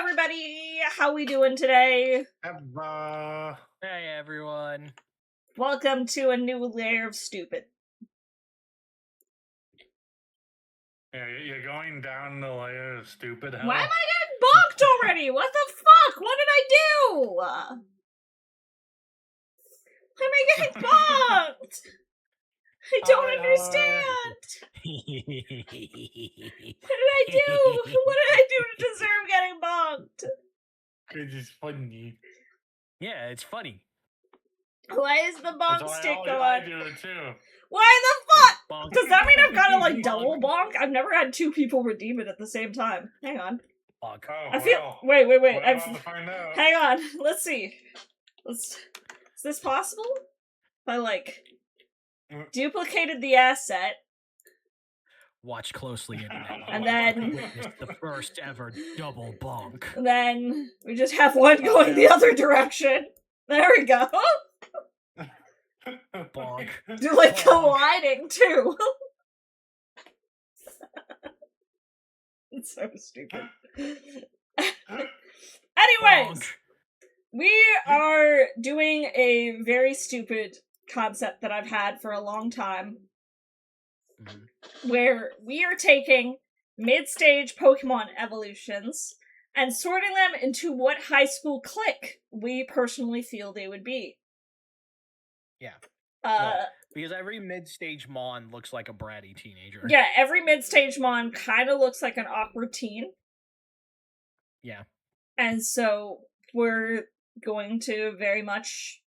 everybody! How we doing today? Hey everyone. Welcome to a new layer of stupid. Yeah, you're going down the layer of stupid hell. Why am I getting bonked already? What the fuck? What did I do? Why am I getting bonked? I don't understand. What did I do? What did I do to deserve getting bonked? It's just funny. Yeah, it's funny. Why is the bonk stick going? I do it too. Why the fuck? Bonk. Does that mean I've got to like double bonk? I've never had two people redeem it at the same time. Hang on. Bonk. Oh, I feel. well, Wait. we're about to find out. Hang on. Let's see. Is this possible? If I like duplicated the asset. Watch closely, internet. And then Witness the first ever double bonk. And then we just have one going the other direction. There we go. Bonk. They're like colliding too. It's so stupid. Anyways, Bonk. we are doing a very stupid concept that I've had for a long time, where we are taking mid-stage Pokemon evolutions and sorting them into what high school clique we personally feel they would be. Yeah. Well, because every mid-stage Mon looks like a bratty teenager. yeah, every mid-stage Mon kind of looks like an awkward teen. Yeah. And so we're going to very much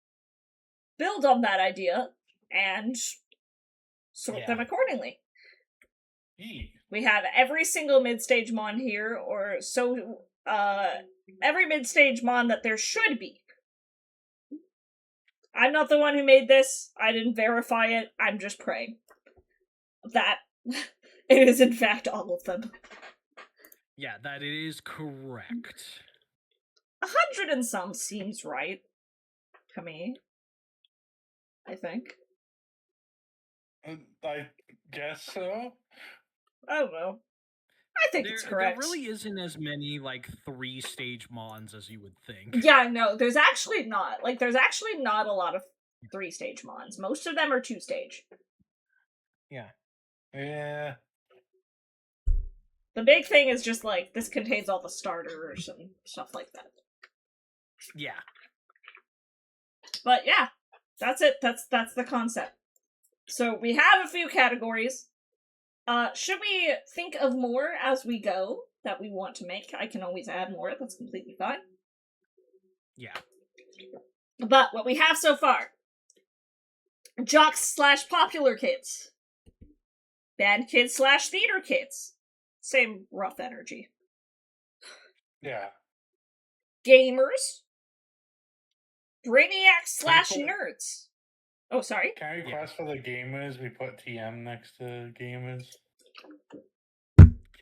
build on that idea and sort them accordingly. We have every single mid-stage Mon here, or so, every mid-stage Mon that there should be. I'm not the one who made this. I didn't verify it. I'm just praying that it is in fact all of them. Yeah, that it is correct. 100 and some seems right to me. I think. I guess so. I don't know. I think it's correct. There really isn't as many, like, 3-stage Mons as you would think. Yeah, no, there's actually not. Like, there's actually not a lot of 3-stage Mons. Most of them are 2-stage. Yeah. Yeah. The big thing is just, like, this contains all the starters and stuff like that. Yeah. But, yeah. That's it. That's the concept. So, we have a few categories. Should we think of more as we go that we want to make? I can always add more. That's completely fine. Yeah. But what we have so far: jocks / popular kids, band kids / theater kids. Same rough energy. Yeah. Gamers, brainiacs / nerds. Oh, sorry. Can I request for the gamers we put TM next to gamers?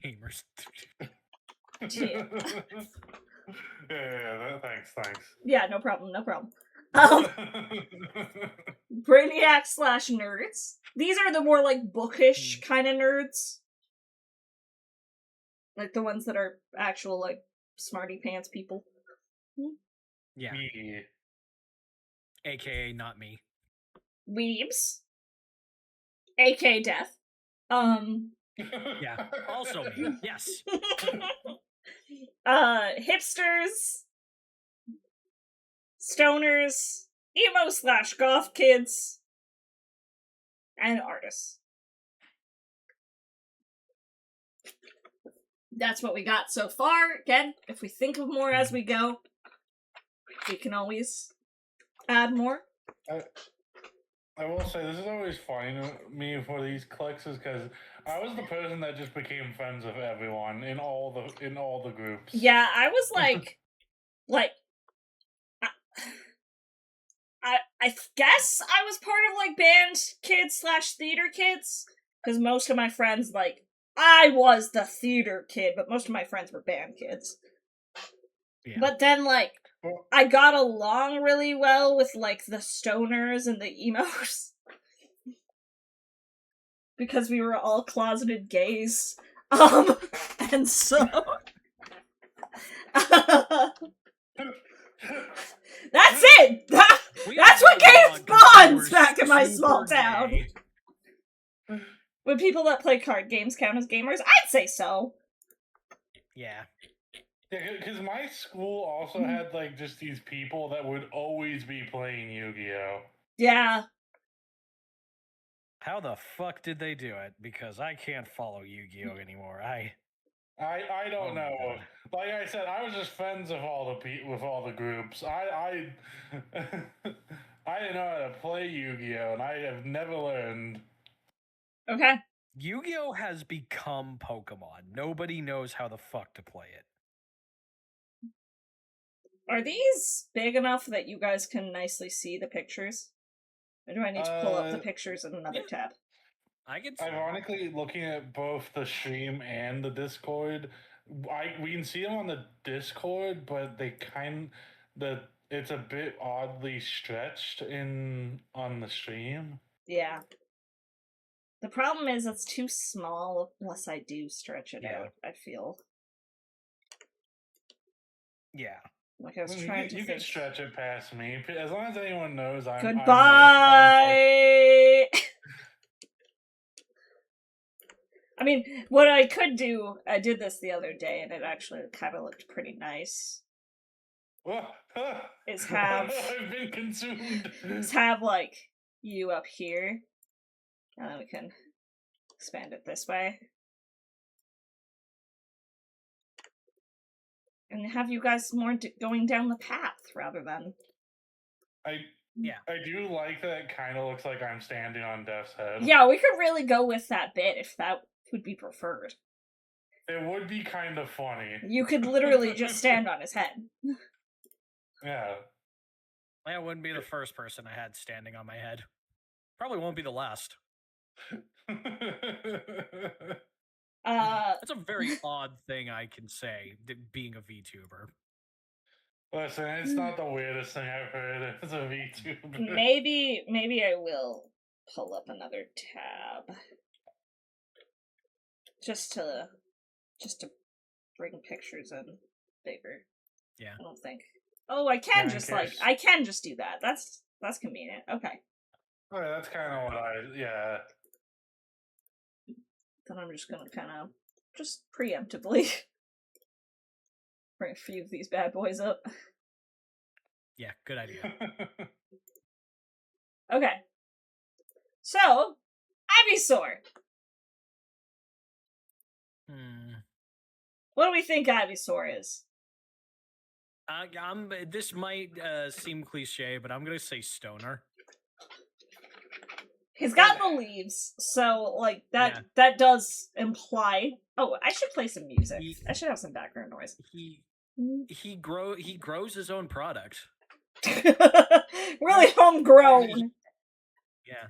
Gamers. Yeah, thanks. Yeah, no problem. Brainiacs / nerds. These are the more, like, bookish kind of nerds. Like, the ones that are actual, like, smarty pants people. Yeah. Me. AKA not me. Weebs. AK Death. Yeah, also me. Yes. Hipsters. Stoners. Emo / goth kids. And artists. That's what we got so far. Again, if we think of more as we go, we can always add more. I will say, this is always funny to me for these cliques, is because I was the person that just became friends with everyone in all the groups. Yeah, I was I guess I was part of, like, band kids / theater kids, because most of my friends, like, I was the theater kid, but most of my friends were band kids. Yeah. But then, like, I got along really well with, like, the stoners and the emos. Because we were all closeted gays. And so That's it! That's what games bonds back in my small town! Would people that play card games count as gamers? I'd say so. Yeah. Yeah, because my school also had, like, just these people that would always be playing Yu-Gi-Oh! Yeah. How the fuck did they do it? Because I can't follow Yu-Gi-Oh anymore. I don't Oh my know. God. Like I said, I was just friends with all the groups. I I didn't know how to play Yu-Gi-Oh, and I have never learned. Okay. Yu-Gi-Oh has become Pokemon. Nobody knows how the fuck to play it. Are these big enough that you guys can nicely see the pictures? Or do I need to pull up the pictures in another tab? I can. Ironically, looking at both the stream and the Discord, we can see them on the Discord, but it's a bit oddly stretched on the stream. Yeah. The problem is it's too small unless I do stretch it out, I feel. Yeah. Like I was trying to You think. can stretch it past me. As long as anyone knows I'm... Goodbye! I mean, what I could do, I did this the other day, and it actually kind of looked pretty nice. Is have... I've been consumed! Is have, like, you up here. And then we can expand it this way. And have you guys more going down the path, rather than... I do like that it kind of looks like I'm standing on Death's head. Yeah, we could really go with that bit if that would be preferred. It would be kind of funny. You could literally just stand on his head. Yeah. That wouldn't be the first person I had standing on my head. Probably won't be the last. That's a very odd thing I can say, being a VTuber. Listen, it's not the weirdest thing I've heard as a VTuber. Maybe I will pull up another tab. Just to bring pictures in bigger. Yeah. I don't think. Oh, I can just do that. That's convenient. Okay. Oh, yeah, that's kind of what yeah. Then I'm just gonna kind of just preemptively bring a few of these bad boys up. Yeah, good idea. Okay. So, Ivysaur. What do we think Ivysaur is? This might seem cliche, but I'm gonna say stoner. He's got the leaves, so like that does imply. Oh, I should play some music. I should have some background noise. He grows his own product. Really homegrown. Yeah.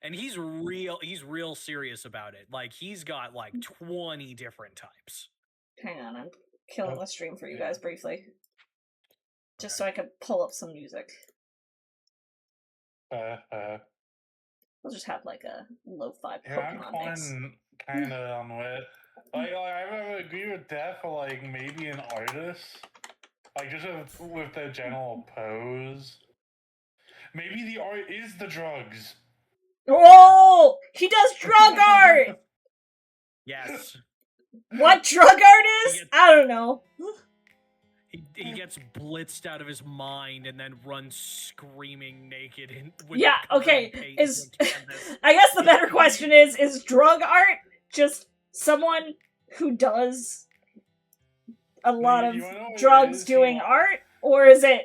And he's real serious about it. Like he's got like 20 different types. Hang on, I'm killing the stream for you guys briefly. Just so I can pull up some music. We'll just have like a lo-fi Pokemon mix. I'm kind of on with. Like I agree with that for like maybe an artist. Like just with the general pose. Maybe the art is the drugs. Oh! He does drug art! Yes. What drug art is? I don't know. He gets blitzed out of his mind and then runs screaming naked. Okay. I guess the better question is drug art just someone who does a lot of drugs doing art? Or is it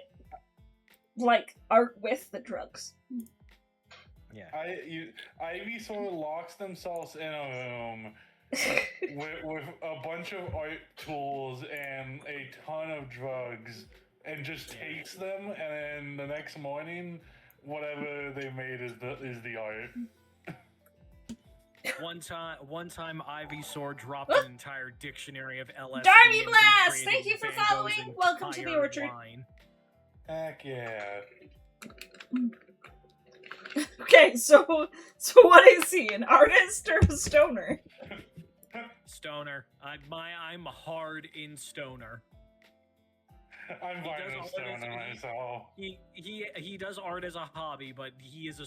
like art with the drugs? Yeah. Ivysaur locks themselves in a room with a bunch of art tools and a ton of drugs, and just takes them, and then the next morning, whatever they made is the art. One time, Ivysaur dropped an entire dictionary of LSD. Darby Blast! Thank you for following. Welcome to the Orchard. Line. Heck yeah. Okay, so what is he? An artist or a stoner? Stoner. I'm hard in stoner. I'm fine with stoning myself. He does art as a hobby, but he is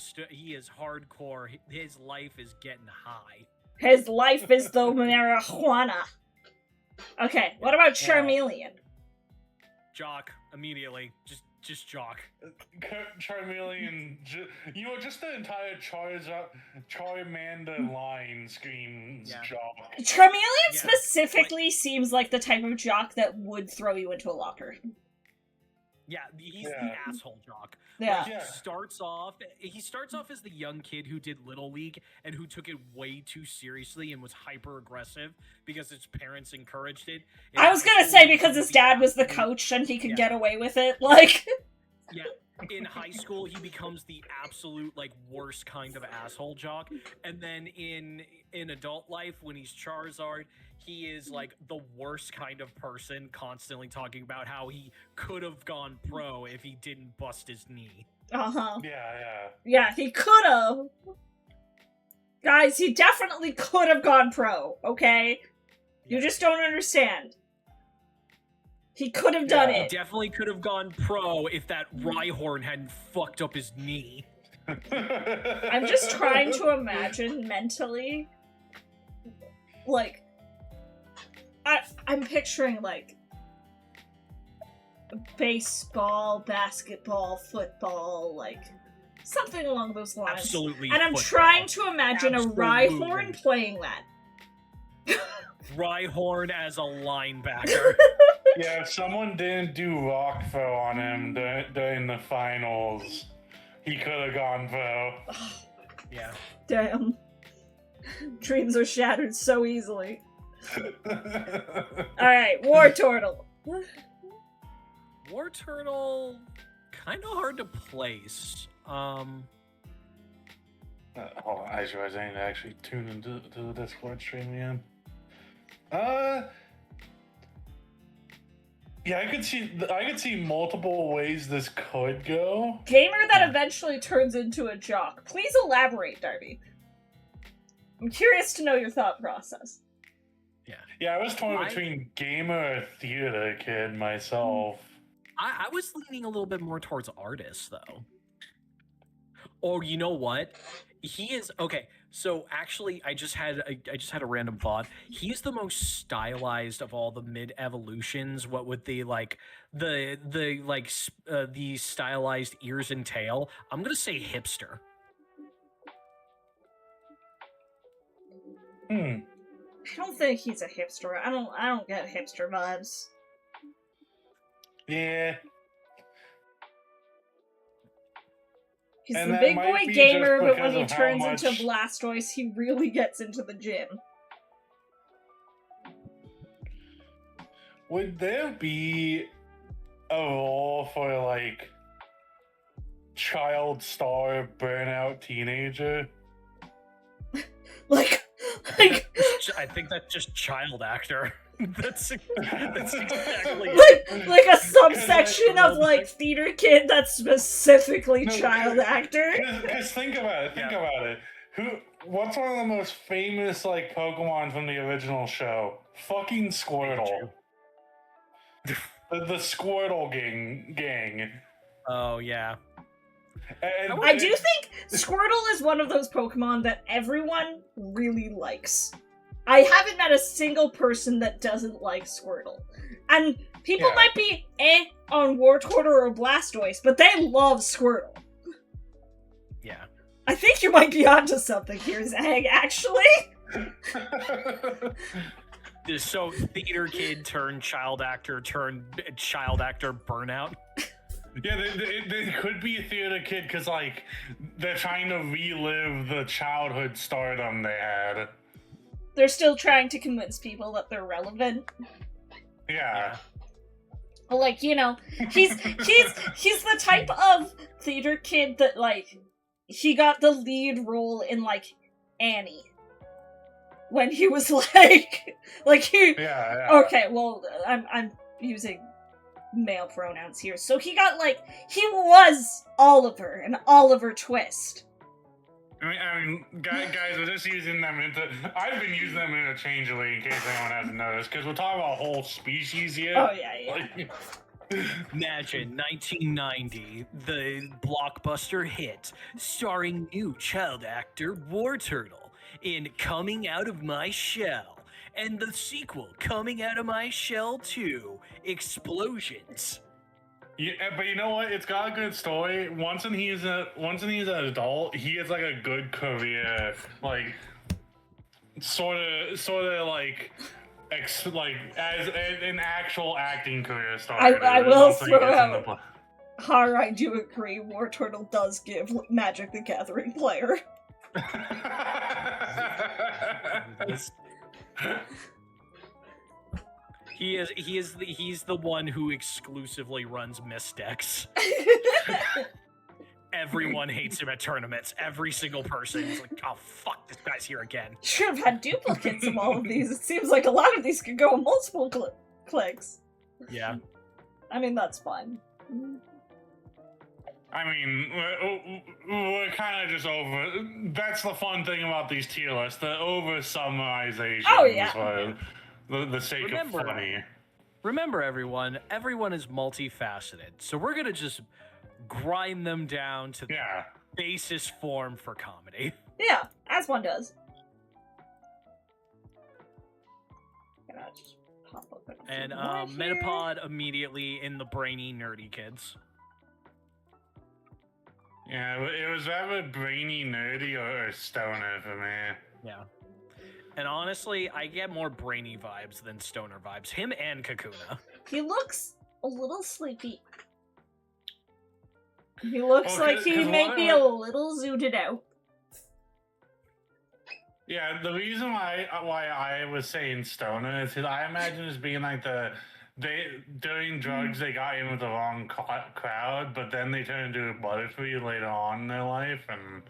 hardcore. His life is getting high. His life is the marijuana. Okay, what about Charmeleon? Jock, immediately. Just Jock. Charmeleon, just the entire Charmander line screams Jock. Charmeleon specifically seems like the type of jock that would throw you into a locker. Yeah, he's the asshole jock. Yeah. He starts off as the young kid who did Little League and who took it way too seriously and was hyper aggressive because his parents encouraged it. I was gonna say because his dad was the coach and he could get away with it, like. Yeah, in high school he becomes the absolute worst kind of asshole jock, and then in adult life when he's Charizard, he is the worst kind of person, constantly talking about how he could have gone pro if he didn't bust his knee. Yeah, he could have. Guys, he definitely could have gone pro, okay? You just don't understand. He could have done it. He definitely could have gone pro if that Rhyhorn hadn't fucked up his knee. I'm just trying to imagine mentally, I'm picturing, baseball, basketball, football, something along those lines. Absolutely. And I'm trying to imagine a Rhyhorn playing that. Rhyhorn as a linebacker. Yeah, if someone didn't do rock throw on him during the finals, he could have gone pro. Yeah. Damn. Dreams are shattered so easily. Alright, Wartortle. Wartortle, kind of hard to place. Hold on, I need to actually tune into the Discord stream again. Yeah, I could see multiple ways this could go. Gamer that eventually turns into a jock. Please elaborate, Darby. I'm curious to know your thought process. Yeah, I was torn between gamer or theater kid myself. I was leaning a little bit more towards artist, though. Or you know what? He is okay. So actually, I just had a random thought. He's the most stylized of all the mid evolutions. What with the the stylized ears and tail? I'm gonna say hipster. I don't think he's a hipster. I don't get hipster vibes. Yeah. He's the big boy gamer, but when he turns into Blastoise, he really gets into the gym. Would there be a role for, child star burnout teenager? I think that's just child actor. That's exactly like a subsection of theater kid that's specifically child actor. Because think about it. What's one of the most famous Pokemon from the original show? Fucking Squirtle. the Squirtle gang. Oh yeah. And I do think Squirtle is one of those Pokemon that everyone really likes. I haven't met a single person that doesn't like Squirtle. And people might be on Wartortle or Blastoise, but they love Squirtle. Yeah. I think you might be onto something here, Zag, actually. So, theater kid turned child actor burnout. Yeah, they could be a theater kid because, they're trying to relive the childhood stardom they had. They're still trying to convince people that they're relevant. Yeah. He's the type of theater kid that, he got the lead role in, Annie. When he was, he... Yeah. Okay, well, I'm using male pronouns here. So he got, he was Oliver, and Oliver Twist. I mean, guys, we're just using them I've been using them interchangeably in case anyone hasn't noticed, because we're talking about a whole species here. Oh, yeah. Imagine 1990, the blockbuster hit starring new child actor War Turtle in Coming Out of My Shell, and the sequel, Coming Out of My Shell 2, Explosions. Yeah, but you know what? It's got a good story. Once he's an adult, he has like a good career, like sort of like as an actual acting career started. I will once he throw gets out- into pla- Har, I do agree, War Turtle does give Magic the Gathering player. He's the one who exclusively runs misdecks. Everyone hates him at tournaments. Every single person is like, oh fuck, this guy's here again. Should have had duplicates of all of these. It seems like a lot of these could go in multiple clicks. Yeah. I mean, that's fine. I mean, we're kind of just over. That's the fun thing about these tier lists, the over summarization. Oh, yeah. For the sake of funny. Remember, everyone is multifaceted, so we're gonna just grind them down to the basis form for comedy. Yeah, as one does. Just pop up and Metapod immediately in the brainy, nerdy kids. Yeah, it was rather brainy, nerdy, or stoner for me. Yeah. And honestly, I get more brainy vibes than stoner vibes. Him and Kakuna. He looks a little sleepy. He looks like he may be a little zooted out. Yeah, the reason why I was saying stoner is because I imagine as being like during drugs they got in with the wrong crowd, but then they turn into a Butterfree later on in their life, and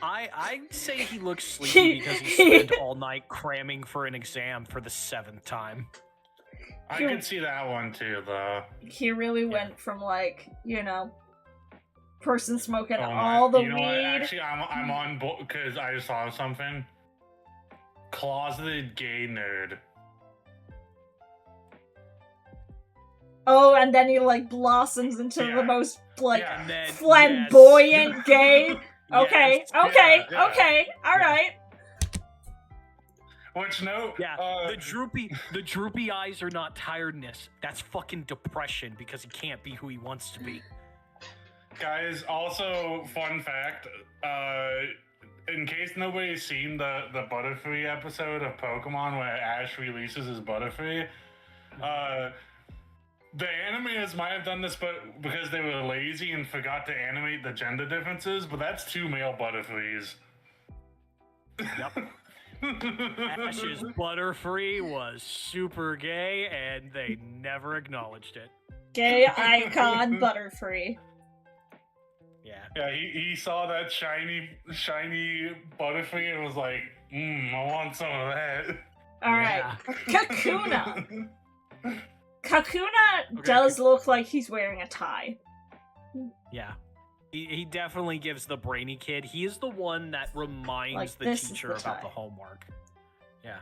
I'd say he looks sleepy because he spent all night cramming for an exam for the 7th time. I could see that one too, though. He really went from person smoking all the weed. What? Actually, I'm on board because I just saw something. Closeted gay nerd. Oh, and then he blossoms into the most flamboyant gay. Okay, okay, all right. Which no? Yeah, the droopy eyes are not tiredness. That's fucking depression because he can't be who he wants to be. Guys, also fun fact, in case nobody's seen the Butterfree episode of Pokemon where Ash releases his Butterfree, the animators might have done this but because they were lazy and forgot to animate the gender differences, but that's 2 male Butterfrees. Yep. Ash's Butterfree was super gay, and they never acknowledged it. Gay icon Butterfree. Yeah. Yeah, he saw that shiny Butterfree and was like, I want some of that. Alright. Kakuna. Kakuna does look like he's wearing a tie. Yeah. He definitely gives the brainy kid. He is the one that reminds the teacher about the homework. Yeah.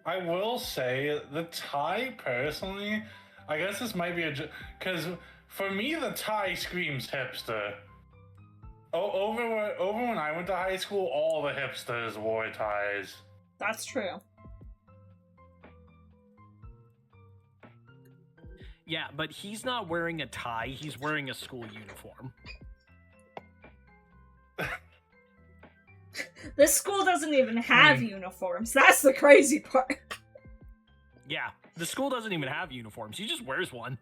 I will say, the tie, personally, I guess this might be because for me, the tie screams hipster. Over when I went to high school, all the hipsters wore ties. That's true. Yeah, but he's not wearing a tie, he's wearing a school uniform. This school doesn't even have uniforms. That's the crazy part. Yeah, the school doesn't even have uniforms. He just wears one.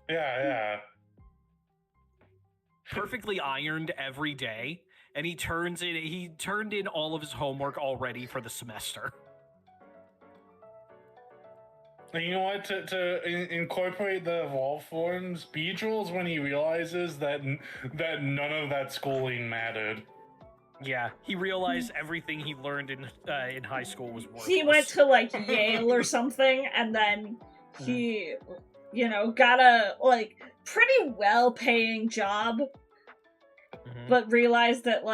Yeah. Perfectly ironed every day, and he turned in all of his homework already for the semester. And you know what? To incorporate the evolved forms, Beedrill's when he realizes that none of that schooling mattered. Yeah, he realized everything he learned in high school was worthless. He went to Yale or something, and then he, got a pretty well-paying job, but realized that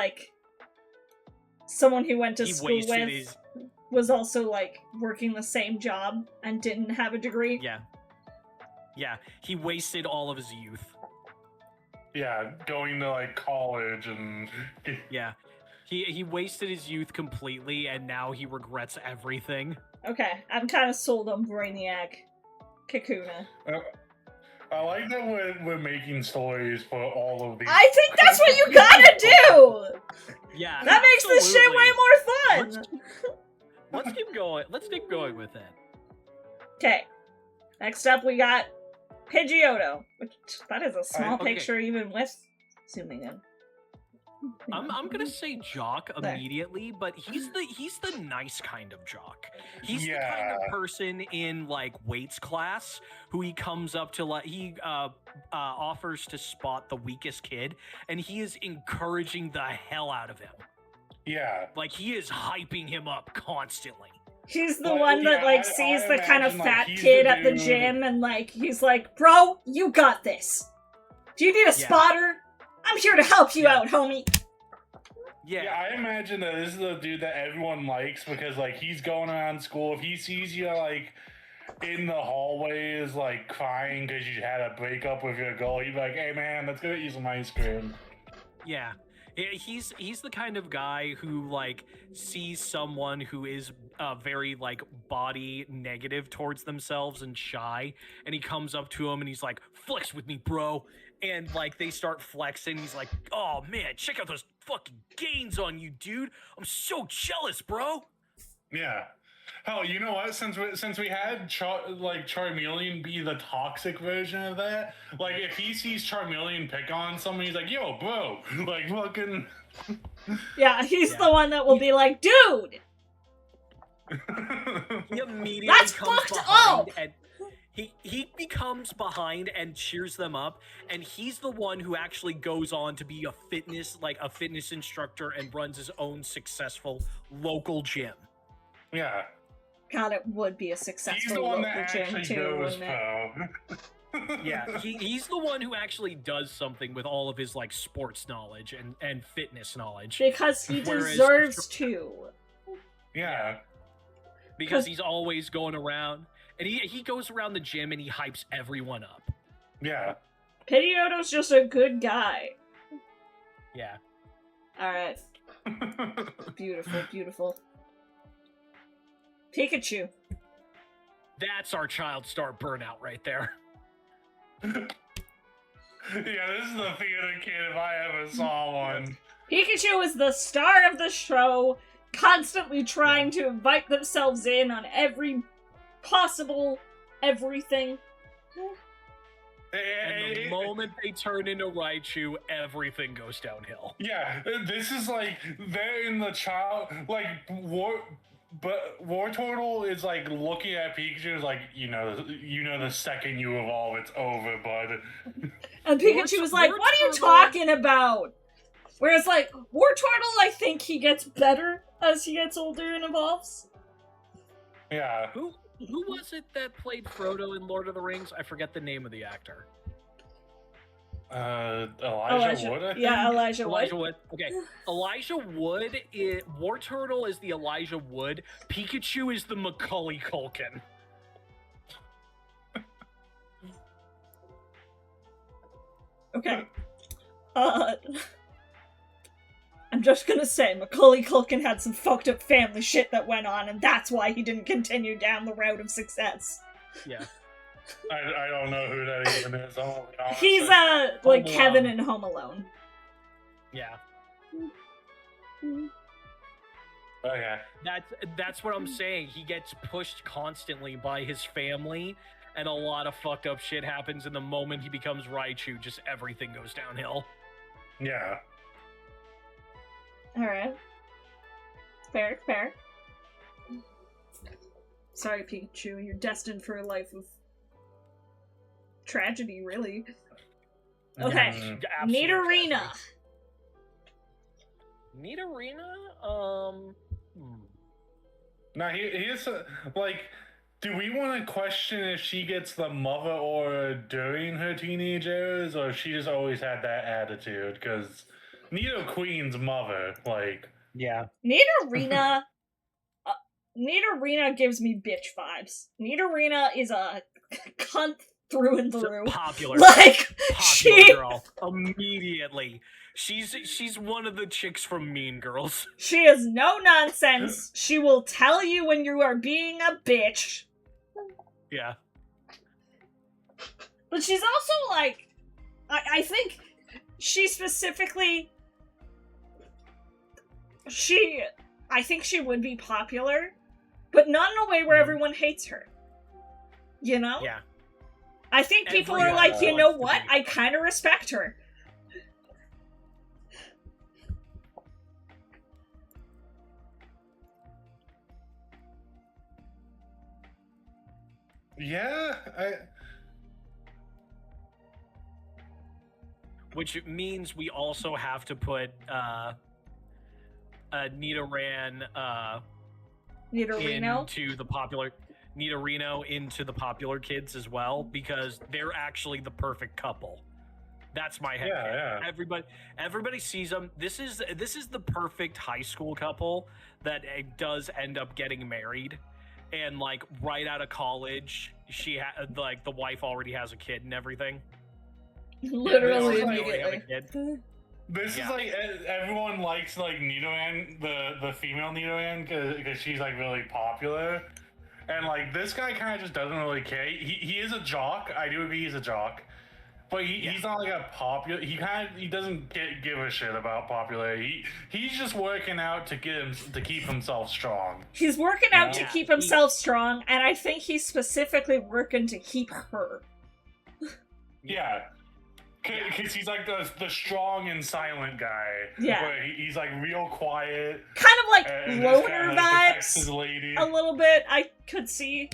someone he went to school with was also, like, working the same job and didn't have a degree. Yeah. Yeah, he wasted all of his youth. Yeah, going to like college and Yeah. He wasted his youth completely, and now he regrets everything. Okay, I'm kind of sold on Brainiac Kakuna. I like that we're making stories for all of these. I think that's what you gotta do! Yeah. That makes this shit way more fun! Let's keep going. Let's keep going with it. Okay. Next up, we got Pidgeotto. Which, that is a small Okay. picture, even with zooming in. I'm gonna say jock immediately, but he's the nice kind of jock. He's the kind of person in like weights class who he comes up to, like he offers to spot the weakest kid, and he is encouraging the hell out of him. Yeah, like he is hyping him up constantly. He's the one that like sees the kind of fat kid at the gym, and like he's like, "Bro, you got this. Do you need a spotter? I'm here to help you out, homie." Yeah, I imagine that this is the dude that everyone likes because, like, he's going around school. If he sees you, like, in the hallways, like, crying because you had a breakup with your girl, he'd be like, "Hey, man, let's go eat some ice cream." Yeah. He's the kind of guy who, like, sees someone who is very, like, body negative towards themselves and shy, and he comes up to him and he's like, "Flex with me, bro." And, like, they start flexing. He's like, "Oh, man, check out those fucking gains on you, dude. I'm so jealous, bro." Yeah. Hell, you know what? Since we had Charmeleon be the toxic version of that, like if he sees Charmeleon pick on someone, he's like, "Yo, bro," like fucking. Yeah, he's the one that will be like, "Dude." He immediately That's comes fucked behind up! and he becomes behind and cheers them up, and he's the one who actually goes on to be a fitness instructor and runs his own successful local gym. Yeah. God, it would be a successful local gym too, wouldn't it? Yeah, he's the one who actually does something with all of his like sports knowledge and fitness knowledge. Because he deserves to. Yeah. Because he's always going around, and he goes around the gym and he hypes everyone up. Yeah. Pidgeotto's just a good guy. Yeah. Alright. Beautiful, beautiful. Pikachu. That's our child star burnout right there. Yeah, this is the theater kid if I ever saw one. Pikachu is the star of the show, constantly trying to invite themselves in on every possible everything. And the moment they turn into Raichu, everything goes downhill. Yeah, this is like, they're in the child, like, Wartortle is like looking at Pikachu is like, you know the second you evolve, it's over, bud. And Pikachu was like, "What are you talking about?" Whereas like Wartortle, I think he gets better as he gets older and evolves. Yeah. Who was it that played Frodo in Lord of the Rings? I forget the name of the actor. Elijah Wood, I think? Yeah, Elijah Wood. Okay. Elijah Wood Wartortle is the Elijah Wood. Pikachu is the Macaulay Culkin. Okay. I'm just gonna say, Macaulay Culkin had some fucked up family shit that went on, and that's why he didn't continue down the route of success. Yeah. I don't know who that even is. He's like Kevin in Home Alone. Yeah. Okay. That's what I'm saying. He gets pushed constantly by his family, and a lot of fucked up shit happens. And the moment he becomes Raichu, just everything goes downhill. Yeah. Alright. Fair, fair. Sorry, Pikachu, you're destined for a life of tragedy, really. Okay, Nidorina. Nidorina? Now, here's like, do we want to question if she gets the mother aura during her teenage years, or if she just always had that attitude? Because Nidoqueen's mother, like... Yeah. Nidorina Nidorina gives me bitch vibes. Nidorina is a cunt through and through. Popular. Like, Popular girl. Immediately. She's one of the chicks from Mean Girls. She is no nonsense. She will tell you when you are being a bitch. Yeah. But she's also, like, I think she specifically... I think she would be popular, but not in a way where everyone hates her. You know? Yeah. I think people are like, you know what? I kind of respect her. Yeah, Which means we also have to put Nidorino into the popular kids as well, because they're actually the perfect couple. That's my head. Yeah. Everybody sees them. This is the perfect high school couple that does end up getting married, and like right out of college, the wife already has a kid and everything. Literally immediately. This is like everyone likes like Nidoran, the female Nidoran, because she's like really popular, and like this guy kind of just doesn't really care. He is a jock. I do agree he's a jock, but he's not like a popular. He doesn't give a shit about popularity. He's just working out to keep himself strong. He's working out to keep himself strong, and I think he's specifically working to keep her. Yeah. Because he's like the strong and silent guy. Yeah. Where he's like real quiet. Kind of like loner kind of vibes. A little bit, I could see.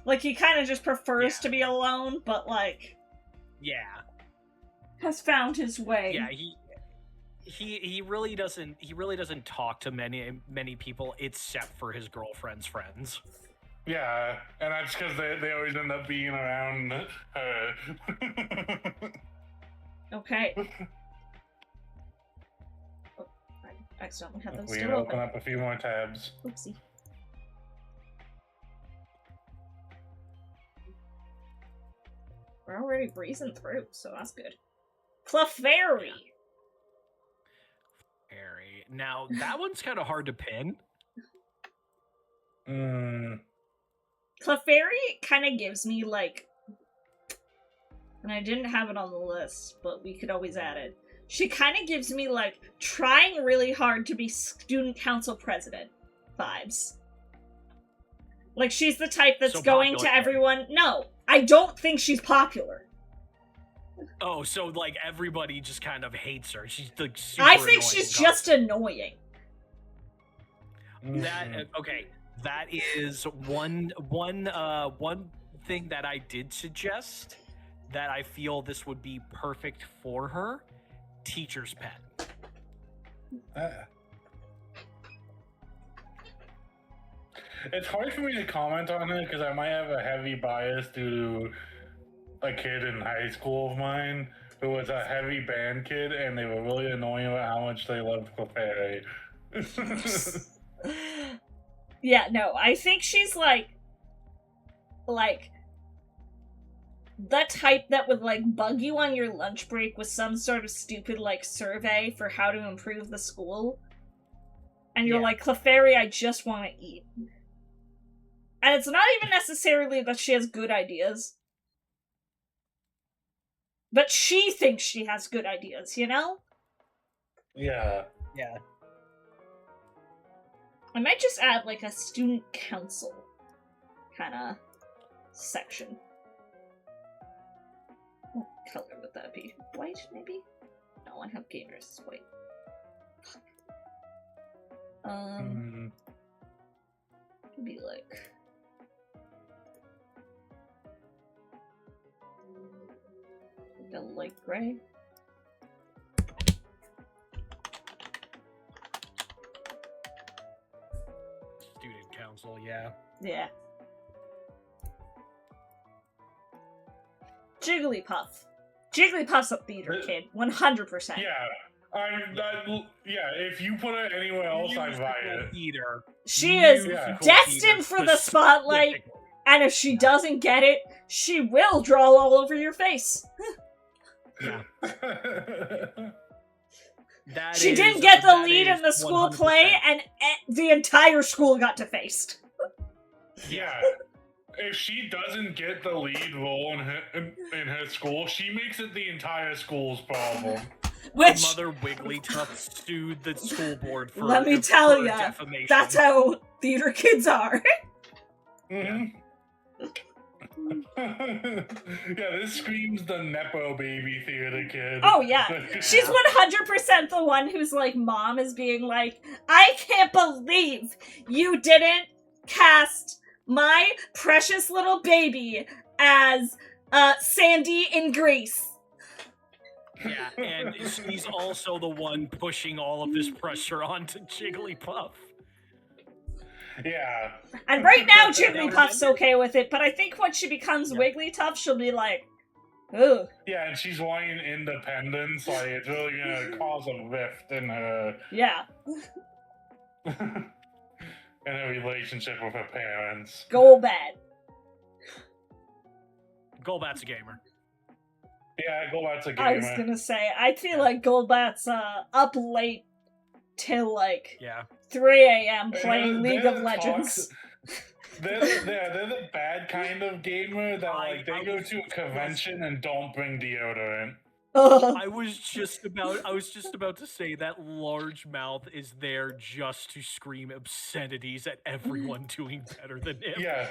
Like, he kind of just prefers to be alone, but like... Yeah. Has found his way. Yeah, he really doesn't talk to many people except for his girlfriend's friends. Yeah, and that's because they always end up being around her. Okay. Oh, I accidentally had them We still can open. open up a few more tabs. Oopsie. We're already breezing through, so that's good. Clefairy! Now, that one's kind of hard to pin. Clefairy kind of gives me, like... And I didn't have it on the list, but we could always add it. She kind of gives me, like, trying really hard to be student council president vibes. Like, she's the type that's going to everyone... No, I don't think she's popular. Oh, so, like, everybody just kind of hates her. She's, like, super I think annoying. she's just annoying. Okay. That is one thing that I did suggest that I feel this would be perfect for her. Teacher's pet. It's hard for me to comment on it because I might have a heavy bias due to a kid in high school of mine who was a heavy band kid, and they were really annoying about how much they loved Clefairy. Yeah, no, I think she's like the type that would like bug you on your lunch break with some sort of stupid like survey for how to improve the school. And you're like, Clefairy, I just want to eat. And it's not even necessarily that she has good ideas. But she thinks she has good ideas, you know? Yeah. Yeah. I might just add, like, a student council kind of section. What color would that be? White, maybe? No, I have gamers. It's white. It'd be like... a light gray. Student council, yeah. Yeah. Jigglypuff. Jigglypuff's a theater kid, 100%. Yeah, If you put it anywhere else, I'd buy it. Peter. She is Yeah. destined for the spotlight, and if she doesn't get it, she will draw all over your face. Yeah. She didn't get the lead in the school 100%. Play, and the entire school got defaced. Yeah. If she doesn't get the lead role in her school, she makes it the entire school's problem. Which Mother Wigglytuff sued the school board for let me tell you, defamation. That's how theater kids are. Mm-hmm. Yeah, this screams the Nepo baby theater kid. Oh yeah, she's 100% the one who's like, mom is being like, I can't believe you didn't cast my precious little baby as Sandy in Grease. Yeah, and she's also the one pushing all of this pressure onto Jigglypuff. Yeah. And right now, Jigglypuff's okay with it, but I think when she becomes Wigglytuff, she'll be like, ooh. Yeah, and she's wanting independence, like, it's really gonna cause a rift in her... Yeah. in her relationship with her parents. Golbat. Golbat's a gamer. Yeah, Golbat's a gamer. I was gonna say, I feel like Golbat's up late till like 3 a.m. playing League of Legends. They're the bad kind of gamer that like they go to a convention and don't bring deodorant. I was just about to say that large mouth is there just to scream obscenities at everyone doing better than him. Yeah.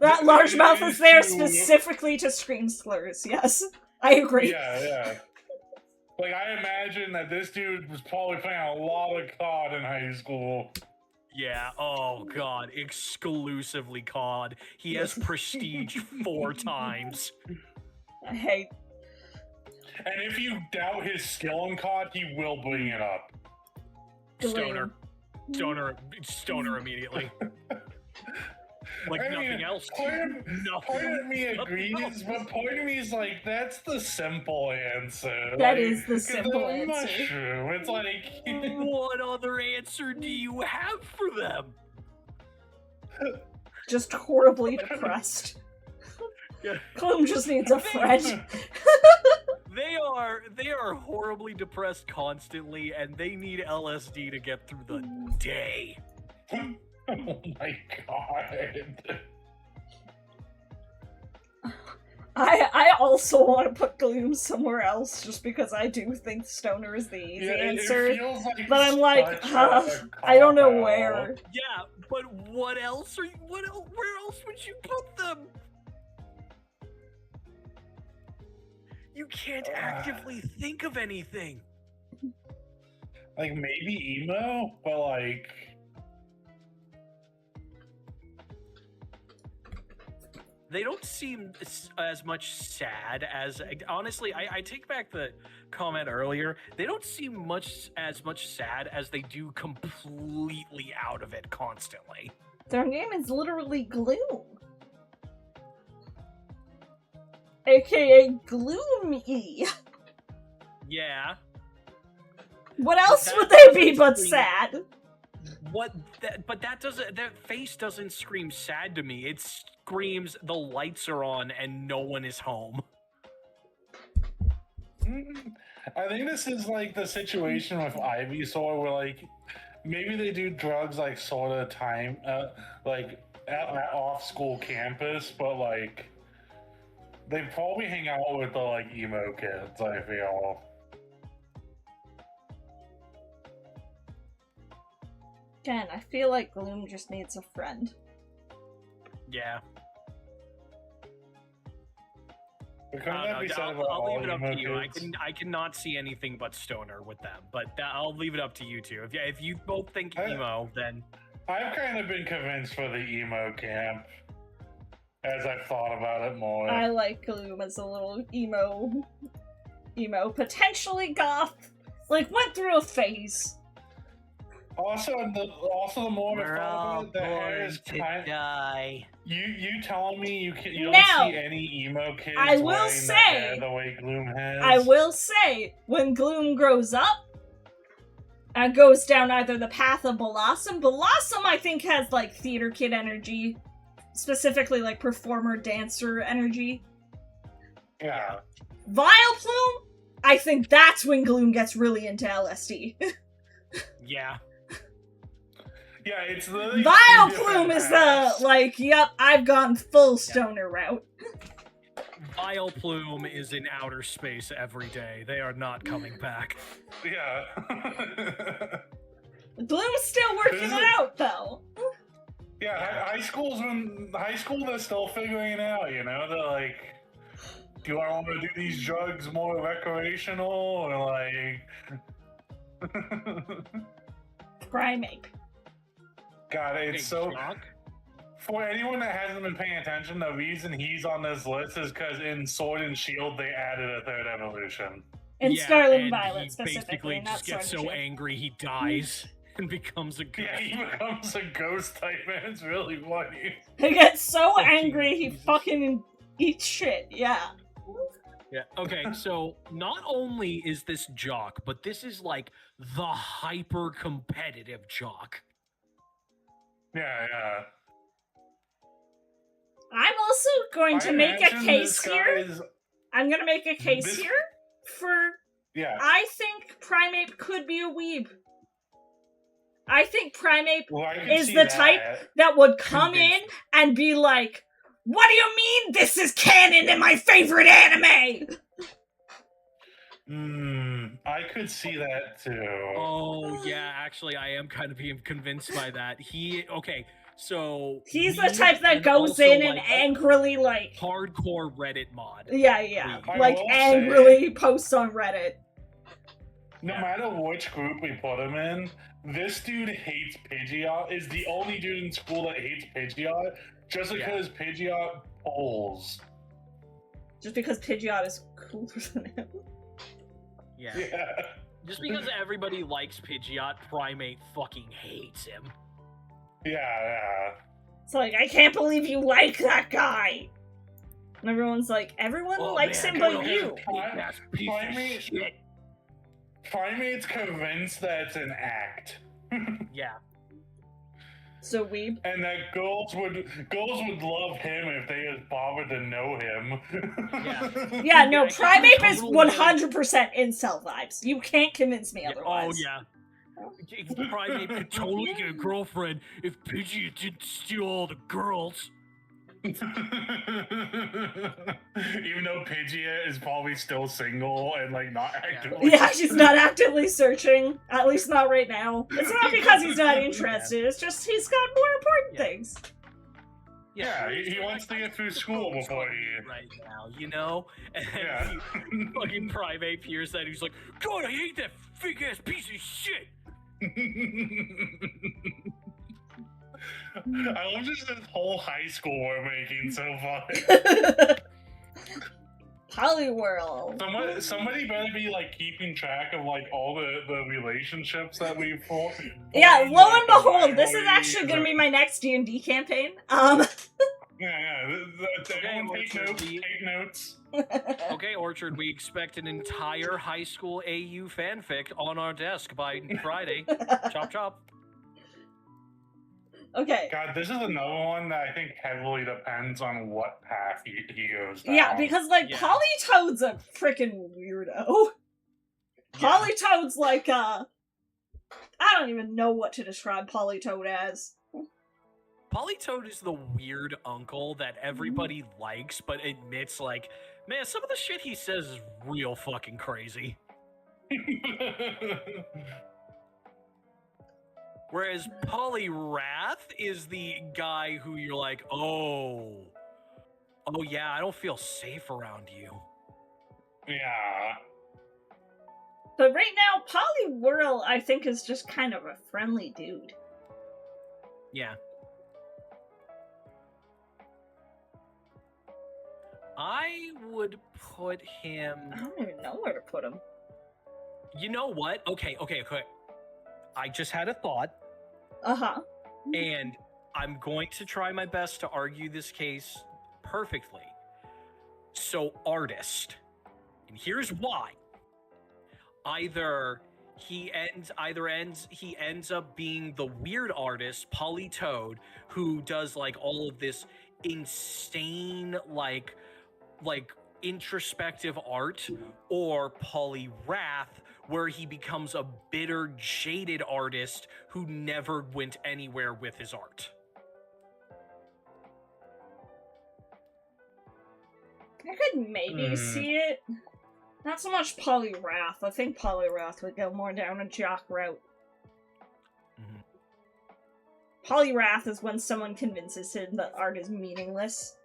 That large mouth is there specifically to scream slurs, yes. I agree. Yeah. Like, I imagine that this dude was probably playing a lot of COD in high school. Yeah, oh god, exclusively COD. He has prestige 4 times. I hate. And if you doubt his skill in COD, he will bring it up. Stoner immediately. Like nothing else. Part of me agrees, but part of me is like, that's the simple answer. That is the simple answer. Mushroom. It's like... What other answer do you have for them? Just horribly depressed. Gloom just needs a friend. They are horribly depressed constantly, and they need LSD to get through the day. Oh my god. I also want to put Gloom somewhere else, just because I do think Stoner is the easy answer. Like but I'm like, I don't know where. Yeah, but what else where else would you put them? You can't actively think of anything. Like, maybe emo, but like... They don't seem as much sad as... Honestly, I take back the comment earlier. They don't seem as much sad as they do completely out of it constantly. Their name is literally Gloom. AKA Gloomy. Yeah. What else would they be but sad? But that face doesn't scream sad to me. It screams the lights are on and no one is home. I think this is like the situation with Ivysaur where like maybe they do drugs like sort of time like at off school campus, but like they probably hang out with the like emo kids, I feel. Again, I feel like Gloom just needs a friend. Yeah. I'll leave it up to you. I cannot see anything but Stoner with them, but I'll leave it up to you two. If you both think emo, then... I've kind of been convinced for the emo camp as I've thought about it more. I like Gloom as a little emo, potentially goth. Like, went through a phase. Also, the more we're all the hair is die. You telling me you don't see any emo kids I will say, the way Gloom has? I will say, when Gloom grows up, goes down either the path of Blossom. Blossom, I think, has, like, theater kid energy. Specifically, like, performer, dancer energy. Yeah. Vileplume, I think that's when Gloom gets really into LSD. Yeah. Yeah, it's literally Vileplume is the, like, yep, I've gone full stoner route. Vileplume is in outer space every day. They are not coming back. Yeah. Gloom's still working it out, though. Yeah, high school, they're still figuring it out, you know? They're like, do I want to do these drugs more recreational, or like... Primate. God, it's so... Shock? For anyone that hasn't been paying attention, the reason he's on this list is because in Sword and Shield, they added a third evolution. And Yeah, Scarlet and Violet, he specifically, basically not just gets Sword so and Shield. angry he dies and becomes a ghost. Yeah, he becomes a ghost type, man. It's really funny. He gets so Fucking angry he Jesus. fucking eats shit, yeah. Yeah. Okay, so not only is this jock, but this is like the hyper competitive jock. Yeah, yeah. I'm also going to make a imagine case this guy here. is- I'm gonna make a case This- here for... Yeah. I think Primate could be a weeb. I think Primate Well, I can is see the that. type that would come in Convinced. and be like, what do you mean this is canon in my favorite anime? I could see that too. Oh yeah, actually, I am kind of being convinced by that. So He's the weeb type that and goes also, in and like, angrily, like... hardcore Reddit mod. Yeah, Weeb. I like, will angrily posts on Reddit. No matter which group we put him in, this dude hates Pidgeot, is the only dude in school that hates Pidgeot, just because Pidgeot polls. Just because Pidgeot is cooler than him. Yeah. Yeah. Just because everybody likes Pidgeot, Primate fucking hates him. Yeah. It's like, I can't believe you like that guy! And everyone's like, everyone Oh, likes man, him good but old you! big-ass piece of Primate- shit. Primate's convinced that it's an act. Yeah. So weeb. And that girls would love him if they had bothered to know him. Yeah. Yeah, no, Yeah, Primate is totally 100% incel vibes. You can't convince me Oh otherwise. yeah. Primate could totally get a girlfriend if Pidgeot didn't steal all the girls. Even though Pidgeot is probably still single and like not actively. Yeah, she's not actively searching. At least not right now. It's not because he's not interested, it's just he's got more important things. Yeah, he wants to get through school before he. Right now, you know? And Yeah. fucking Primate hears that, he's like, God, I hate that fake ass piece of shit! I love just this whole high school we're making so far. Polyworld. Somebody better be like keeping track of like all the relationships that we've formed. Yeah, lo and like, the behold, this is rivalry, actually gonna the- be my next D&D campaign. Yeah. Everyone well, take it notes. should be- Take notes. Okay, Orchard, we expect an entire high school AU fanfic on our desk by Friday. Chop chop. Okay. God, this is another one that I think heavily depends on what path he goes down. Yeah, because, like, Yeah. Polytoad's a freaking weirdo. Polytoad's like, I don't even know what to describe Polytoad as. Polytoad is the weird uncle that everybody likes, but admits, like, man, some of the shit he says is real fucking crazy. Whereas Polyrath is the guy who you're like, oh yeah, I don't feel safe around you. Yeah. But right now, Poliwhirl, I think, is just kind of a friendly dude. Yeah. I would put him. I don't even know where to put him. You know what? Okay. I just had a thought, Uh-huh. and I'm going to try my best to argue this case perfectly. So, artist. And here's why. Either he ends up being the weird artist, Polly Toad, who does like all of this insane like introspective art, or Polly Wrath, where he becomes a bitter, jaded artist who never went anywhere with his art. I could maybe see it. Not so much Polly Wrath. I think Polly Wrath would go more down a jock route. Mm-hmm. Polly Wrath is when someone convinces him that art is meaningless.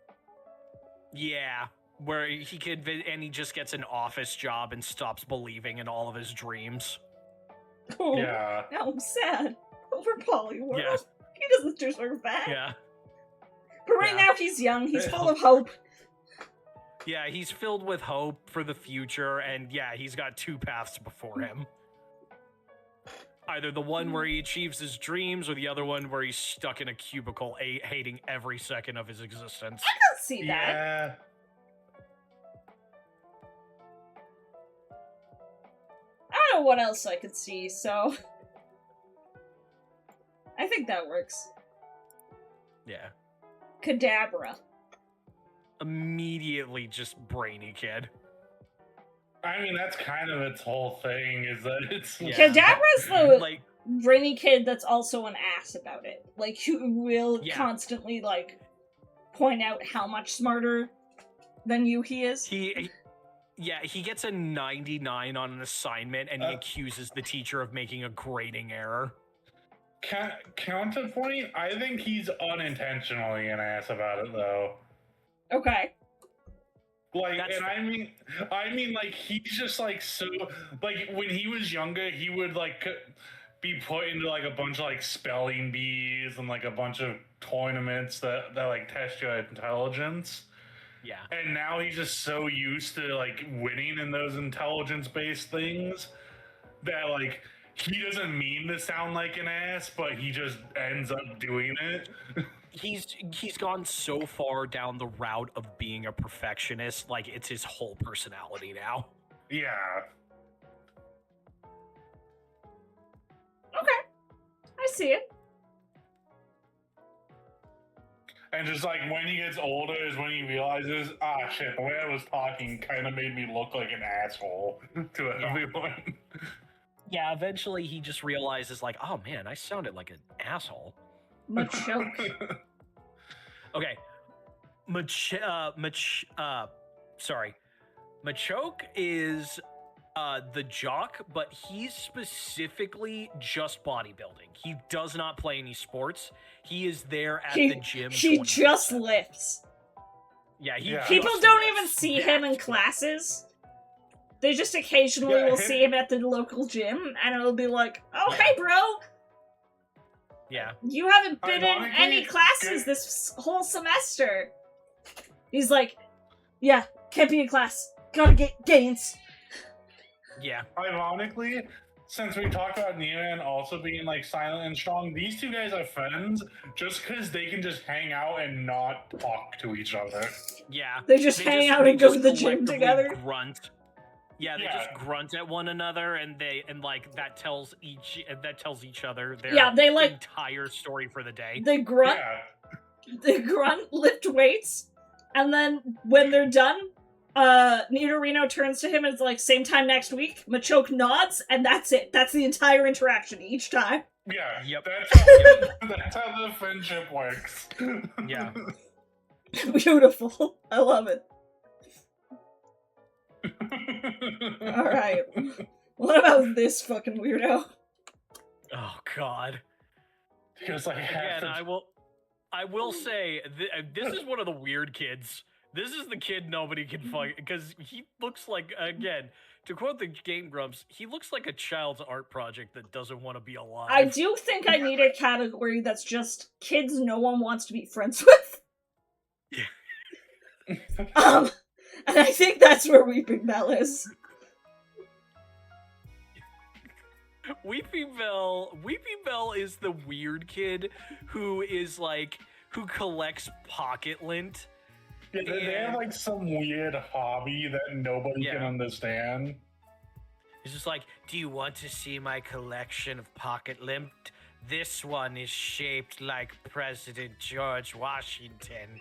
Yeah, where he he just gets an office job and stops believing in all of his dreams. Oh, Yeah. now I'm sad over Polly World. Yeah. He doesn't deserve that. Yeah. But right now he's young. He's full of hope. Yeah, he's filled with hope for the future, and yeah, he's got two paths before him. Either the one where he achieves his dreams, or the other one where he's stuck in a cubicle, hating every second of his existence. I can see that. Yeah. I don't know what else I could see, so I think that works. Yeah. Kadabra. Immediately just brainy kid. I mean, that's kind of its whole thing, is that it's... Yeah. Kadabra's the Like, brainy kid that's also an ass about it. Like, who will constantly, like, point out how much smarter than you he is. he gets a 99 on an assignment, and he accuses the teacher of making a grading error. Counterpoint, I think he's unintentionally an ass about it, though. Okay. Like, That's and I mean, like, he's just, like, so... Like, when he was younger, he would, like, be put into, like, a bunch of, like, spelling bees and, like, a bunch of tournaments that like, test your intelligence. Yeah. And now he's just so used to, like, winning in those intelligence-based things that, like, he doesn't mean to sound like an ass, but he just ends up doing it. He's gone so far down the route of being a perfectionist, like it's his whole personality now. Yeah. Okay. I see it. And just like when he gets older is when he realizes, shit, the way I was talking kind of made me look like an asshole to everyone. Yeah, eventually he just realizes, like, oh man, I sounded like an asshole. Machoke. Okay. Machoke is the jock, but he's specifically just bodybuilding. He does not play any sports. He is there at the gym. He just lifts. Yeah, people don't even see him in classes. They just occasionally will see him at the local gym, and it'll be like, oh, hey, bro! Yeah. You haven't been in any classes this whole semester. He's like, yeah, can't be in class. Gotta get gains. Yeah. Ironically, since we talked about Nian also being like silent and strong, these two guys are friends just because they can just hang out and not talk to each other. Yeah. They just hang out and go to the gym together. Grunt. Yeah, they just grunt at one another, and that tells each other their entire story for the day. They grunt. Yeah. They grunt, lift weights, and then when they're done, Nidorino turns to him and is like, same time next week. Machoke nods, and that's it. That's the entire interaction each time. Yeah. Yep. That's how the friendship works. Yeah. Beautiful. I love it. Alright. What about this fucking weirdo? Oh god. Because again, I will say this is one of the weird kids. This is the kid nobody can fight because he looks like, again, to quote the Game Grumps, he looks like a child's art project that doesn't want to be alive. I do think I need a category that's just kids no one wants to be friends with. And I think that's where Weeping Bell is. Weeping Bell is the weird kid who collects pocket lint. Yeah, they have like some weird hobby that nobody can understand. He's just like, do you want to see my collection of pocket limp? This one is shaped like President George Washington.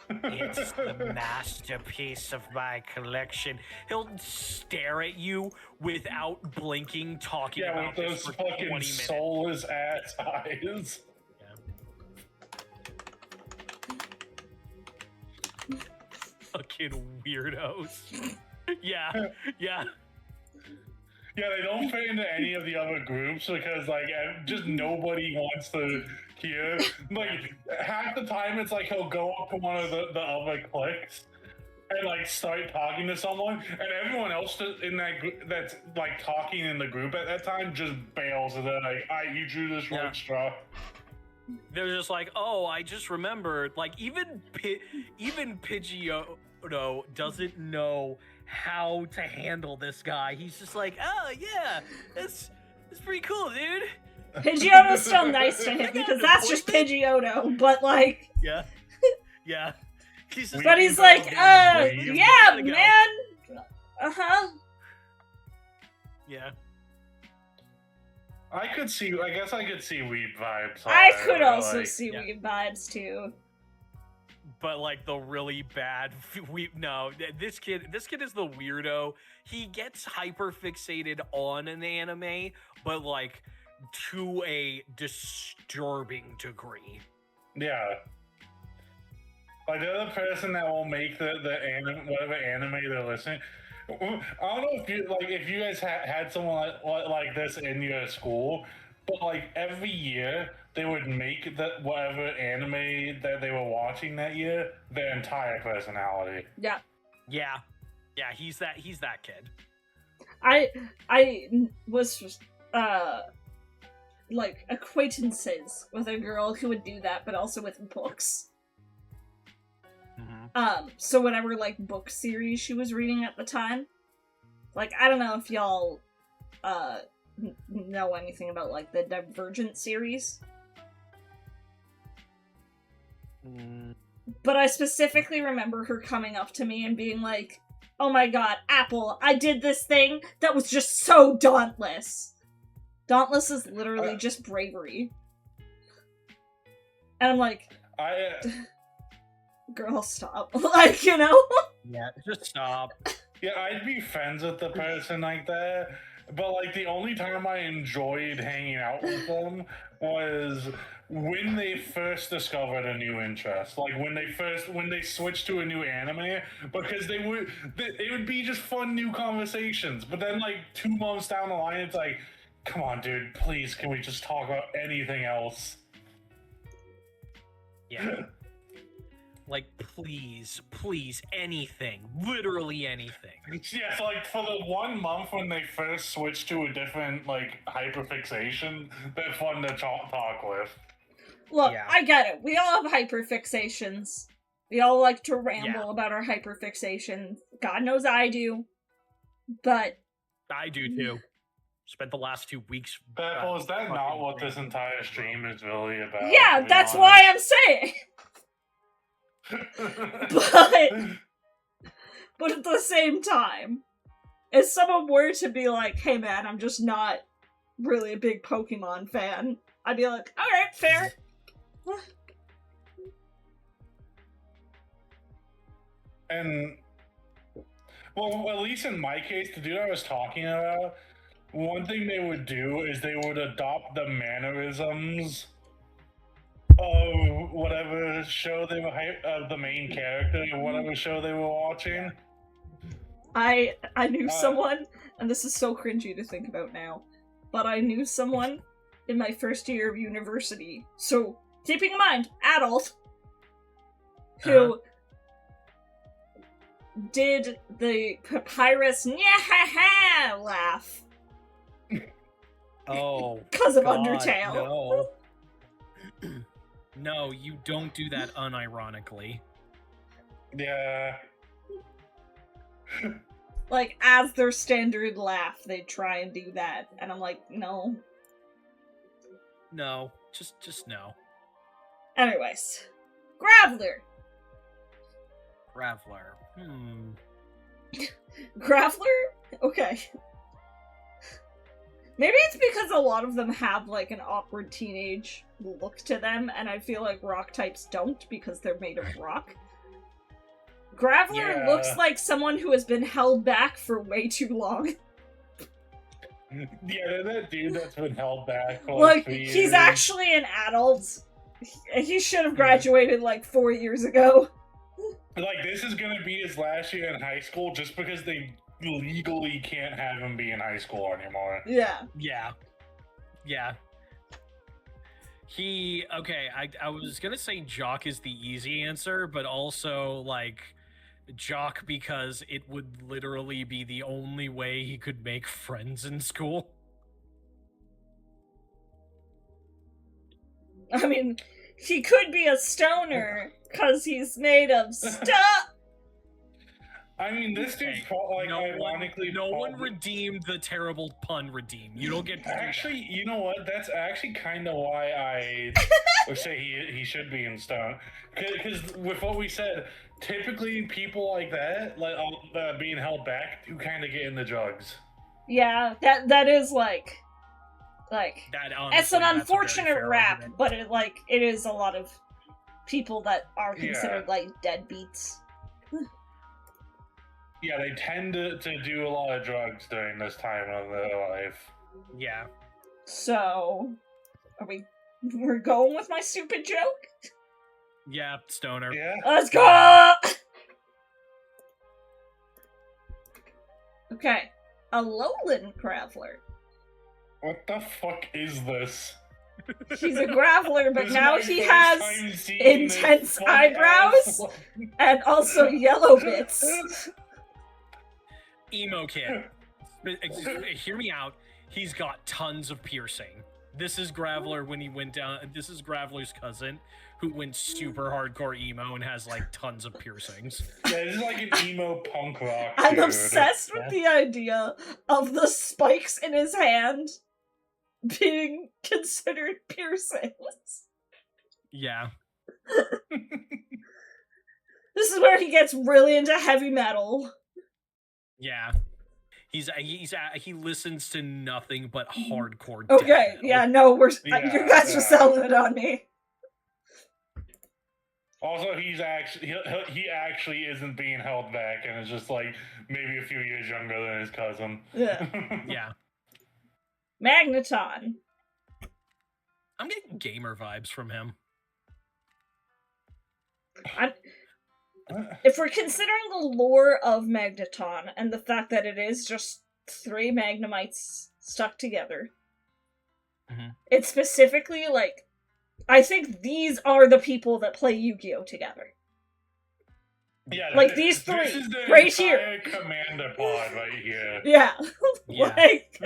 It's the masterpiece of my collection. He'll stare at you without blinking, talking about with this those for 20 fucking minutes. soulless ass eyes. Fucking weirdos. Yeah. Yeah, they don't fit into any of the other groups because, like, just nobody wants to hear. Like, half the time it's like he'll go up to one of the other cliques and, like, start talking to someone, and everyone else in that that's, like, talking in the group at that time just bails, and they're like, you drew this right straw. They're just like, oh, I just remembered. Like, even Pidgeotto doesn't know how to handle this guy. He's just like, oh yeah, that's pretty cool, dude. Pidgeotto's still nice to him because that's just Pidgeotto, but like, yeah. He's just but he's like, yeah, man. Yeah. I guess I could see weeb vibes. I could also see weeb vibes too. But like the really bad, this kid is the weirdo. He gets hyper fixated on an anime, but like to a disturbing degree. Yeah. Like they're the person that will make the anime, whatever anime they're listening. I don't know if you guys had someone like this in your school, but like every year they would make whatever anime that they were watching that year their entire personality. Yeah. He's that kid. I was like acquaintances with a girl who would do that, but also with books. Mm-hmm. So whatever like book series she was reading at the time, like I don't know if y'all know anything about like the Divergent series. But I specifically remember her coming up to me and being like, oh my god, Apple, I did this thing that was just so dauntless. Dauntless is literally just bravery. And I'm like, girl, stop. Like, you know? Yeah, just stop. Yeah, I'd be friends with the person like that, but like the only time I enjoyed hanging out with them was when they first discovered a new interest, like when they switched to a new anime, because it would be just fun new conversations. But then like 2 months down the line, it's like, come on, dude, please, can we just talk about anything else? Yeah. Like, please, anything. Literally anything. Yeah, so like for the 1 month when they first switched to a different like hyperfixation, they're fun to talk with. Look, yeah. I get it. We all have hyperfixations. We all like to ramble about our hyperfixations. God knows I do. But I do too. Spent the last 2 weeks. Bethel, is that not what this entire stream is really about? Yeah, that's why I'm saying. but at the same time, if someone were to be like, hey man, I'm just not really a big Pokemon fan, I'd be like, alright, fair. And, well, at least in my case, the dude I was talking about, one thing they would do is they would adopt the mannerisms of whatever show they were, the main character of whatever show they were watching. I knew someone, and this is so cringy to think about now, but I knew someone in my first year of university, so keeping in mind, adult, who did the papyrus nya-ha-ha laugh. Oh, because of God, Undertale. No. No, you don't do that unironically. Yeah. Like, as their standard laugh, they try and do that, and I'm like, no. No, just no. Anyways, Graveler. Graveler. Graveler? Okay. Maybe it's because a lot of them have, like, an awkward teenage look to them, and I feel like rock types don't because they're made of rock. Graveler looks like someone who has been held back for way too long. Yeah, that dude that's been held back. Like, he's actually an adult. He should have graduated, like, 4 years ago. Like, this is gonna be his last year in high school just because they legally can't have him be in high school anymore. Yeah. Yeah. Yeah. Okay, I was gonna say Jock is the easy answer, but also, like, Jock because it would literally be the only way he could make friends in school. I mean, he could be a stoner because he's made of stuff. I mean, this dude, like, ironically... No one redeemed the terrible pun redeem. You don't get to actually, do that. You know what? That's actually kind of why I would say he should be in stone. Because with what we said, typically people like that, like being held back, do kind of get into drugs. Yeah, that is, like... That, honestly, it's an unfortunate rap, argument. but it is a lot of people that are considered, like, deadbeats. Yeah, they tend to do a lot of drugs during this time of their life. Yeah. So, we're going with my stupid joke? Yeah, stoner. Yeah. Let's go! Okay. A lowland Graveler. What the fuck is this? He's a Graveler, but This is now my he first has time seeing intense this fuck eyebrows ass- and also yellow bits. Emo kid. Hear me out. He's got tons of piercing. This is Graveler when he went down. This is Graveler's cousin who went super hardcore emo and has, like, tons of piercings. Yeah, this is like an emo punk rock. I'm dude. obsessed with the idea of the spikes in his hand being considered piercings. Yeah. This is where he gets really into heavy metal. Yeah. He listens to nothing but hardcore. Okay, death metal. yeah, no, you Yeah, guys are yeah. selling it on me. Also, he actually isn't being held back, and is just like maybe a few years younger than his cousin. Yeah. Yeah. Magneton. I'm getting gamer vibes from him. If we're considering the lore of Magneton and the fact that it is just 3 Magnemites stuck together, it's specifically, like, I think these are the people that play Yu-Gi-Oh! Together. Yeah, Like, these 3, this is the right entire here. Commander pod right here. Yeah. Yeah. Like,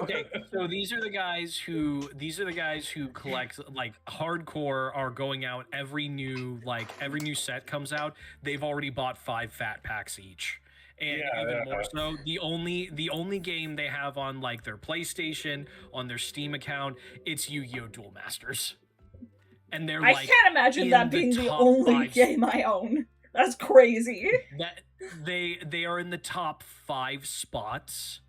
Okay, so these are the guys who collect, like, hardcore are going out every new set comes out. They've already bought 5 fat packs each. And more so, the only game they have on, like, their PlayStation, on their Steam account, it's Yu-Gi-Oh! Duel Masters. And they're I like, can't imagine that being the only game I own. That's crazy. That they are in the top 5 spots,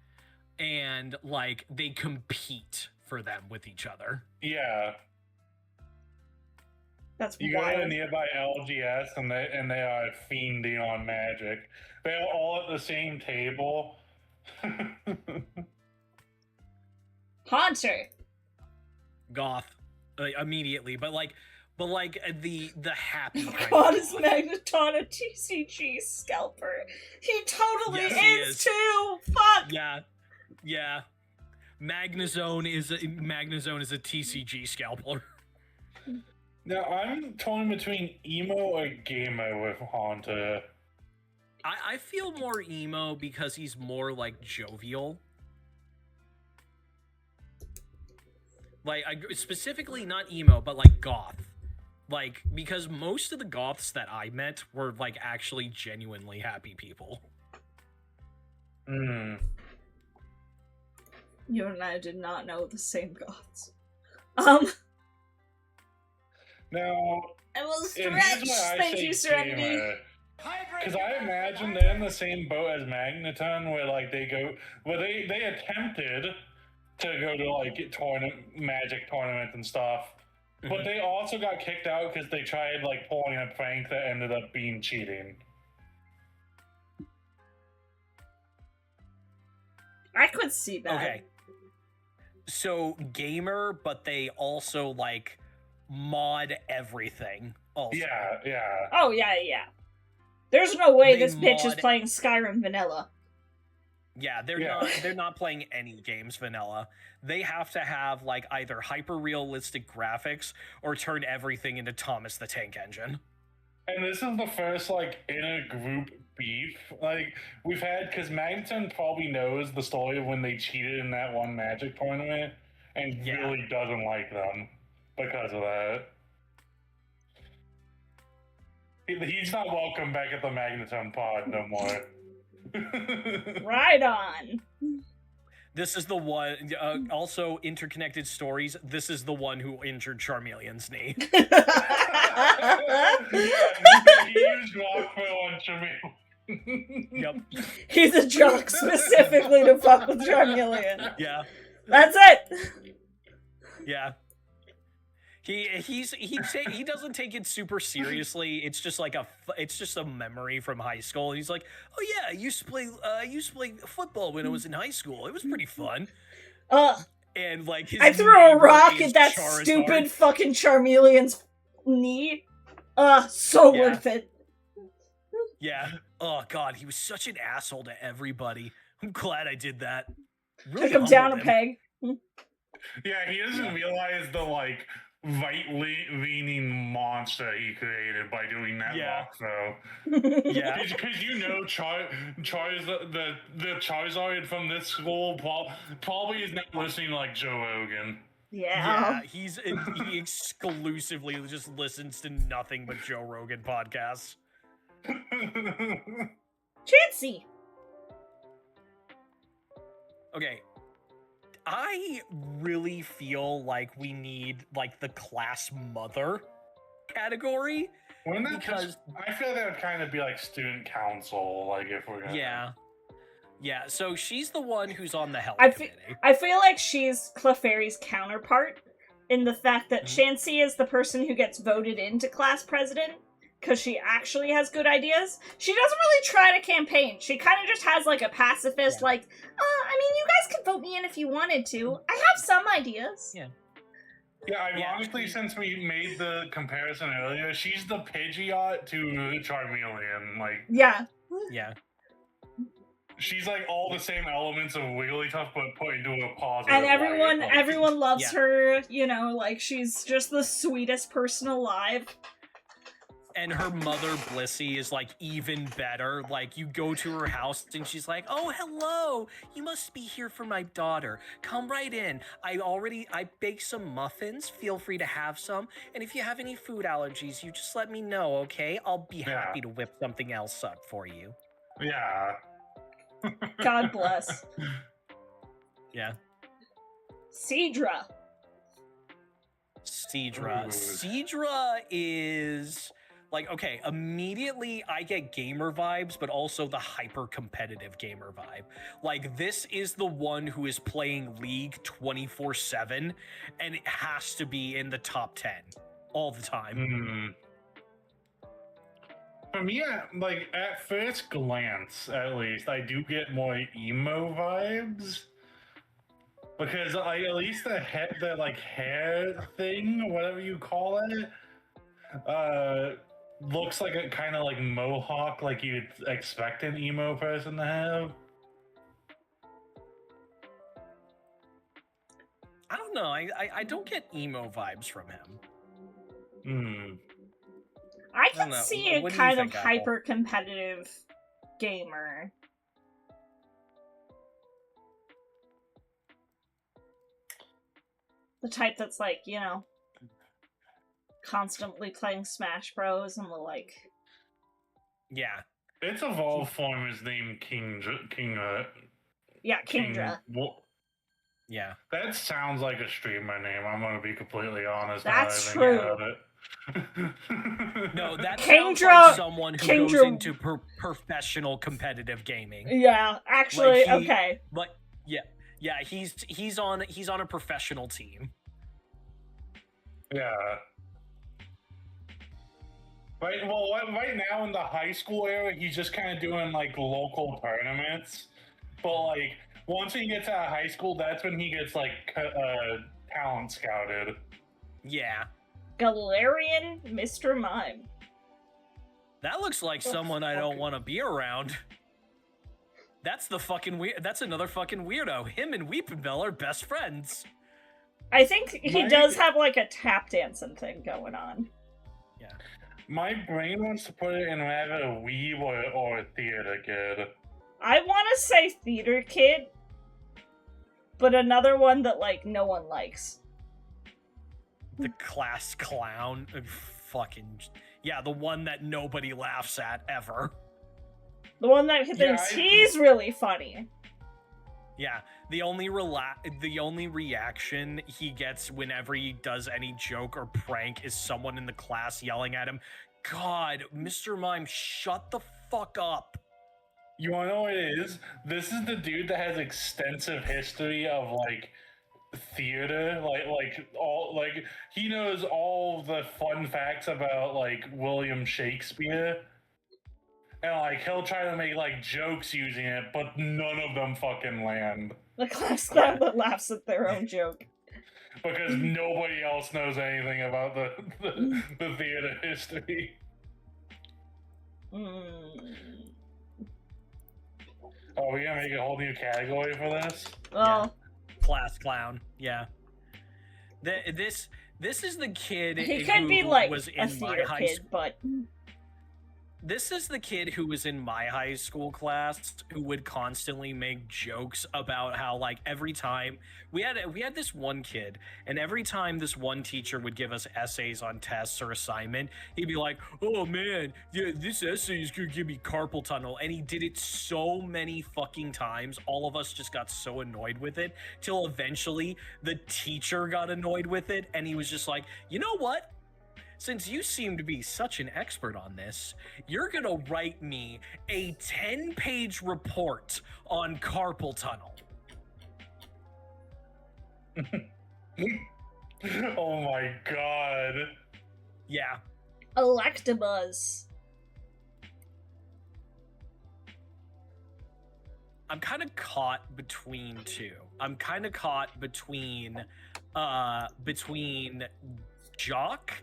and, like, they compete for them with each other. Yeah. That's You go to wild. a nearby LGS, and they are fiending on Magic. They're all at the same table. Haunter. Goth, immediately, but the happy kind God, of is goth. Magneton a TCG scalper? He totally Yes, he is is. too! Fuck! Yeah. Magnezone is a TCG scalper. Now, I'm torn between emo or gamer with Haunter. I feel more emo because he's more, like, jovial. Like, specifically not emo, but, like, goth. Like, because most of the goths that I met were, like, actually genuinely happy people. Hmm. You and I did not know the same gods. Now, I will and here's stretch! why I Thank say you, Serenity. gamer. Because I imagine they're in the same boat as Magneton, where like they attempted to go to like magic tournaments and stuff, but they also got kicked out because they tried like pulling a prank that ended up being cheating. I could see that. Okay. So gamer, but they also like mod everything. Also. Yeah. Oh yeah. There's no way this bitch is playing Skyrim vanilla. Yeah, they're not playing any games vanilla. They have to have like either hyper realistic graphics or turn everything into Thomas the Tank Engine. And this is the first like inter-group beef like we've had, because Magneton probably knows the story of when they cheated in that one magic tournament and really doesn't like them because of that. He's not welcome back at the Magneton pod no more. Right on. This is the one, also interconnected stories, this is the one who injured Charmeleon's knee. He used Rockville on Charmeleon. Yep. He's a joke specifically to fuck with Charmeleon. Yeah. That's it. Yeah. He doesn't take it super seriously. It's just like a memory from high school. And he's like, oh yeah, I used to play football when I was in high school. It was pretty fun. And like I threw a rock at that stupid fucking Charmeleon's knee. So worth it. Yeah. Oh god, he was such an asshole to everybody. I'm glad I did that. Really took him down a peg. Yeah, he doesn't realize the like right-leaning monster he created by doing that rock throw. Yeah, because you know the Charizard from this school probably is not listening to like Joe Rogan. Yeah, he exclusively just listens to nothing but Joe Rogan podcasts. Chansey. Okay. I really feel like we need like the class mother category. Because I feel that would kind of be like student council, like if we're gonna... Yeah, so she's the one who's on the health committee. I feel like she's Clefairy's counterpart in the fact that Chansey is the person who gets voted into class president because she actually has good ideas. She doesn't really try to campaign. She kind of just has like a pacifist, I mean, you guys could vote me in if you wanted to. I have some ideas. Yeah, ironically, since we made the comparison earlier, she's the Pidgeot to Charmeleon. Like, yeah. She's like all the same elements of Wigglytuff, but put into a positive. And everyone loves her. You know, like she's just the sweetest person alive. And her mother, Blissey, is like even better. Like you go to her house and she's like, "Oh, hello! You must be here for my daughter. Come right in. I baked some muffins. Feel free to have some. And if you have any food allergies, you just let me know, okay? I'll be happy to whip something else up for you." Yeah. God bless. Yeah. Seadra. Seadra is... like, okay, immediately I get gamer vibes, but also the hyper-competitive gamer vibe. Like, this is the one who is playing League 24/7, and it has to be in the top 10 all the time. For me, like, at first glance, at least, I do get more emo vibes. Because, like, at least the hair thing, whatever you call it, looks like a kind of like mohawk, like you'd expect an emo person to have. I don't know. I don't get emo vibes from him. I can see a kind of hyper-competitive gamer. The type that's like, you know, constantly playing Smash Bros. And will like... Yeah. Its evolved form is named Kingdra. Yeah, Kingdra. Yeah. That sounds like a streamer name, I'm gonna be completely honest. That's true. No, that sounds Kingdra- like someone who goes Kingdra- into professional competitive gaming. Yeah, actually, Like, okay. But yeah, he's on a professional team. Yeah. Right now in the high school era, he's just kind of doing like local tournaments. But like once he gets out of high school, that's when he gets like talent scouted. Yeah. Galarian Mr. Mime. That looks like someone I don't want to be around. That's the fucking weird. That's another fucking weirdo. Him and Weepinbell are best friends. I think he does have like a tap dancing thing going on. Yeah. My brain wants to put it in either a weeb or a theater kid. I want to say theater kid, but another one that like no one likes. The class clown. Fucking yeah, the one that nobody laughs at ever. The one that thinks he's really funny. Yeah, the only reaction he gets whenever he does any joke or prank is someone in the class yelling at him, "God, Mr. Mime, shut the fuck up." You wanna know what it is? This is the dude that has extensive history of like theater, like he knows all the fun facts about like William Shakespeare. And like he'll try to make like jokes using it, but none of them fucking land. The class clown that laughs at their own joke. Because nobody else knows anything about the theater history. Oh, we gonna make a whole new category for this? Well, class clown. Yeah. This is the kid. He could who be like was a in theater my kid, but This is the kid who was in my high school class who would constantly make jokes about how like every time we had this one kid, and every time this one teacher would give us essays on tests or assignment, he'd be like, "Oh man, yeah, this essay is gonna give me carpal tunnel," and he did it so many fucking times. All of us just got so annoyed with it till eventually the teacher got annoyed with it, and he was just like, "You know what? Since you seem to be such an expert on this, you're gonna write me a 10-page report on carpal tunnel." Oh my god. Yeah. Electabuzz. I'm kind of caught between two. I'm kind of caught between jock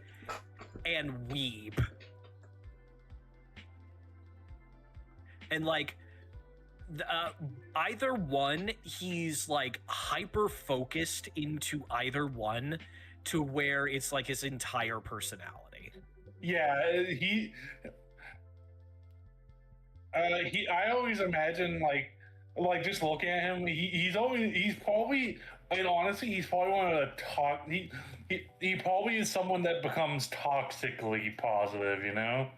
and weeb. And like either one, he's like hyper focused into either one to where it's like his entire personality. Yeah, I always imagine like just looking at him, he's probably, and honestly, he's probably one of the he probably is someone that becomes toxically positive, you know?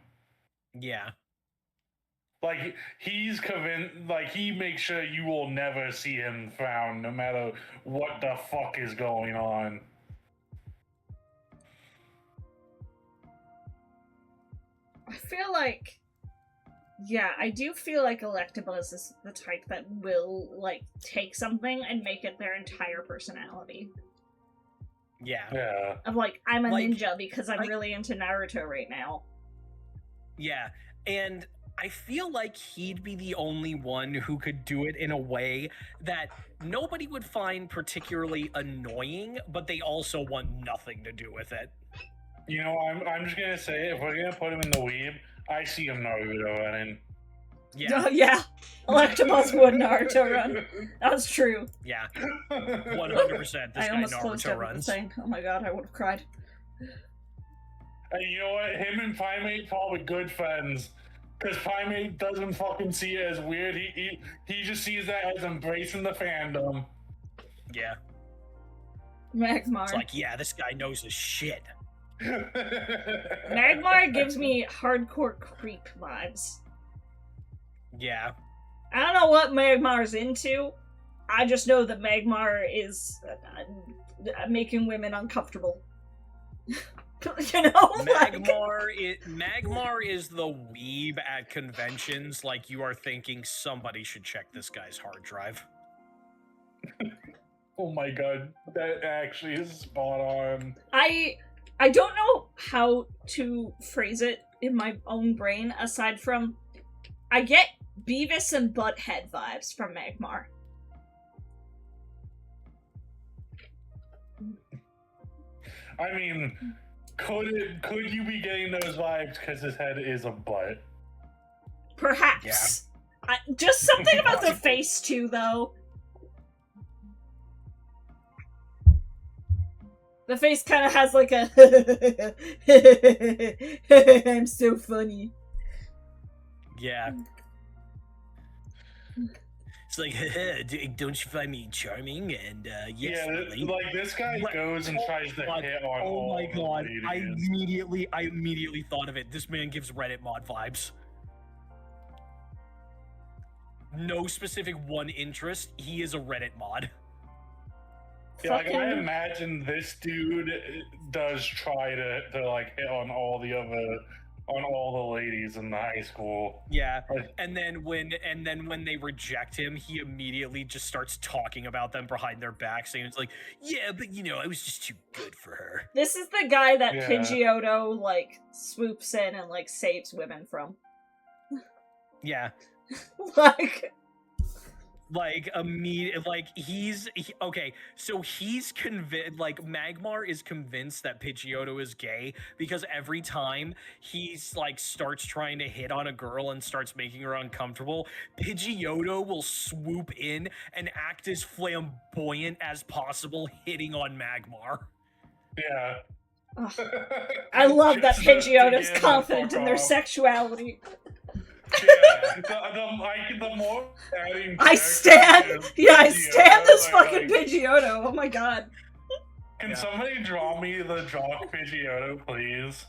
Yeah. Like, he's convinced, like, he makes sure you will never see him frown, no matter what the fuck is going on. I feel like, yeah, I do feel like Electabuzz is the type that will, like, take something and make it their entire personality. Yeah. Of like, I'm a ninja because I'm really into Naruto right now. Yeah, and I feel like he'd be the only one who could do it in a way that nobody would find particularly annoying, but they also want nothing to do with it. You know, I'm just gonna say, if we're gonna put him in the weeb, I see him Naruto running. Yeah. Oh, yeah. Electabuzz would Naruto run. That's true. Yeah. 100% this I guy almost closed Naruto runs. saying, oh my god, I would have cried. And you know what? Him and Primate probably good friends. Because Primate doesn't fucking see it as weird. He just sees that as embracing the fandom. Yeah. Magmar. It's like, yeah, this guy knows his shit. Magmar gives me hardcore creep vibes. Yeah. I don't know what Magmar's into. I just know that Magmar is making women uncomfortable. You know, Magmar is the weeb at conventions. Like, you are thinking somebody should check this guy's hard drive. Oh my god, that actually is spot on. I don't know how to phrase it in my own brain aside from I get Beavis and Butthead vibes from Magmar. I mean, could you be getting those vibes because his head is a butt? Perhaps. Yeah. Just something about the face too, though. The face kind of has like a I'm so funny. Yeah. It's like, don't you find me charming? And yes, yeah, really. Like this guy goes and tries to hit on Oh my god! ladies. I immediately thought of it. This man gives Reddit mod vibes. No specific one interest. He is a Reddit mod. Yeah, like I imagine this dude does try to like hit on all the ladies in the high school. Yeah, and then when they reject him, he immediately just starts talking about them behind their back, saying it's like, yeah, but you know, I was just too good for her. This is the guy that Pidgeotto like swoops in and like saves women from. Yeah. Okay, so he's convinced, like, Magmar is convinced that Pidgeotto is gay because every time he's, like, starts trying to hit on a girl and starts making her uncomfortable, Pidgeotto will swoop in and act as flamboyant as possible, hitting on Magmar. Yeah. I love that Pidgeotto's confident in their sexuality. Yeah, the more I stand this fucking Pidgeotto. Oh my god. Can somebody draw me the jock Pidgeotto, please?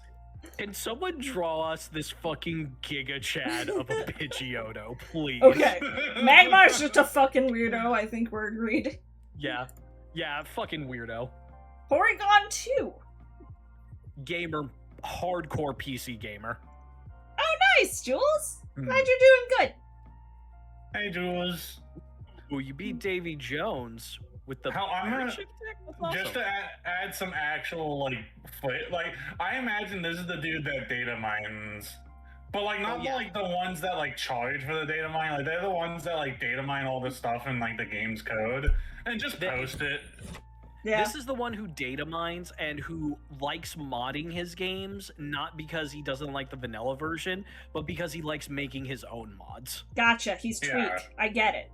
Can someone draw us this fucking Giga Chad of a Pidgeotto, please? Okay. Magmar's just a fucking weirdo, I think we're agreed. Yeah, fucking weirdo. Porygon 2. Gamer, hardcore PC gamer. Oh, nice, Jules. Glad you're doing good. Hey, Jules. Oh, you beat Davy Jones with the awesome. Just to add some actual like I imagine this is the dude that data mines, but like not like the ones that like charge for the data mine. Like they're the ones that like data mine all the stuff in like the game's code and just post it. Yeah. This is the one who data mines and who likes modding his games, not because he doesn't like the vanilla version, but because he likes making his own mods. Gotcha, he's Tweak. Yeah. I get it.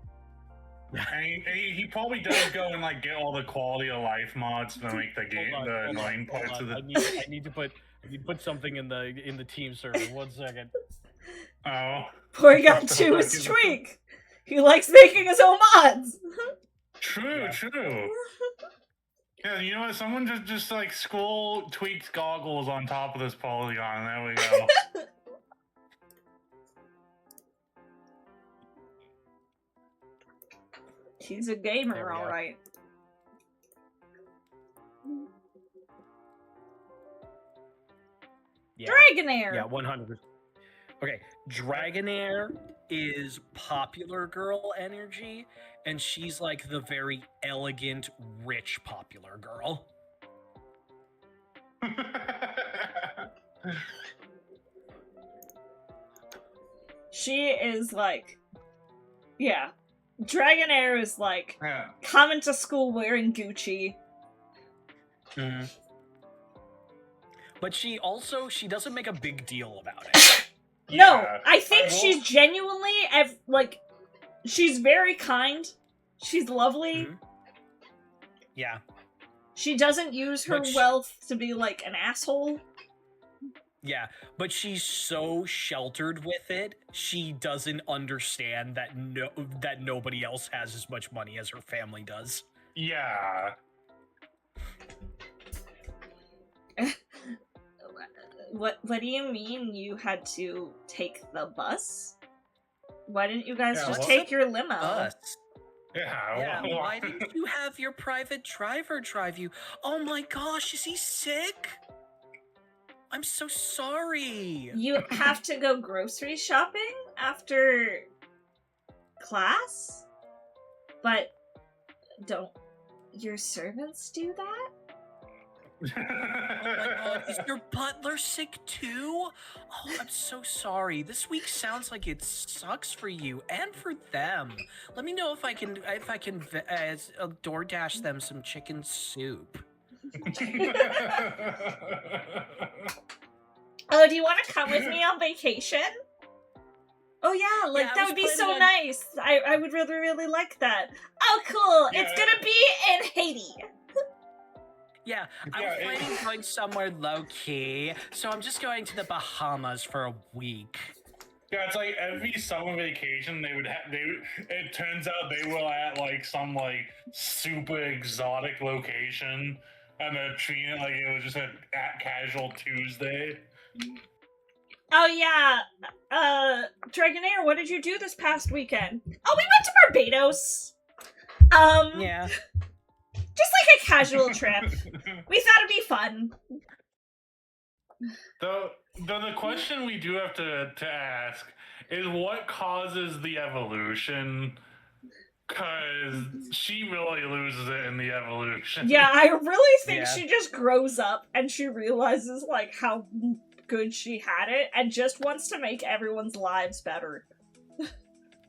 And he probably does go and like get all the quality of life mods to make the game the annoying parts of the. I need to put something in the team server. 1 second. Oh. Porygon 2 is Tweak. He likes making his own mods. True. Yeah, you know what? Someone just like scroll Tweak's goggles on top of this polygon. There we go. He's a gamer, all right. Yeah. Dragonair. Yeah, 100%. Okay, Dragonair is popular girl energy, and she's like the very elegant, rich popular girl. She is like, yeah. Dragonair is like coming to school wearing Gucci. Mm. But she doesn't make a big deal about it. No, I think she's genuinely like, she's very kind. She's lovely. Mm-hmm. Yeah. She doesn't use her wealth to be like an asshole. Yeah, but she's so sheltered with it, she doesn't understand that nobody else has as much money as her family does. Yeah. What do you mean you had to take the bus? Why didn't you guys just take your limo? Bus. Yeah, why didn't you have your private driver drive you? Oh my gosh, is he sick? I'm so sorry. You have to go grocery shopping after class? But don't your servants do that? Oh my god, is your butler sick too? Oh, I'm so sorry. This week sounds like it sucks for you and for them. Let me know if I can DoorDash them some chicken soup. Oh, do you want to come with me on vacation? Oh yeah, like Yeah, that would be so nice. I would really, really like that. Oh cool, Yeah. it's gonna be in Haiti. Yeah, I was planning on going somewhere low-key, so I'm just going to the Bahamas for a week. Yeah, it's like every summer vacation it turns out they were at like some like super exotic location and they're treating it like it was just a casual Tuesday. Oh yeah, Dragonair, what did you do this past weekend? Oh, we went to Barbados. Yeah. Just like a casual trip. We thought it'd be fun. The question we do have to ask is what causes the evolution? Because she really loses it in the evolution. Yeah, I really think she just grows up and she realizes like how good she had it and just wants to make everyone's lives better.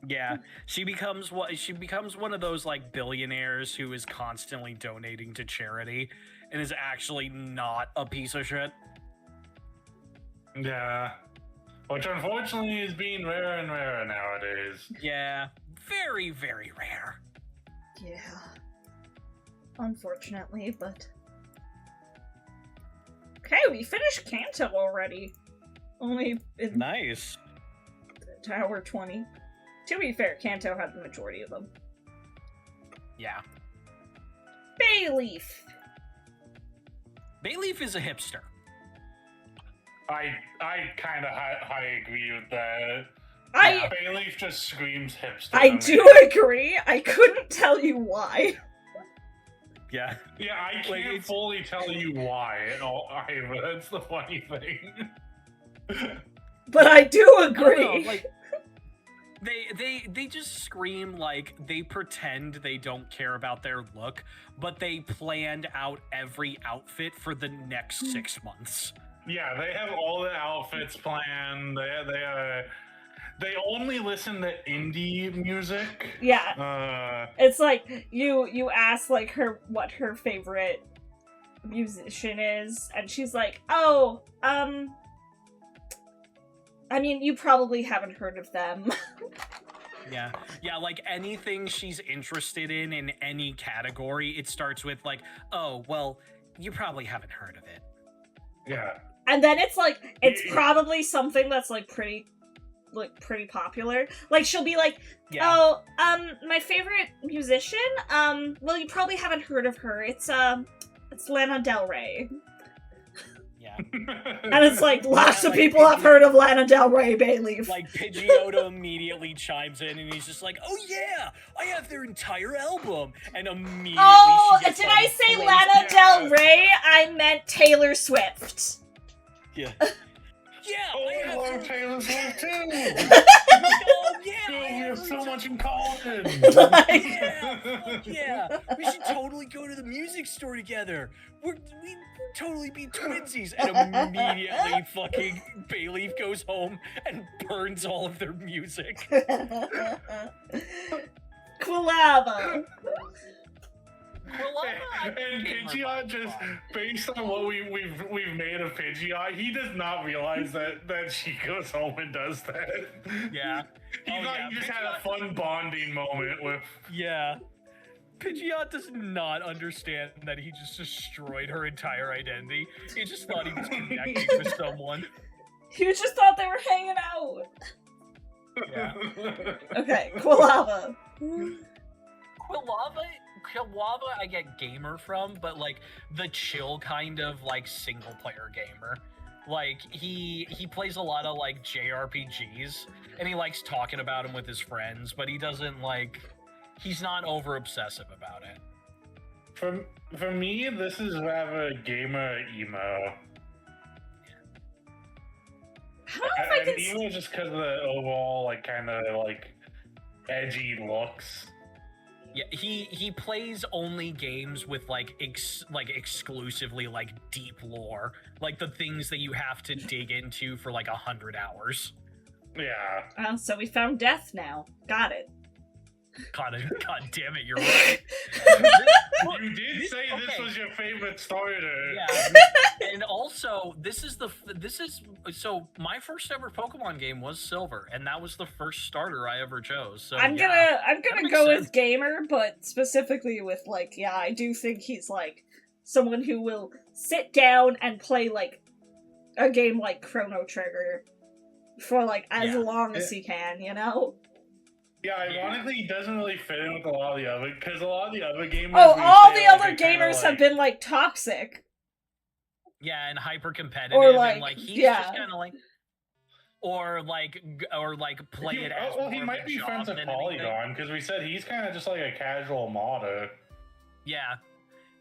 Yeah, she becomes one of those like billionaires who is constantly donating to charity and is actually not a piece of shit. Yeah. Which unfortunately is being rarer and rarer nowadays. Yeah, very, very rare. Yeah. Unfortunately, but... Okay, we finished Kanto already. Only in Nice. hour 20. To be fair, Kanto had the majority of them. Yeah. Bayleaf! Bayleaf is a hipster. I kind of I agree with that. Bayleaf just screams hipster. I do agree. I couldn't tell you why. Yeah. Yeah, I can't fully tell you why at all either. That's the funny thing. But I do agree. I don't know, like, they just scream like they pretend they don't care about their look, but they planned out every outfit for the next 6 months. Yeah, they have all the outfits planned. They only listen to indie music. Yeah. It's like you ask like what her favorite musician is, and she's like, "Oh, I mean, you probably haven't heard of them." Yeah, like anything she's interested in any category, it starts with like, "Oh, well, you probably haven't heard of it." Yeah. And then it's like, it's probably something that's like pretty popular. Like she'll be like, "Oh, my favorite musician, well, you probably haven't heard of her. It's Lana Del Rey." Yeah. And it's like, lots of people have heard of Lana Del Rey, Bayleaf. Like, Pidgeotto immediately chimes in and he's just like, "Oh yeah, I have their entire album." And immediately did I say Lana Del Rey? I meant Taylor Swift. Yeah. Yeah, I love Taylor Swift too. Oh yeah, we have so much in common. Yeah, we should totally go to the music store together. We'd totally be twinsies. And immediately fucking Bayleaf goes home and burns all of their music. Quilava. And Pidgeot, just based on what we've made of Pidgeot, he does not realize that she goes home and does that. Yeah. He just had a fun bonding moment with. Yeah. Pidgeot does not understand that he just destroyed her entire identity. He just thought he was connecting with someone. He just thought they were hanging out. Yeah. Okay, Quilava. Quilava I get gamer from, but like the chill kind of like single player gamer. Like he plays a lot of like JRPGs and he likes talking about them with his friends, but he doesn't like, he's not over obsessive about it. For me, this is rather gamer emo. I don't know if I And can. even just because of the overall, like, kind of, like, edgy looks. Yeah, he plays only games with like exclusively like deep lore, like the things that you have to dig into for like 100 hours. Yeah. So we found death now. Got it. God damn it, you're right. You did say this was your favorite starter. Yeah, and also this is so my first ever Pokemon game was Silver, and that was the first starter I ever chose. So I'm yeah, gonna go with gamer, but specifically with like, yeah, I do think he's like someone who will sit down and play like a game like Chrono Trigger for like as long as he can, you know? Yeah, ironically, he doesn't really fit in with a lot of the other, because a lot of the other gamers. Oh, all the like, other gamers have been like toxic. Yeah, and hyper competitive, or like, and like he's just kind of like, or like play it as. Well, he might be friends with Polygon, because we said he's kind of just like a casual modder.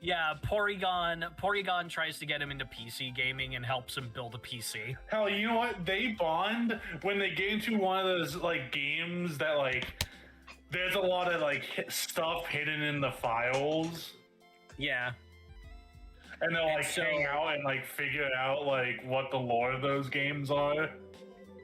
Yeah, Porygon tries to get him into PC gaming and helps him build a PC. Hell, you know what? They bond when they get into one of those like games that like there's a lot of like stuff hidden in the files. Yeah. And they'll like hang out and like figure out like what the lore of those games are.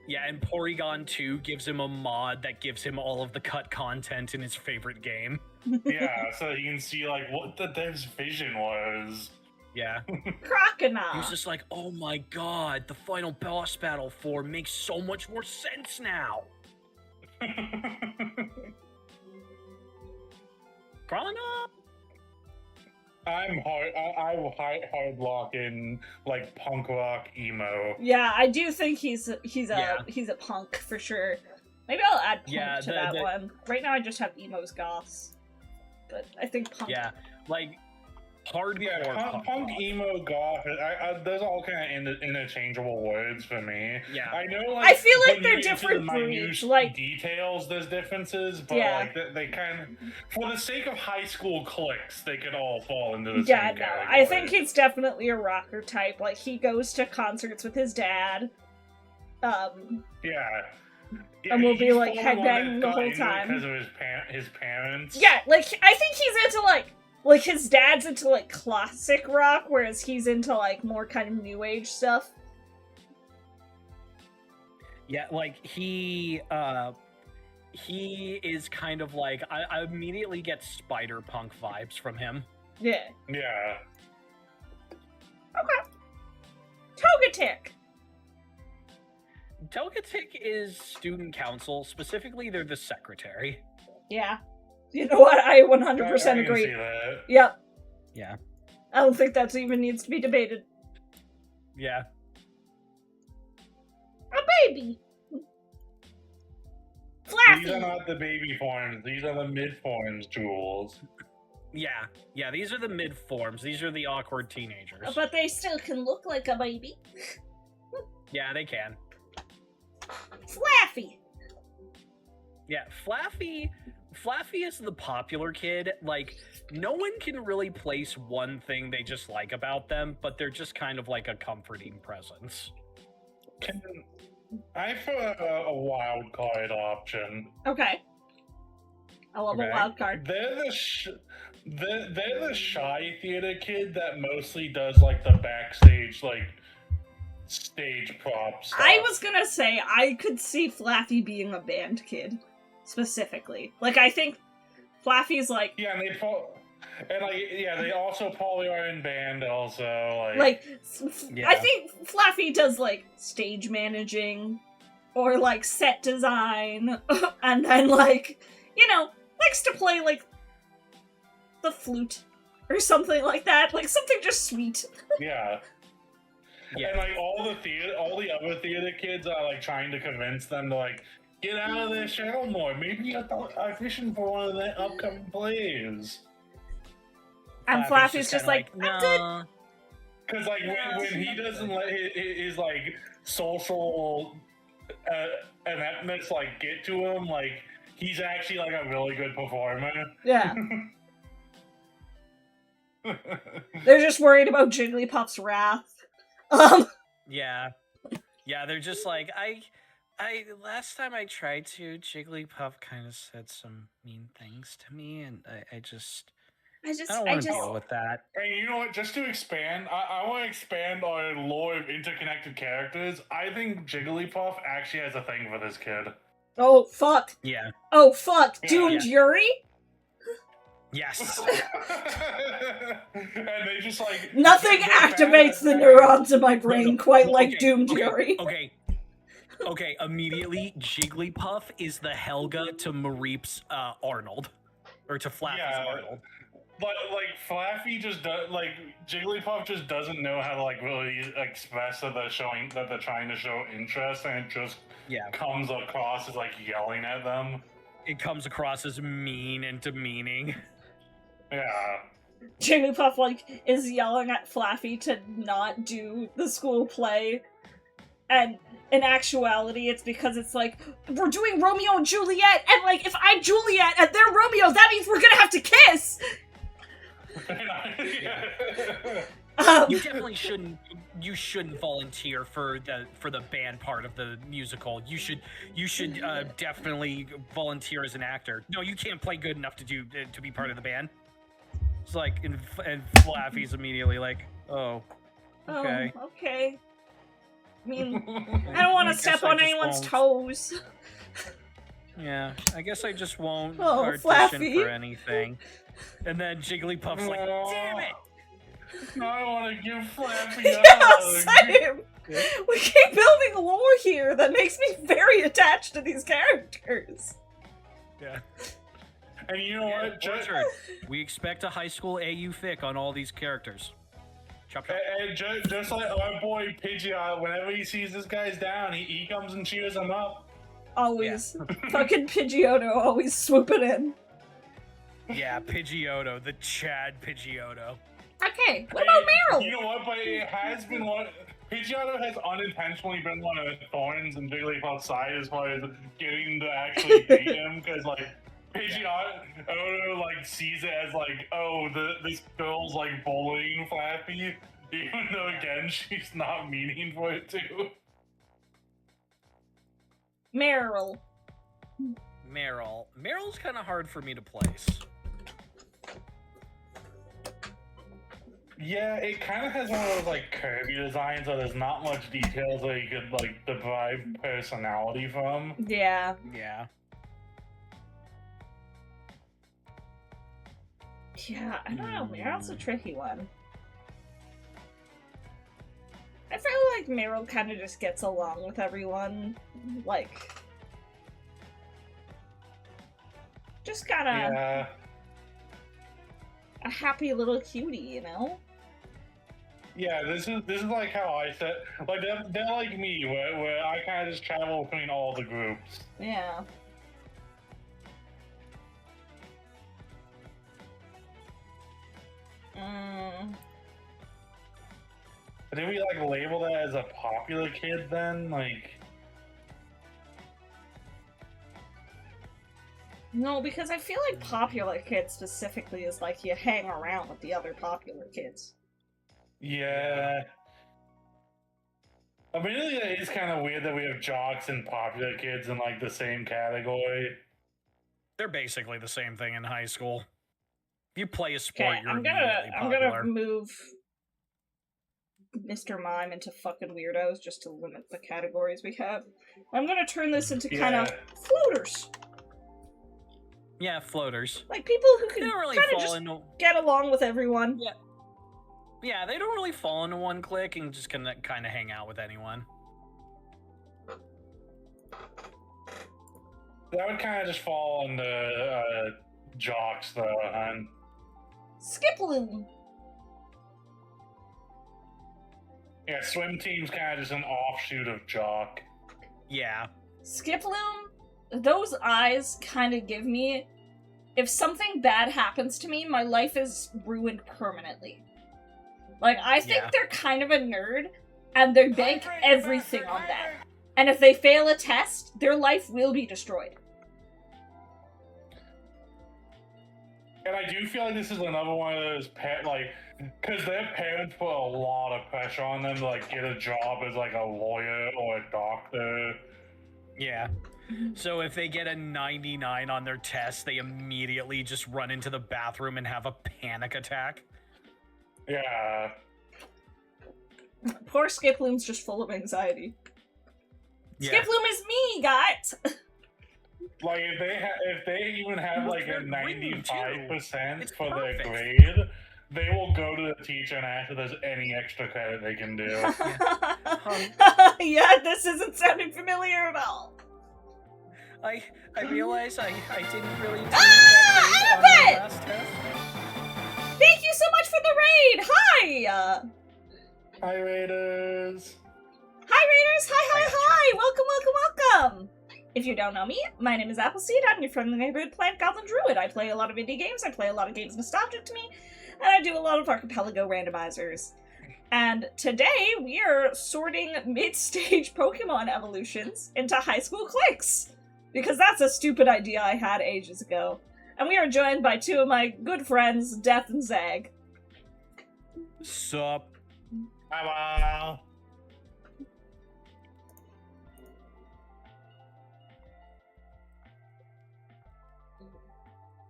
Yeah, and Porygon 2 gives him a mod that gives him all of the cut content in his favorite game. Yeah, so you can see like what the dev's vision was. Yeah. Crocodile. He was just like, oh my god, the final boss battle 4 makes so much more sense now. Probably not. I'm hard locking like punk rock emo. Yeah, I do think he's a punk for sure. Maybe I'll add punk to that one. Right now I just have emos goths. But I think punk. Yeah, like hardcore punk, emo, goth. Those are all kind of interchangeable words for me. Yeah, I know. Like, I feel like they're different breeds. Like details, there's differences, but like they kind of, for the sake of high school cliques, they could all fall into the same category. I think he's definitely a rocker type. Like he goes to concerts with his dad. Yeah, and we'll be like headbanging the whole time because of his parents. Yeah, like I think he's into like his dad's into like classic rock, whereas he's into like more kind of new age stuff. Yeah, like he is kind of like I immediately get Spider-Punk vibes from him. Yeah. Yeah. Okay. Togetic. Togetic is student council. Specifically, they're the secretary. Yeah. You know what? I 100% agree. See that. Yep. Yeah. I don't think that even needs to be debated. Yeah. A baby. Flaffy. These are not the baby forms. These are the mid forms, Jules. Yeah, these are the mid forms. These are the awkward teenagers. But they still can look like a baby. Yeah, they can. Flaffy. Yeah, Flaffy is the popular kid. Like, no one can really place one thing they just like about them, but they're just kind of like a comforting presence. I have a wild card option. Okay. I love a wild card. They're the shy theater kid that mostly does like the backstage like stage props. I was gonna say I could see Flaffy being a band kid, specifically. Like I think Flaffy's like they also probably are in band also. I think Flaffy does like stage managing or like set design and then like, you know, likes to play like the flute or something like that. Like something just sweet. Yeah. And like all the other theater kids are like trying to convince them to like get out of their shell more. Maybe you have to audition for one of the upcoming plays. And Flaffy's just like, no. Because like when he doesn't let his like social ineptness like get to him, like he's actually like a really good performer. Yeah. They're just worried about Jigglypuff's wrath. Yeah. Yeah, they're just like, last time I tried to, Jigglypuff kind of said some mean things to me, and I don't want to deal with that. And you know what? Just to expand, I want to expand our lore of interconnected characters. I think Jigglypuff actually has a thing for this kid. Oh, fuck. Yeah. Oh, fuck. Doomed Yuri? Yes. And they just like... Nothing activates the neurons in my brain quite like Doomed Yuri. Okay, immediately, Jigglypuff is the Helga to Mareep's Arnold. Or to Flappy's Arnold. But, like, Flappy just does, like, Jigglypuff just doesn't know how to, like, really express that they're trying to show interest, and it just comes across as, like, yelling at them. It comes across as mean and demeaning. Yeah. Jigglypuff, like, is yelling at Flappy to not do the school play, and in actuality, it's because it's like, we're doing Romeo and Juliet, and, like, if I'm Juliet and they're Romeo, that means we're gonna have to kiss! You definitely shouldn't. You shouldn't volunteer for the band part of the musical. You should definitely volunteer as an actor. No, you can't play good enough to be part of the band. It's like, and Flaffy's immediately like, oh, okay. Oh, okay. I mean, I don't want to step on anyone's toes. Yeah, I guess I just won't audition Flaffy. For anything. And then Jigglypuff's like, damn it! I want to give Flappy a hug. Same. We keep building lore here that makes me very attached to these characters. Yeah. And you know what? We expect a high school AU fic on all these characters. Chop, chop. And just like our boy Pidgeot, whenever he sees this guy's down, he comes and cheers him up. Always. Fucking Pidgeotto always swooping in. Yeah, Pidgeotto, the Chad Pidgeotto. Okay, what about Meryl? You know what, but it has been one... Pidgeotto has unintentionally been one of the thorns in Jigglypuff's side as far as getting to actually date him, because, like, Pidgeotto, like, sees it as, like, oh, this girl's, like, bullying Flappy, even though, again, she's not meaning for it to. Meryl's kind of hard for me to place. Yeah, it kind of has one of those, like, curvy designs where there's not much details that you could, like, derive personality from. Yeah. Yeah. Yeah, I don't know. Meryl's a tricky one. I feel like Meryl kind of just gets along with everyone. Like... just kind of... Yeah. a happy little cutie, you know? Yeah, this is like how I said, like they're like me, where I kind of just travel between all the groups. Yeah. Did we like label that as a popular kid then? Like, no, because I feel like popular kids specifically is like you hang around with the other popular kids. yeah. I mean, really, it is kind of weird that we have jocks and popular kids in like the same category. They're basically the same thing in high school. If you play a sport, you're I'm gonna move Mr. Mime into fucking weirdos just to limit the categories we have. I'm gonna turn this into kind of floaters. Yeah, floaters. Like people who can really kind of just get along with everyone. Yeah. Yeah, they don't really fall into one clique and just kind of hang out with anyone. That would kind of just fall into jocks, though, and Skiploom. yeah, swim team's kind of just an offshoot of jock. Yeah. Skiploom, those eyes kind of give me, if something bad happens to me, my life is ruined permanently. Like, I think they're kind of a nerd, and they bank everything on that. And if they fail a test, their life will be destroyed. And I do feel like this is another one of those because their parents put a lot of pressure on them to like get a job as like a lawyer or a doctor. Yeah. So if they get a 99 on their test, they immediately just run into the bathroom and have a panic attack. Yeah. Poor Skiploom's just full of anxiety. Yeah. Skiploom is me, guys! Like if they even have like a They're green, 95% It's for their perfect. grade, they will go to the teacher and ask if there's any extra credit they can do. Yeah, this isn't sounding familiar at all. I realize I didn't really do Ah, that I great on bet! the last test. Thank you so much for the raid! Hi! Hi, Raiders. Hi, Raiders! Hi! Welcome, welcome, welcome! If you don't know me, my name is Appleseed. I'm your friendly neighborhood plant goblin druid. I play a lot of indie games, I play a lot of games nostalgic to me, and I do a lot of archipelago randomizers. And today, we are sorting mid-stage Pokemon evolutions into Highschool Cliques, because that's a stupid idea I had ages ago. And we are joined by two of my good friends, Death and Zag. Sup? Hello.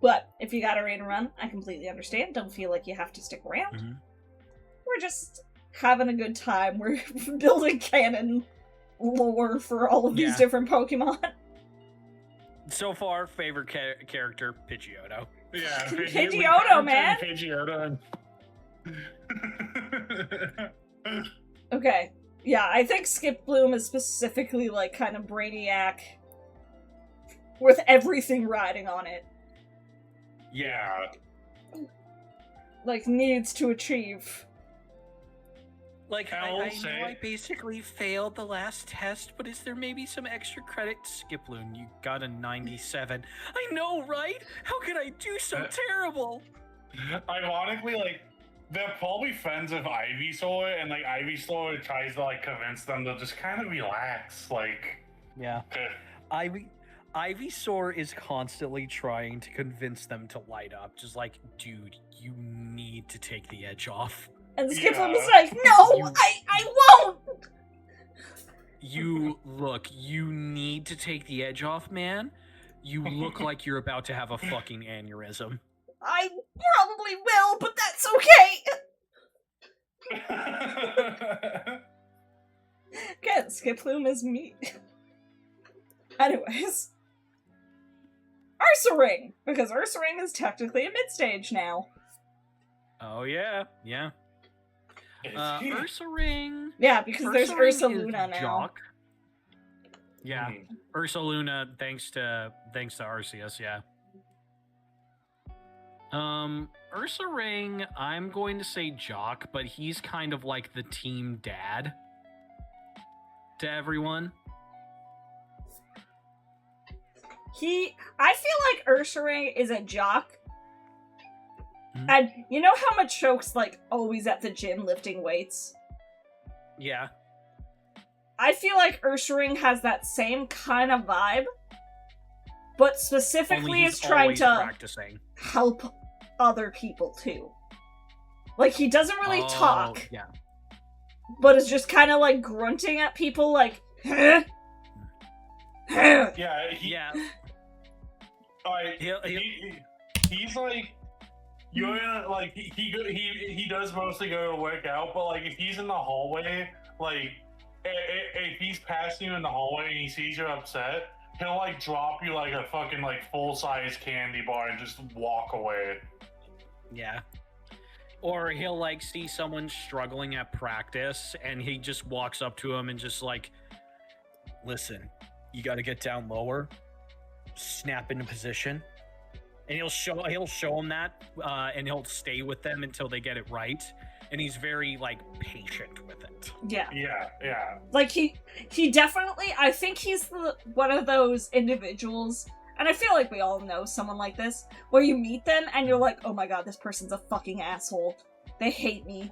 But if you got a raid and run, I completely understand. Don't feel like you have to stick around. Mhm. We're just having a good time. We're building canon lore for all of these Yeah. different Pokemon. So far, favorite character, Pidgeotto. Yeah, Pidgeotto, man. Pidgeotto. Okay. Yeah, I think Skiploom is specifically like kind of Brainiac with everything riding on it. Yeah. Like, needs to achieve. Like, I I will know say- I basically failed the last test, but is there maybe some extra credit? Skiploon, you got a 97. I know, right? How could I do so terrible? Ironically, like, they're probably friends with Ivysaur, and like Ivysaur tries to like convince them to just kind of relax. Like, Yeah. Ivysaur is constantly trying to convince them to light up. Just like, dude, you need to take the edge off. And Skiploom Yeah. is like, no, I won't! You need to take the edge off, man. You look like you're about to have a fucking aneurysm. I probably will, but that's okay! Again, Skiploom is me. Anyways. Ursaring! Because Ursaring is technically a mid-stage now. Oh yeah, yeah. Ursaring. Yeah, because there's Ursaring Ursa is Luna now. Jock. Yeah, Hmm. Ursa Luna, thanks to Arceus, yeah. Ursaring, I'm going to say Jock, but he's kind of like the team dad to everyone. I feel like Ursaring is a jock. Mhm. And you know how Machoke's like always at the gym lifting weights? Yeah. I feel like Ursaring has that same kind of vibe, but specifically Only he's is trying always to practicing. help other people too. Like, he doesn't really talk, Yeah. but is just kind of like grunting at people like, huh? Huh? Yeah, Yeah. like, He'll- he's like, you're in a, like he does mostly go to work out, but like if he's in the hallway, like if he's passing you in the hallway and he sees you're upset, he'll like drop you like a fucking like full size candy bar and just walk away. Yeah. Or he'll like see someone struggling at practice and he just walks up to him and just like, listen, you got to get down lower, snap into position. And he'll show them that, and he'll stay with them until they get it right. And he's very like patient with it. Yeah. Yeah. Like, he definitely, I think he's one of those individuals, and I feel like we all know someone like this, where you meet them and you're like, oh my god, this person's a fucking asshole. They hate me.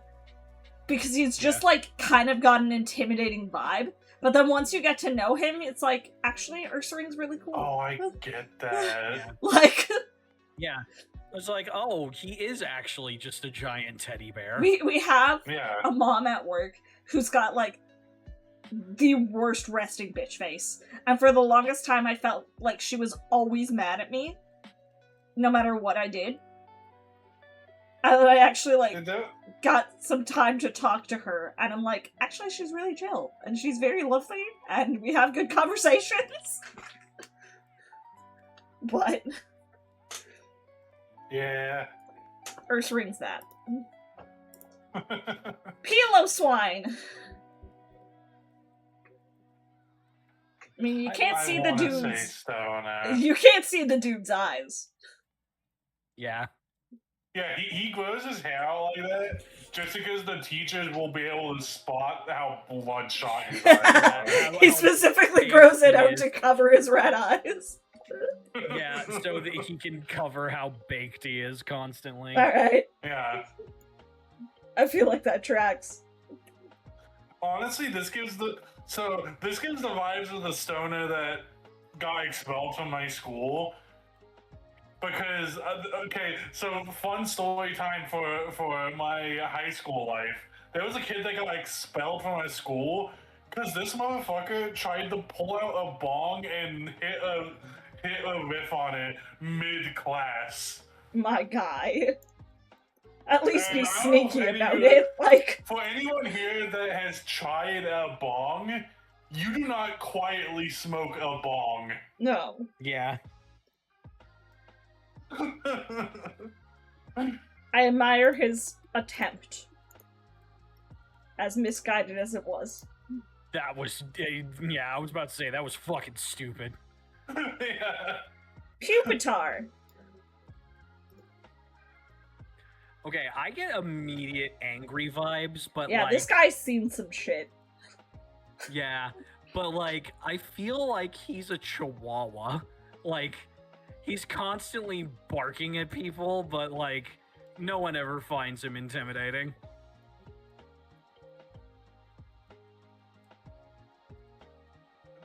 Because he's just like kind of got an intimidating vibe. But then once you get to know him, it's like, actually, Ursaring's really cool. Oh, I get that. Like, Yeah. It's like, oh, he is actually just a giant teddy bear. We have Yeah. a mom at work who's got, like, the worst resting bitch face. And for the longest time, I felt like she was always mad at me, no matter what I did. And then I actually, like, got some time to talk to her, and I'm like, actually, she's really chill, and she's very lovely, and we have good conversations. But... Yeah. Earth rings that. Pilo swine! I mean, you can't see the dude's... You can't see the dude's eyes. Yeah. Yeah, he grows his hair out like that just because the teachers will be able to spot how bloodshot his eyes are. He specifically grows it out to cover his red eyes. Yeah, so that he can cover how baked he is constantly. Alright. Yeah. I feel like that tracks. Honestly, this gives the vibes of the stoner that got expelled from my school. Because okay, so fun story time for my high school life. There was a kid that got expelled from my school because this motherfucker tried to pull out a bong and hit a riff on it mid-class. My guy. At least be And sneaky about it. Like, for anyone here that has tried a bong, you do not quietly smoke a bong. no. Yeah. I admire his attempt. As misguided as it was. That was, yeah, I was about to say, that was fucking stupid. Yeah. Pupitar. Okay, I get immediate angry vibes, but Yeah, like... this guy's seen some shit. Yeah, but like, I feel like he's a chihuahua. Like, he's constantly barking at people, but like, no one ever finds him intimidating.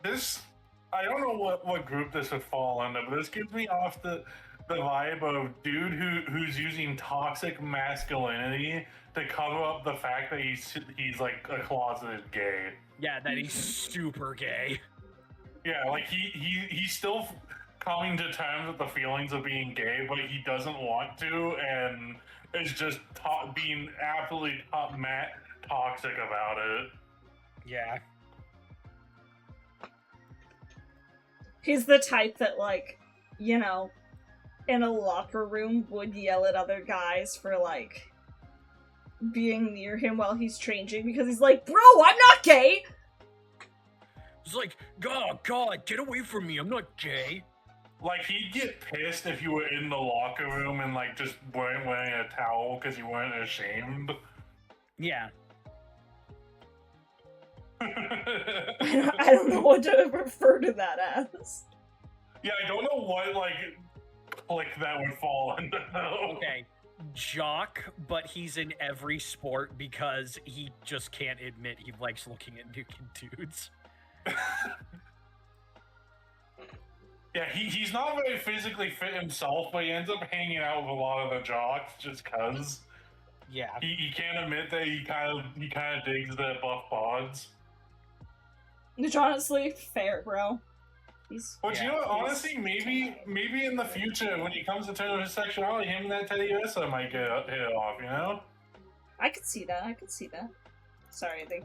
This, I don't know what group this would fall under, but this gives me off the vibe of dude who's using toxic masculinity to cover up the fact that he's like a closeted gay. Yeah, that he's super gay. Yeah, like he's still coming to terms with the feelings of being gay, but he doesn't want to, and is just being absolutely toxic about it. Yeah. He's the type that, like, you know, in a locker room would yell at other guys for, like, being near him while he's changing because he's like, bro, I'm not gay! It's like, God, get away from me, I'm not gay. Like, he'd get pissed if you were in the locker room and, like, just weren't wearing a towel because you weren't ashamed. Yeah. I don't know what to refer to that as. Yeah, I don't know what, like, clique that would fall under, though. Okay, jock, but he's in every sport because he just can't admit he likes looking at naked dudes. Yeah, he's not very physically fit himself, but he ends up hanging out with a lot of the jocks just cause. Yeah. He can't admit that he kind of digs the buff bods. Which honestly, fair, bro. But you know what, honestly, maybe in the future, when he comes to terms with his sexuality, him and that Teddy Ursa might get hit off, you know? I could see that, Sorry, they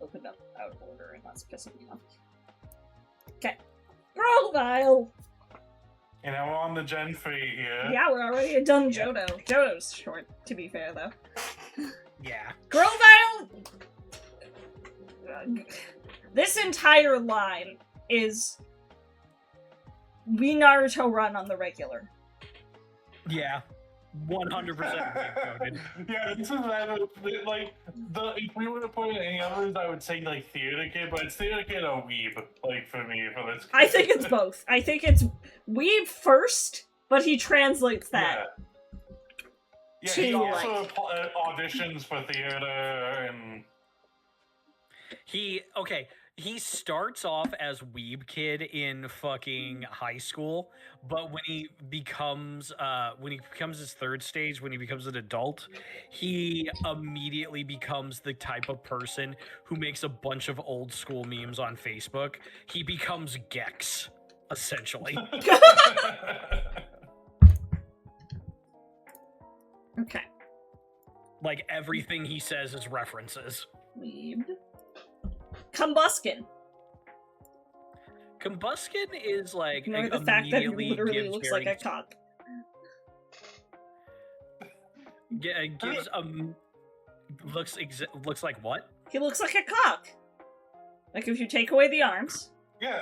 opened up out of order and that's pissing me off. Okay. Profile! You know, we're on the Gen 3 here. Yeah, we're already done Johto. Johto's short, to be fair, though. Yeah. Grovile! This entire line is we Naruto run on the regular. Yeah. 100% coded. Yeah, this is like if we were to put it in any others, I would say like theater kid, but it's theater kid or weeb, like for me for this. I think it's both. I think it's weeb first, but he translates that. Yeah, he also auditions for theater and he starts off as Weeb Kid in fucking high school, but when he becomes his third stage, when he becomes an adult, he immediately becomes the type of person who makes a bunch of old school memes on Facebook. He becomes Gex, essentially. Okay. Like everything he says is references. Weeb. Combuskin. Combuskin is like Ignore the fact that he immediately literally gives looks very- like a cock. gives looks like what? He looks like a cock. Like if you take away the arms, Yeah,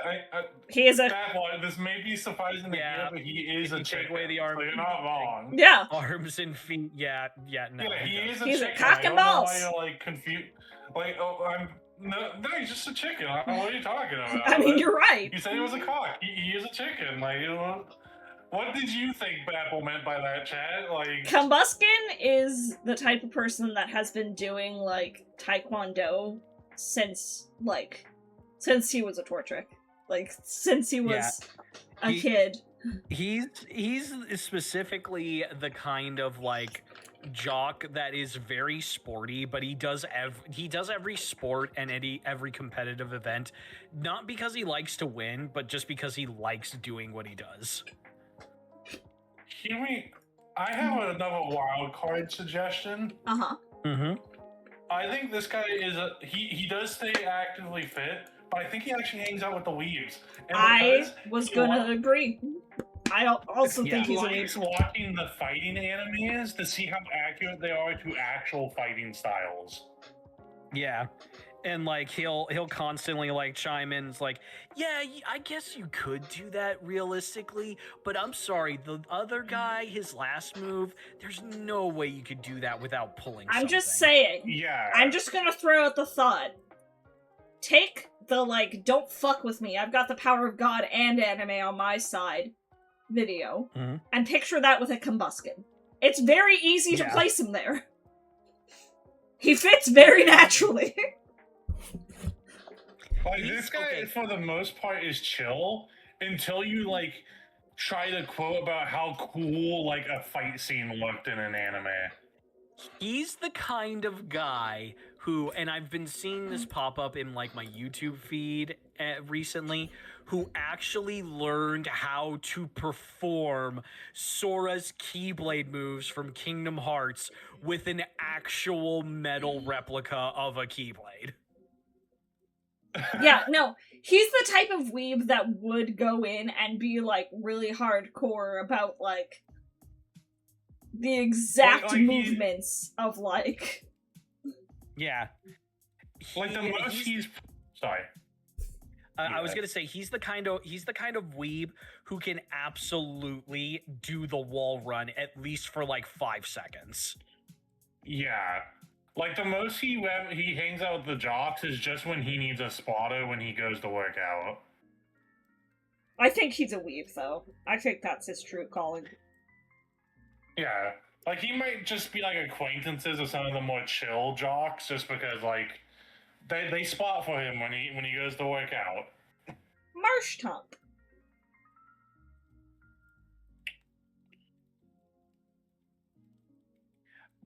he is a that one. This may be surprising to Yeah, hear, but he is if a you take chicken. away the arm- So you're not wrong. yeah. Arms and feet. Yeah, no. Yeah, he is a He's a chicken. cock I and don't know balls. why you're like confused. Like, oh, no, he's just a chicken. I don't know what you're talking about. I mean, you're right. You said he was a cock. He is a chicken. Like, you know, what did you think Apple meant by that, Chad? Like, Combuskin is the type of person that has been doing like Taekwondo since he was a Tortric. Like since he was a kid. He's specifically the kind of like jock that is very sporty, but he does every sport and every competitive event, not because he likes to win, but just because he likes doing what he does. I have another wild card suggestion. Uh-huh. Mm-hmm. I think this guy is he does stay actively fit, but I think he actually hangs out with the weebs. And I was gonna agree. I also Yeah. think he he's a likes watching the fighting animes to see how accurate they are to actual fighting styles. Yeah. And like he'll constantly like chime in. It's like, yeah, I guess you could do that realistically, but I'm sorry, the other guy, his last move, there's no way you could do that without pulling. I'm just something." saying. Yeah. I'm just gonna throw out the thought. Take the like, don't fuck with me, I've got the power of God and anime on my side video, and picture that with a Combuskin. It's very easy to place him there. He fits very naturally. Like, this guy, for the most part, is chill until you, like, try to quote about how cool, like, a fight scene looked in an anime. He's the kind of guy who, and I've been seeing this pop up in, like, my YouTube feed recently, who actually learned how to perform Sora's Keyblade moves from Kingdom Hearts with an actual metal replica of a Keyblade. Yeah, no, he's the type of weeb that would go in and be, like, really hardcore about, like, the exact movements of, like... Yeah. Like, the most he's... Sorry. I was gonna say he's the kind of weeb who can absolutely do the wall run at least for like 5 seconds. Yeah. Like, the most he hangs out with the jocks is just when he needs a spotter when he goes to work out. I think he's a weeb, though. I think that's his true calling. Yeah. Like, he might just be, like, acquaintances of some of the more chill jocks just because, like, they spot for him when he goes to work out. Marshtomp.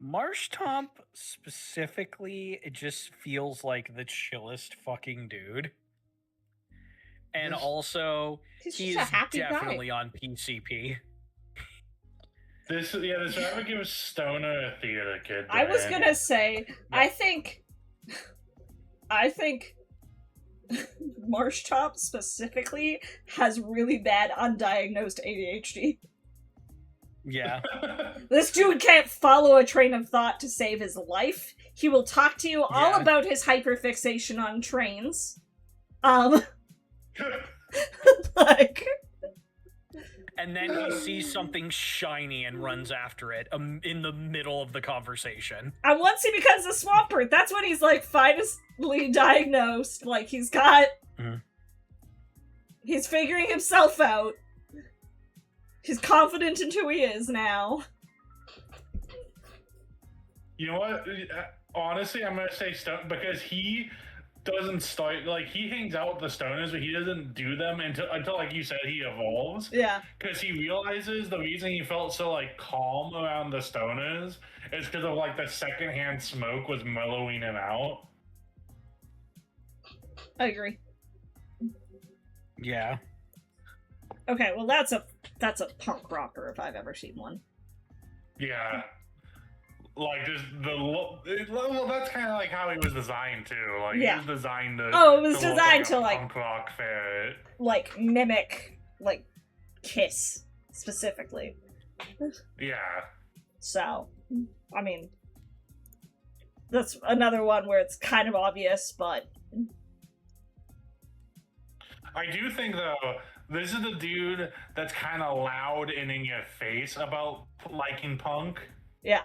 Marshtomp specifically, it just feels like the chillest fucking dude. And also, he's definitely on PCP. This ever gives Stoner a theater kid. I was gonna say, I think Marshtomp specifically has really bad undiagnosed ADHD. Yeah. This dude can't follow a train of thought to save his life. He will talk to you all about his hyperfixation on trains. Like... And then he sees something shiny and runs after it in the middle of the conversation. And once he becomes a Swampert, that's when he's, like, finally diagnosed. Like, he's got... He's figuring himself out. He's confident in who he is now. You know what? Honestly, I'm going to say stuff because he doesn't start, like, he hangs out with the stoners, but he doesn't do them until like you said, he evolves. Yeah. Because he realizes the reason he felt so, like, calm around the stoners is because of, like, the secondhand smoke was mellowing him out. I agree. Yeah. Okay, well that's a punk rocker if I've ever seen one. Yeah. Like, just well, that's kind of like how he was designed too. Like, Yeah. he was designed to. Oh, it was to look designed to, a like, punk rock ferret. like mimic like Kiss specifically. Yeah. So, I mean, that's another one where it's kind of obvious, but I do think though, this is the dude that's kind of loud and in your face about liking punk. yeah.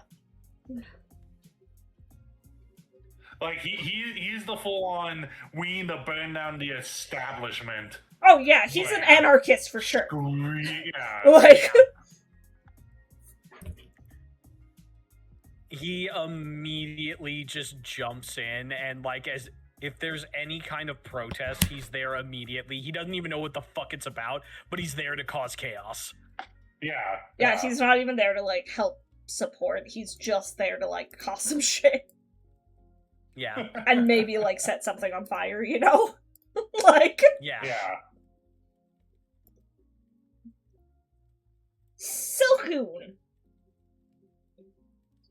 Like, he's the full-on, we need to burn down the establishment. Oh yeah, he's an anarchist for sure. Yeah. Like, he immediately just jumps in and, like, as if there's any kind of protest, he's there immediately. He doesn't even know what the fuck it's about, but he's there to cause chaos. yeah, he's not even there to, like, help support. He's just there to, like, cause some shit. Yeah. And maybe, like, set something on fire, you know? Like... Yeah. Yeah. Silcoon!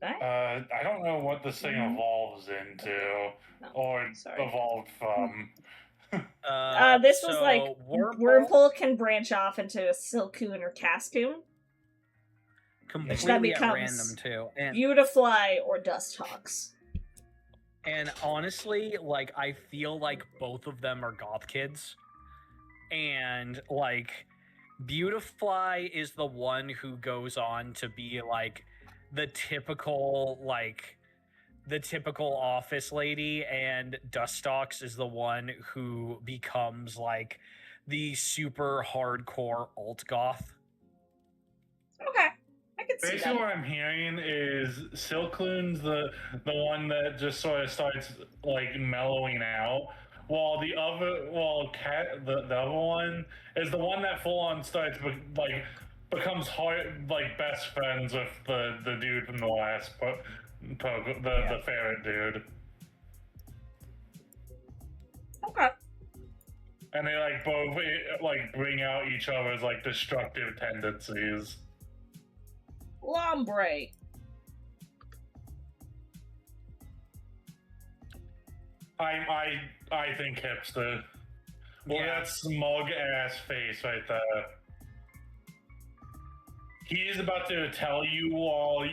Right? I don't know what this thing evolves into, or sorry. evolved from. This was, like, Wormhole Wormhole can branch off into a Silcoon or Cascoon. Which that completely at becomes random too. And Beautifly or Dusthawks. And honestly, like, I feel like both of them are goth kids. And, like, Beautifly is the one who goes on to be, like, the typical office lady, and Dusthawks is the one who becomes, like, the super hardcore alt-goth. Okay. I can see Basically, that. what I'm hearing is Silcoon's the one that just sort of starts, like, mellowing out, while the other one is the one that full on starts becomes best friends with the dude from the last the ferret dude. Okay. And they, like, both, like, bring out each other's, like, destructive tendencies. Lombre. I think hipster. Well, Yeah. that smug ass face right there. He's about to tell you all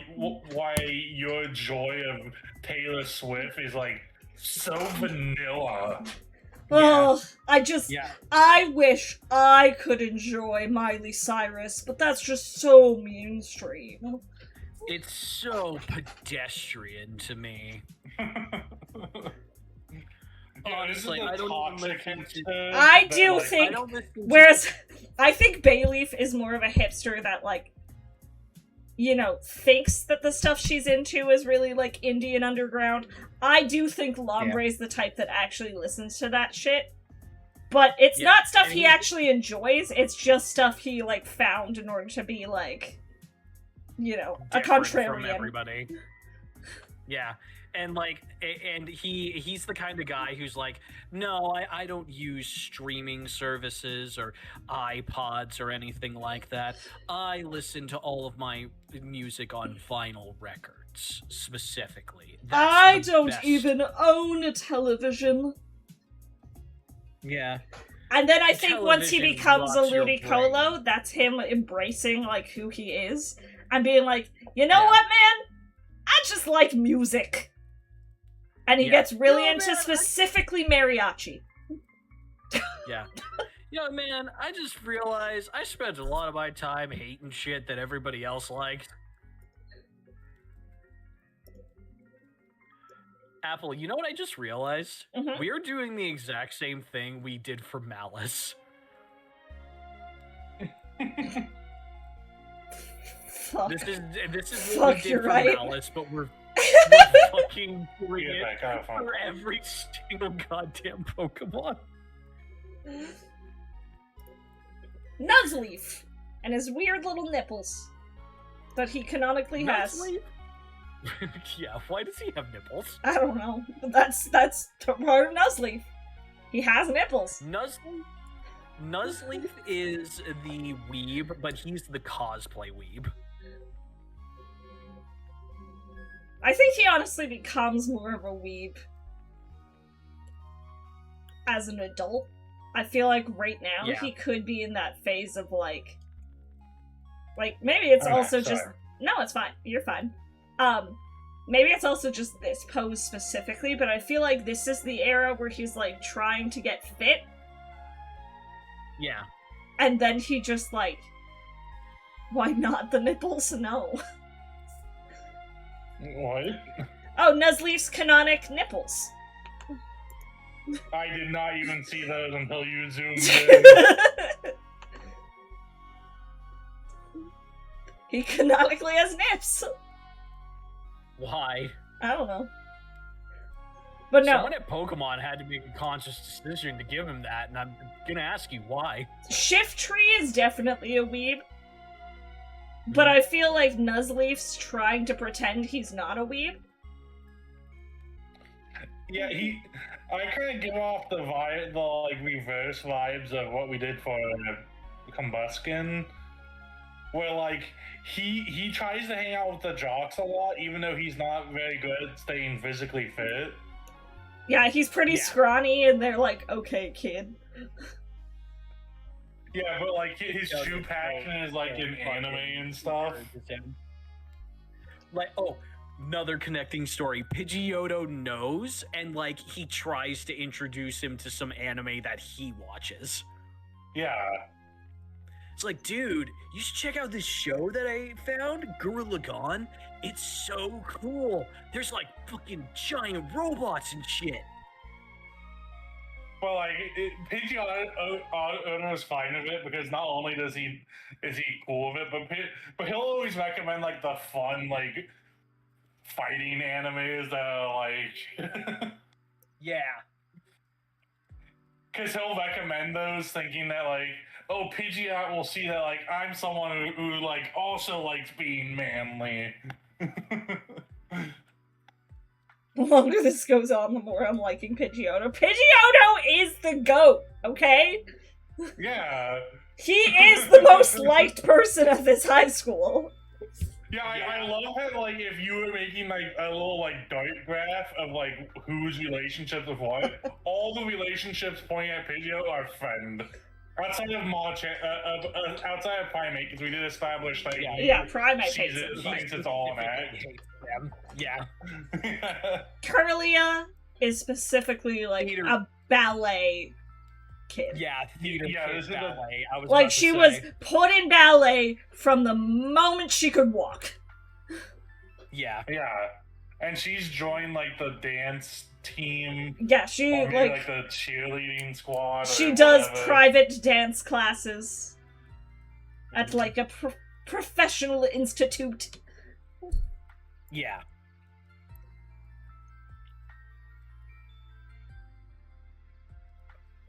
why your joy of Taylor Swift is, like, so vanilla. Oh, Yeah. I wish I could enjoy Miley Cyrus, but that's just so mainstream. It's so pedestrian to me. Honestly, I don't even listen to... I do think, whereas I think Bayleaf is more of a hipster that, like, you know, thinks that the stuff she's into is really, like, indie and underground. I do think Lombre's the type that actually listens to that shit. But it's not stuff he actually enjoys, it's just stuff he, like, found in order to be, like, you know, a contrarian. From everybody. Yeah. And, like, and he's the kind of guy who's like, no, I don't use streaming services or iPods or anything like that. I listen to all of my music on vinyl records, specifically. I don't even own a television. Yeah. And then I think once he Television becomes a rots your Ludicolo, brain. that's him embracing, like, who he is. And being like, you know what, man? I just like music. And he gets really into specifically mariachi. Yeah. You know, man, I just realized I spent a lot of my time hating shit that everybody else liked. Apple, you know what I just realized? Mhm. We're doing the exact same thing we did for Malice. Fuck. This is Fuck, what we did you're for right. Malice, but we're fucking doing it for every single goddamn Pokemon. Nuzleaf and his weird little nipples that he canonically has. Yeah, why does he have nipples? I don't know, but that's part of Nuzleaf. He has nipples. Nuzleaf is the weeb, but he's the cosplay weeb. I think he honestly becomes more of a weeb as an adult. I feel like right now he could be in that phase of like maybe it's also just no, it's fine. You're fine. Maybe it's also just this pose specifically, but I feel like this is the era where he's like trying to get fit. Yeah. And then he just like, why not the nipples? No. What? Oh, Nuzleaf's canonic nipples. I did not even see those until you zoomed in. He canonically has nips. Why? I don't know. But no. Someone at Pokemon had to make a conscious decision to give him that, and I'm gonna ask you why. Shiftry is definitely a weeb. But I feel like Nuzleaf's trying to pretend he's not a weeb. Yeah, I kind of give off the vibe, the like reverse vibes of what we did for Combuskin, where like he tries to hang out with the jocks a lot, even though he's not very good at staying physically fit. Yeah, he's pretty scrawny, and they're like, okay, kid. Yeah, but like his true passion is like in anime and stuff. Like, another connecting story. Pidgeotto knows, and like he tries to introduce him to some anime that he watches. Yeah. It's like, dude, you should check out this show that I found, Gurren Lagann. It's so cool. There's like fucking giant robots and shit. Well, like Pidgeotto is fine with it because not only is he cool with it, but he'll always recommend like the fun like fighting animes that are like yeah. Because he'll recommend those thinking that like, oh, Pidgeot will see that like I'm someone who like also likes being manly. The longer this goes on, the more I'm liking Pidgeotto. Pidgeotto is the GOAT, okay? Yeah. He is the most liked person at this high school. Yeah, I love how, like, if you were making, like, a little, like, dart graph of, like, whose relationships with what, all the relationships pointing at Pidgeotto are friend. Outside of outside of Primate, because we did establish that Primate thinks it's all an act. Yeah. Curlia is specifically, like, a ballet kid. Yeah, theater kid ballet. I was like, she was put in ballet from the moment she could walk. Yeah. Yeah. And she's joined, like, the dance team. Yeah, she, like the cheerleading squad. She does private dance classes at, like, a professional institute. Yeah.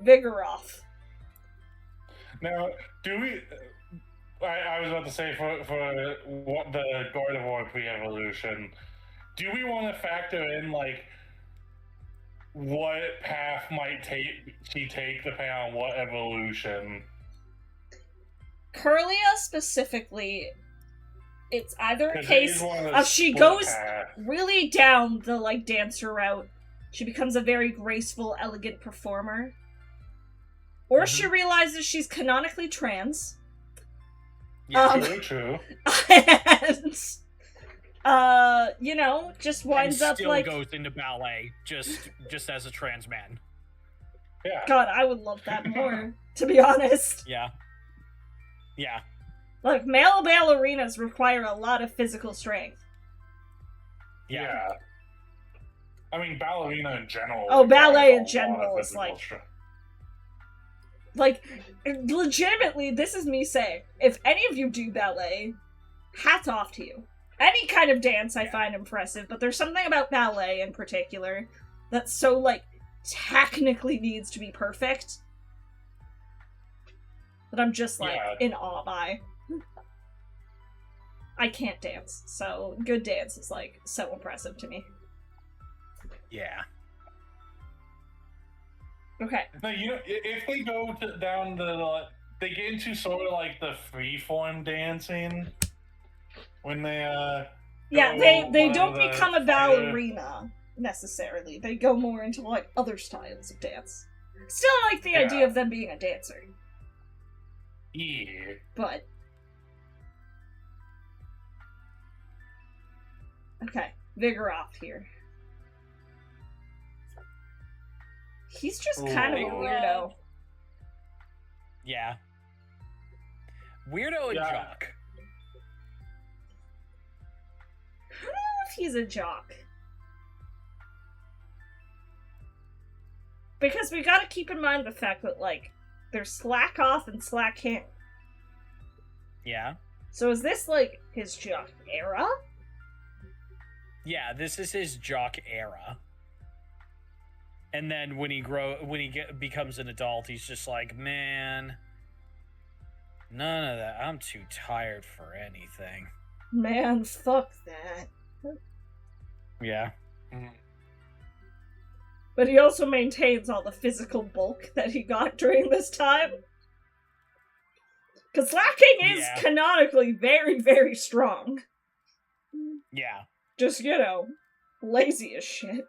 Vigoroth. Now, do we... I was about to say, for what the Gardevoir pre-evolution, do we want to factor in, like, what path might she take depending on what evolution? Curlia specifically, it's either a case of she goes really down the, like, dancer route, she becomes a very graceful, elegant performer, or she realizes she's canonically trans. Yeah, true. And, you know, just winds up like... goes into ballet, just as a trans man. Yeah. God, I would love that more, to be honest. Yeah. Yeah. Like, male ballerinas require a lot of physical strength. Yeah. I mean, ballerina in general. Oh, ballet in general is like... Like, legitimately, this is me saying, if any of you do ballet, hats off to you. Any kind of dance I find impressive, but there's something about ballet in particular that's so, like, technically needs to be perfect that I'm just like in awe by. I can't dance, so good dance is like so impressive to me. Yeah. Okay. No, you know, if they go down they get into sort of like the freeform dancing when they they don't become a ballerina necessarily. They go more into like other styles of dance. Still like the idea of them being a dancer. Yeah. But okay, Vigoroth here. He's just kind of a weirdo. Yeah. Weirdo and jock. I don't know if he's a jock. Because we gotta keep in mind the fact that, like, there's slack off and slack in. Yeah. So is this, like, his jock era? Yeah, this is his jock era. And then when he becomes an adult, he's just like, man, none of that. I'm too tired for anything. Man, fuck that. Yeah. But he also maintains all the physical bulk that he got during this time. Because slacking is canonically very, very strong. Yeah. Just, you know, lazy as shit.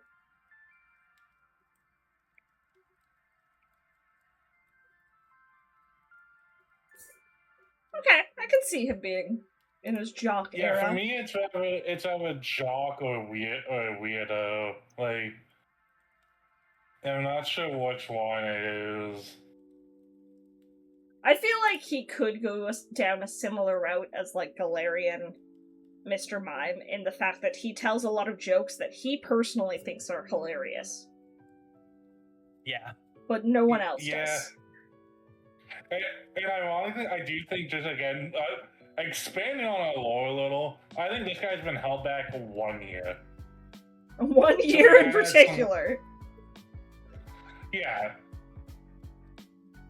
Okay, I can see him being in his jock era. Yeah, for me, it's either jock or weirdo. Like, I'm not sure which one it is. I feel like he could go down a similar route as, like, Galarian Mr. Mime in the fact that he tells a lot of jokes that he personally thinks are hilarious. Yeah. But no one else does. And ironically, I do think, just again, expanding on our lore a little, I think this guy's been held back 1 year. 1 year in particular. Yeah.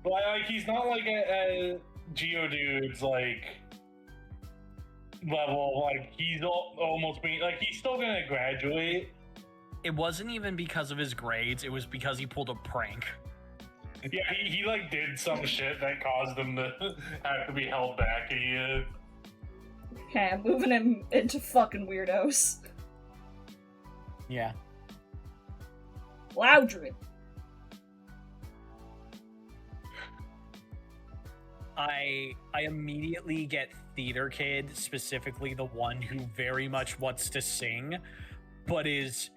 Like, he's not like a Geodude's, like, level. Like, he's almost being, like, he's still gonna graduate. It wasn't even because of his grades, it was because he pulled a prank. Yeah, he like did some shit that caused him to have to be held back a year. Okay, I'm moving him into fucking weirdos. Yeah. Loudred. I immediately get Theater Kid, specifically the one who very much wants to sing, but is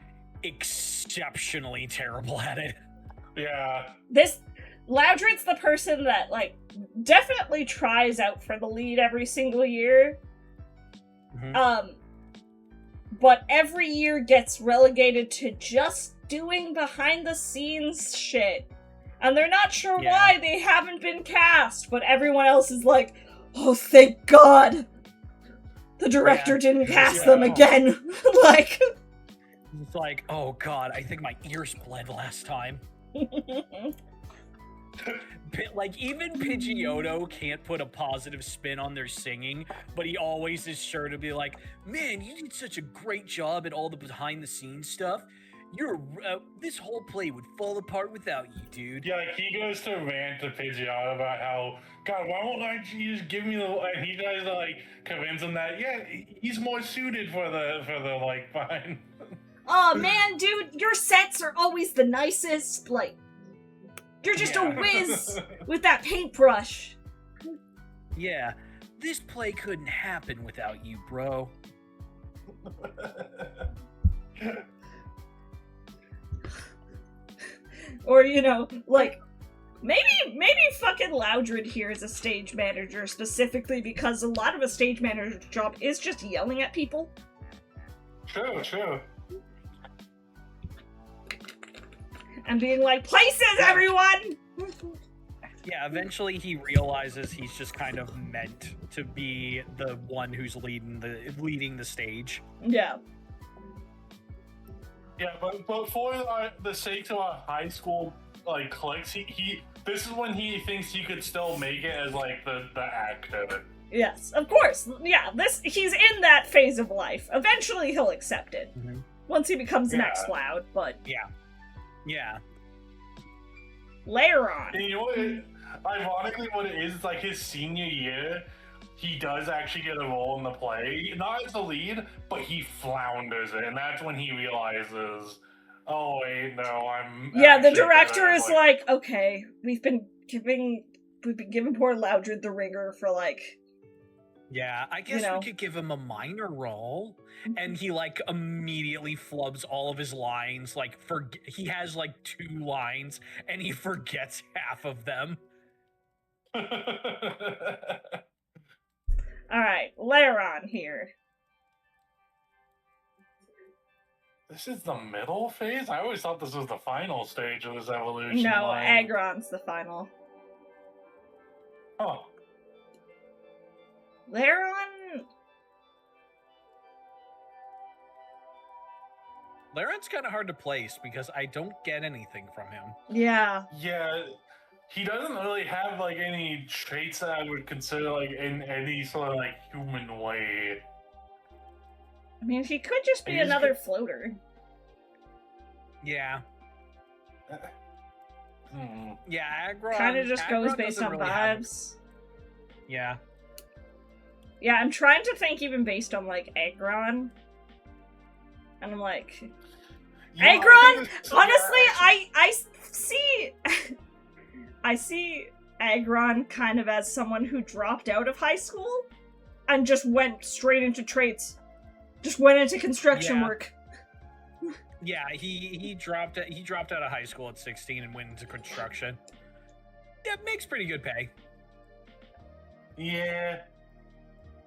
exceptionally terrible at it. Yeah. Loudred's the person that, like, definitely tries out for the lead every single year. Mm-hmm. But every year gets relegated to just doing behind-the-scenes shit. And they're not sure why they haven't been cast, but everyone else is like, oh, thank God! The director didn't cast them again! Like... It's like, oh God, I think my ears bled last time. Like, even Pidgeotto can't put a positive spin on their singing, but he always is sure to be like, man, you did such a great job at all the behind-the-scenes stuff. This whole play would fall apart without you, dude. Yeah, like, he goes to rant to Pidgeotto about how, God, why won't you just give me the... And he tries to, like, convince him that, he's more suited for the like, fine. Oh, man, dude, your sets are always the nicest, like... You're just a whiz with that paintbrush. Yeah, this play couldn't happen without you, bro. Or, you know, like, maybe fucking Loudred here is a stage manager specifically because a lot of a stage manager's job is just yelling at people. True. And being like, places, everyone! Yeah, eventually he realizes he's just kind of meant to be the one who's leading the stage. Yeah. Yeah, but for the sake of our high school like cliques, he this is when he thinks he could still make it as like the actor. Yes, of course. Yeah, he's in that phase of life. Eventually he'll accept it. Mm-hmm. Once he becomes next loud, but yeah. Later on. And you know what? Ironically, what it is like his senior year, he does actually get a role in the play, not as the lead, but he flounders it, and that's when he realizes, oh wait, no, I'm. Yeah, the director is like, okay, we've been giving poor Loudred the ringer for like. Yeah, I guess we could give him a minor role, and he like immediately flubs all of his lines. Like, he has like 2 lines, and he forgets half of them. All right, later on here. This is the middle phase? I always thought this was the final stage of this evolution. No, line. Agron's the final. Oh. Laron... Laron's kind of hard to place because I don't get anything from him. Yeah. Yeah, he doesn't really have like any traits that I would consider like in any sort of like human way. I mean, he could just be another floater. Yeah. Yeah, Agron kind of just goes based on vibes. Yeah. Yeah, I'm trying to think even based on, like, Agron. And I'm like... Yeah, Agron? Honestly, I see... I see Agron kind of as someone who dropped out of high school and just went straight into traits. Just went into construction work. Yeah, he dropped out of high school at 16 and went into construction. Yeah, makes pretty good pay. Yeah.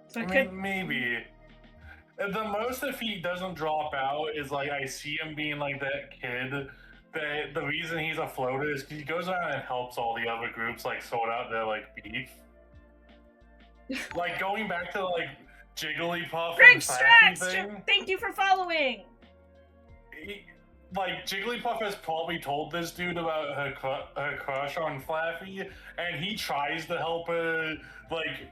So I mean, maybe. The most if he doesn't drop out is like I see him being like that kid that the reason he's a floater is because he goes around and helps all the other groups like sort out their like beef. Like going back to like Jigglypuff Greg and Strax, thing. thank you for following. Like Jigglypuff has probably told this dude about her crush on Flaffy, and he tries to help her like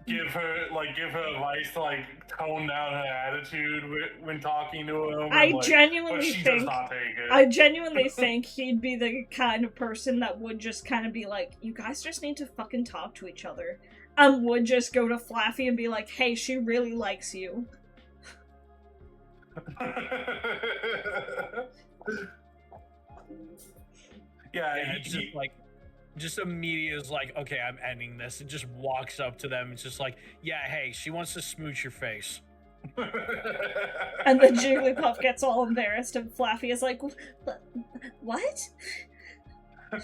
give her advice to like tone down her attitude when talking to him. I like, genuinely think does not take it. I genuinely think he'd be the kind of person that would just kind of be like, you guys just need to fucking talk to each other, and would just go to Flaffy and be like, hey, she really likes you. Yeah, he just like immediately is like, okay, I'm ending this, and just walks up to them. It's just like, yeah, hey, she wants to smooch your face. And then Jigglypuff gets all embarrassed, and Flaffy is like, what?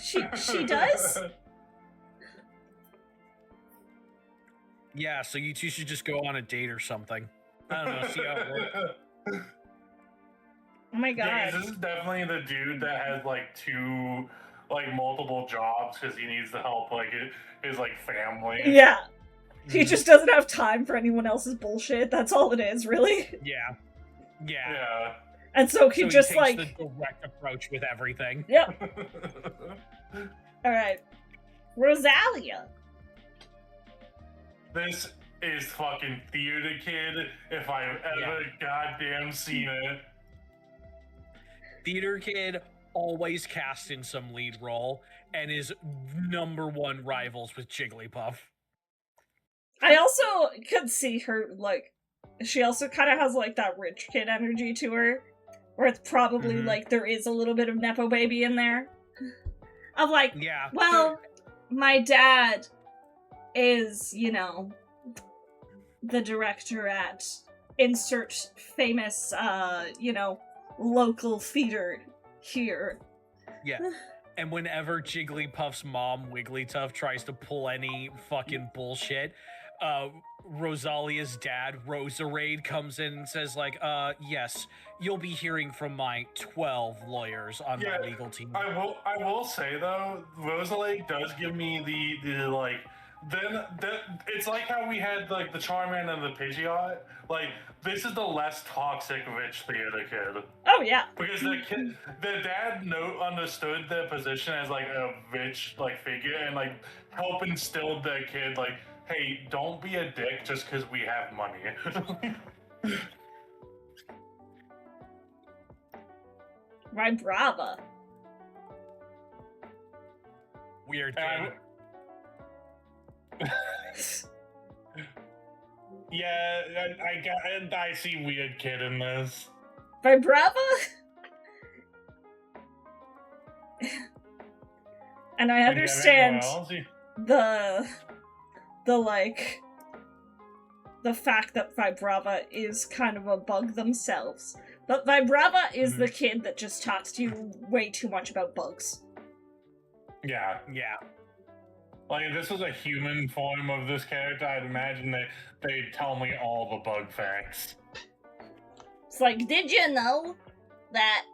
She does? Yeah, so you two should just go on a date or something. I don't know, see how it works. Oh my god. Yeah, this is definitely the dude that has like multiple jobs because he needs to help like his like family. Yeah. He just doesn't have time for anyone else's bullshit. That's all it is, really. Yeah. And so he just takes like the direct approach with everything. Yep. Alright. Rosalia. This is fucking Theater Kid if I've ever goddamn seen it. Theater Kid always cast in some lead role and is #1 rivals with Jigglypuff. I also could see her, like, she also kind of has, like, that rich kid energy to her, where it's probably, like, there is a little bit of Nepo Baby in there. Of, like, well, my dad is, you know, the director at insert famous, you know, local theater here. Yeah. And whenever Jigglypuff's mom, Wigglytuff, tries to pull any fucking bullshit, Rosalia's dad, Roserade, comes in and says, like, yes, you'll be hearing from my 12 lawyers on my legal team. I will say, though, Rosalade does give me the like, then it's like how we had like the Charman and the Pidgeot. Like this is the less toxic rich theater kid. Oh yeah. Because the dad understood their position as like a rich like figure and like help instilled their kid like, hey, don't be a dick just because we have money. Right, brava. Weird kid. Yeah, I see weird kid in this. Right, brava? And I understand the like the fact that Vibrava is kind of a bug themselves. But Vibrava is the kid that just talks to you way too much about bugs. Yeah. Like, if this was a human form of this character, I'd imagine that they'd tell me all the bug facts. It's like, did you know that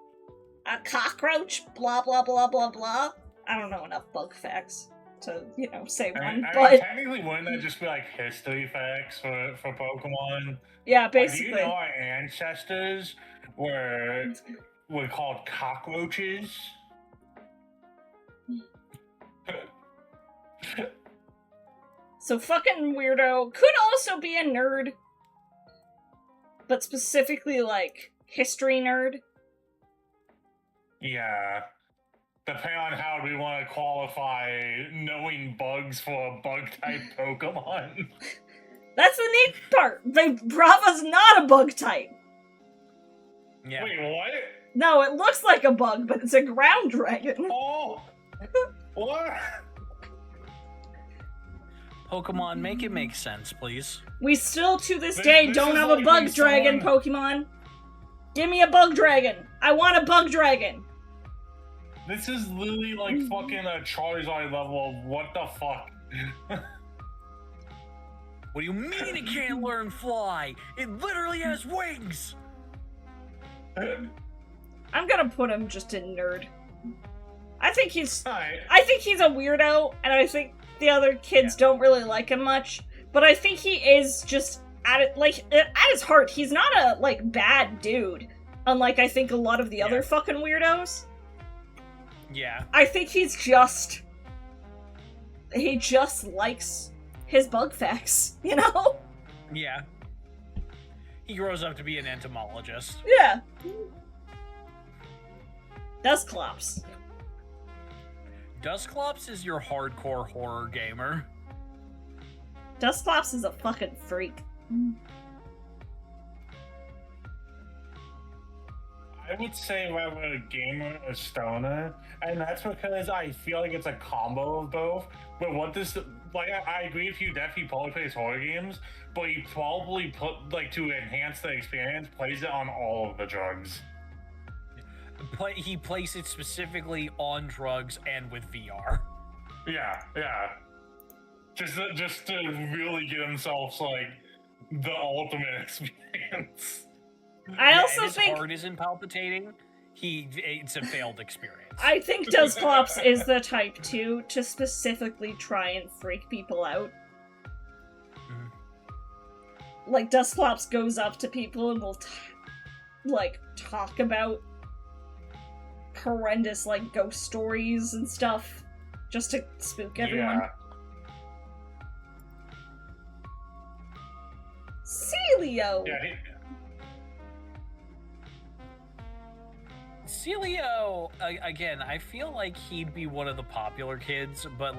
a cockroach, blah, blah, blah, blah, blah? I don't know enough bug facts to, say one, but... technically, wouldn't that just be, like, history facts for Pokemon? Yeah, basically. Do you know our ancestors were called cockroaches? So fucking weirdo could also be a nerd, but specifically like history nerd. Yeah. Depending on how we want to qualify knowing bugs for a bug-type Pokemon. That's the neat part. Brava's not a bug type. Yeah. Wait, what? No, it looks like a bug, but it's a ground dragon. Oh! What? Pokemon, make it make sense, please. We still, to this day, don't have a bug dragon, Pokemon. Give me a bug dragon. I want a bug dragon. This is literally like fucking a Charizard level of what the fuck. What do you mean it can't learn fly? It literally has wings! I'm gonna put him just in nerd. I think he's Right. I think he's a weirdo, and I think the other kids don't really like him much. But I think he is just at his heart, he's not a bad dude. Unlike I think a lot of the other fucking weirdos. Yeah. I think he just likes his bug facts, you know? Yeah. He grows up to be an entomologist. Yeah. Dusclops. Dusclops is your hardcore horror gamer. Dusclops is a fucking freak. I would say rather a gamer, a stoner, and that's because I feel like it's a combo of both. But what this, I agree with you, definitely probably plays horror games, but he probably to enhance the experience, plays it on all of the drugs. He plays it specifically on drugs and with VR. Yeah. Just to really get himself the ultimate experience. I also his think heart isn't palpitating. It's a failed experience. I think Dusclops is the type too to specifically try and freak people out. Mm-hmm. Dusclops goes up to people and will talk about horrendous ghost stories and stuff just to spook everyone. Yeah. Celio! Yeah, Celio, again, I feel like he'd be one of the popular kids, but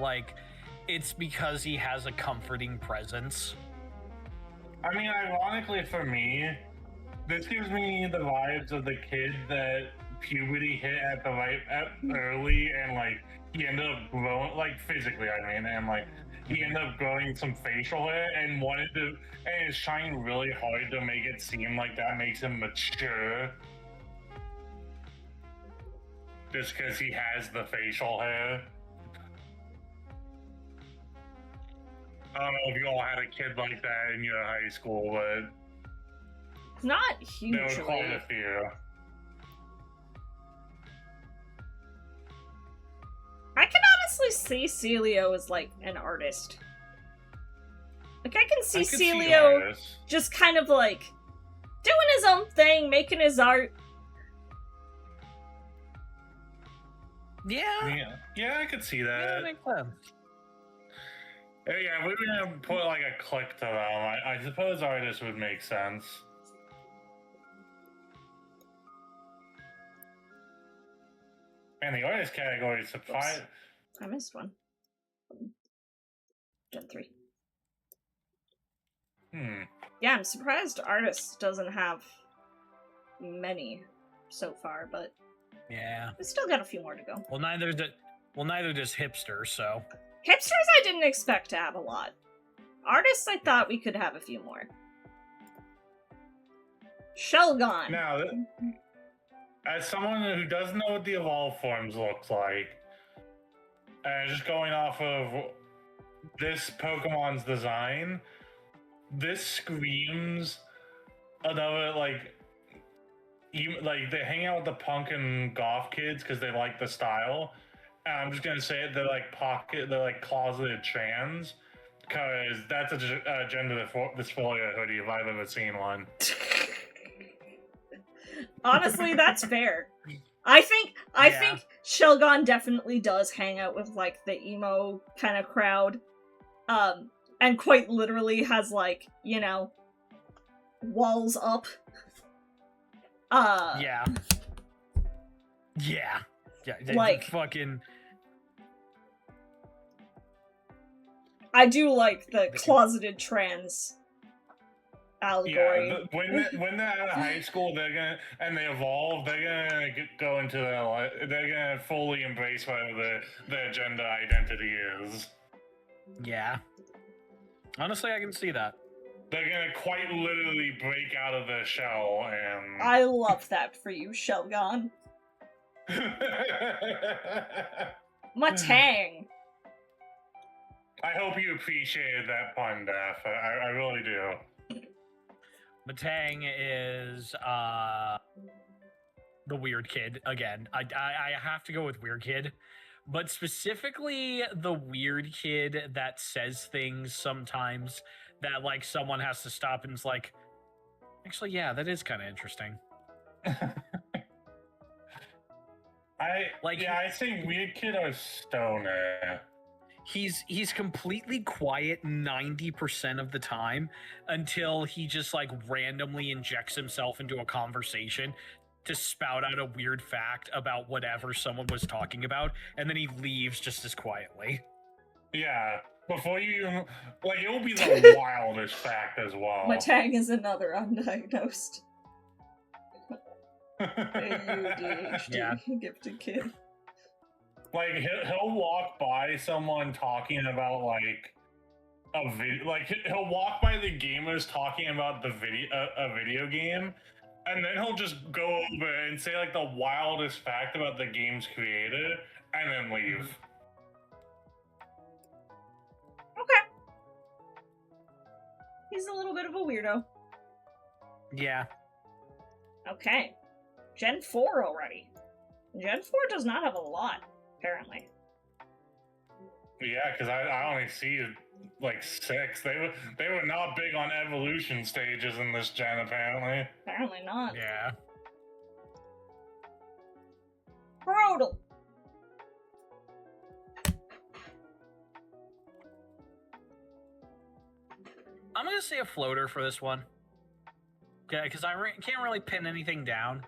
it's because he has a comforting presence. I mean, ironically for me, this gives me the vibes of the kid that puberty hit at early, and he ended up growing, physically, I mean, and he ended up growing some facial hair and is trying really hard to make it seem like that makes him mature. Just because he has the facial hair. I don't know if you all had a kid like that in your high school, but not hugely. They were quite a few. I can honestly see Celio as an artist. Like, I can see I could see Celio artists. just kind of, like, doing his own thing, making his art. Yeah, I could see Yeah, that. that makes sense. Yeah, we were gonna put like a click to them. I suppose artists would make sense. Man, the artist category is surprised. I missed one. Gen 3. Yeah, I'm surprised artist doesn't have many so far, but Yeah. we still got a few more to go. Well, neither does hipster. So Hipsters I didn't expect to have a lot. Artists I thought we could have a few more. Shelgon. Now, as someone who doesn't know what the evolved forms looks like, and just going off of this Pokemon's design, this screams another like they hang out with the punk and goth kids because they like the style. And I'm just gonna say it, they're like closeted trans, because that's a gender dysphoria hoodie if I've ever seen one. Honestly, that's fair. I think Shelgon definitely does hang out with like the emo kind of crowd. And quite literally has like, you know, walls up. Yeah. Like, fucking. I do like the closeted trans allegory. Yeah, when they're out of high school, they're gonna and they evolve. They're gonna go into they're gonna fully embrace whatever their gender identity is. Yeah. Honestly, I can see that. They're gonna quite literally break out of their shell and. I love that for you, Shelgon. Matang. I hope you appreciated that pun, Daph. I really do. Matang is the weird kid again. I have to go with weird kid, but specifically the weird kid that says things sometimes that like someone has to stop and is like, actually, yeah, that is kind of interesting. I say weird kid or stoner. He's completely quiet 90% of the time until he just like randomly injects himself into a conversation to spout out a weird fact about whatever someone was talking about, and then he leaves just as quietly. Yeah, before you even like, it will be the wildest fact as well. Matang is another undiagnosed ADHD gifted kid. Like he'll walk by someone talking about like a video, like he'll walk by the gamers talking about a video game, and then he'll just go over and say like the wildest fact about the game's creator, and then leave. Okay. He's a little bit of a weirdo. Yeah. Okay. Gen 4 already. Gen 4 does not have a lot. Apparently. Yeah, because I only see like 6. They were not big on evolution stages in this gen, apparently. Apparently not. Yeah. Brodel. I'm gonna say a floater for this one. Okay, because I can't really pin anything down.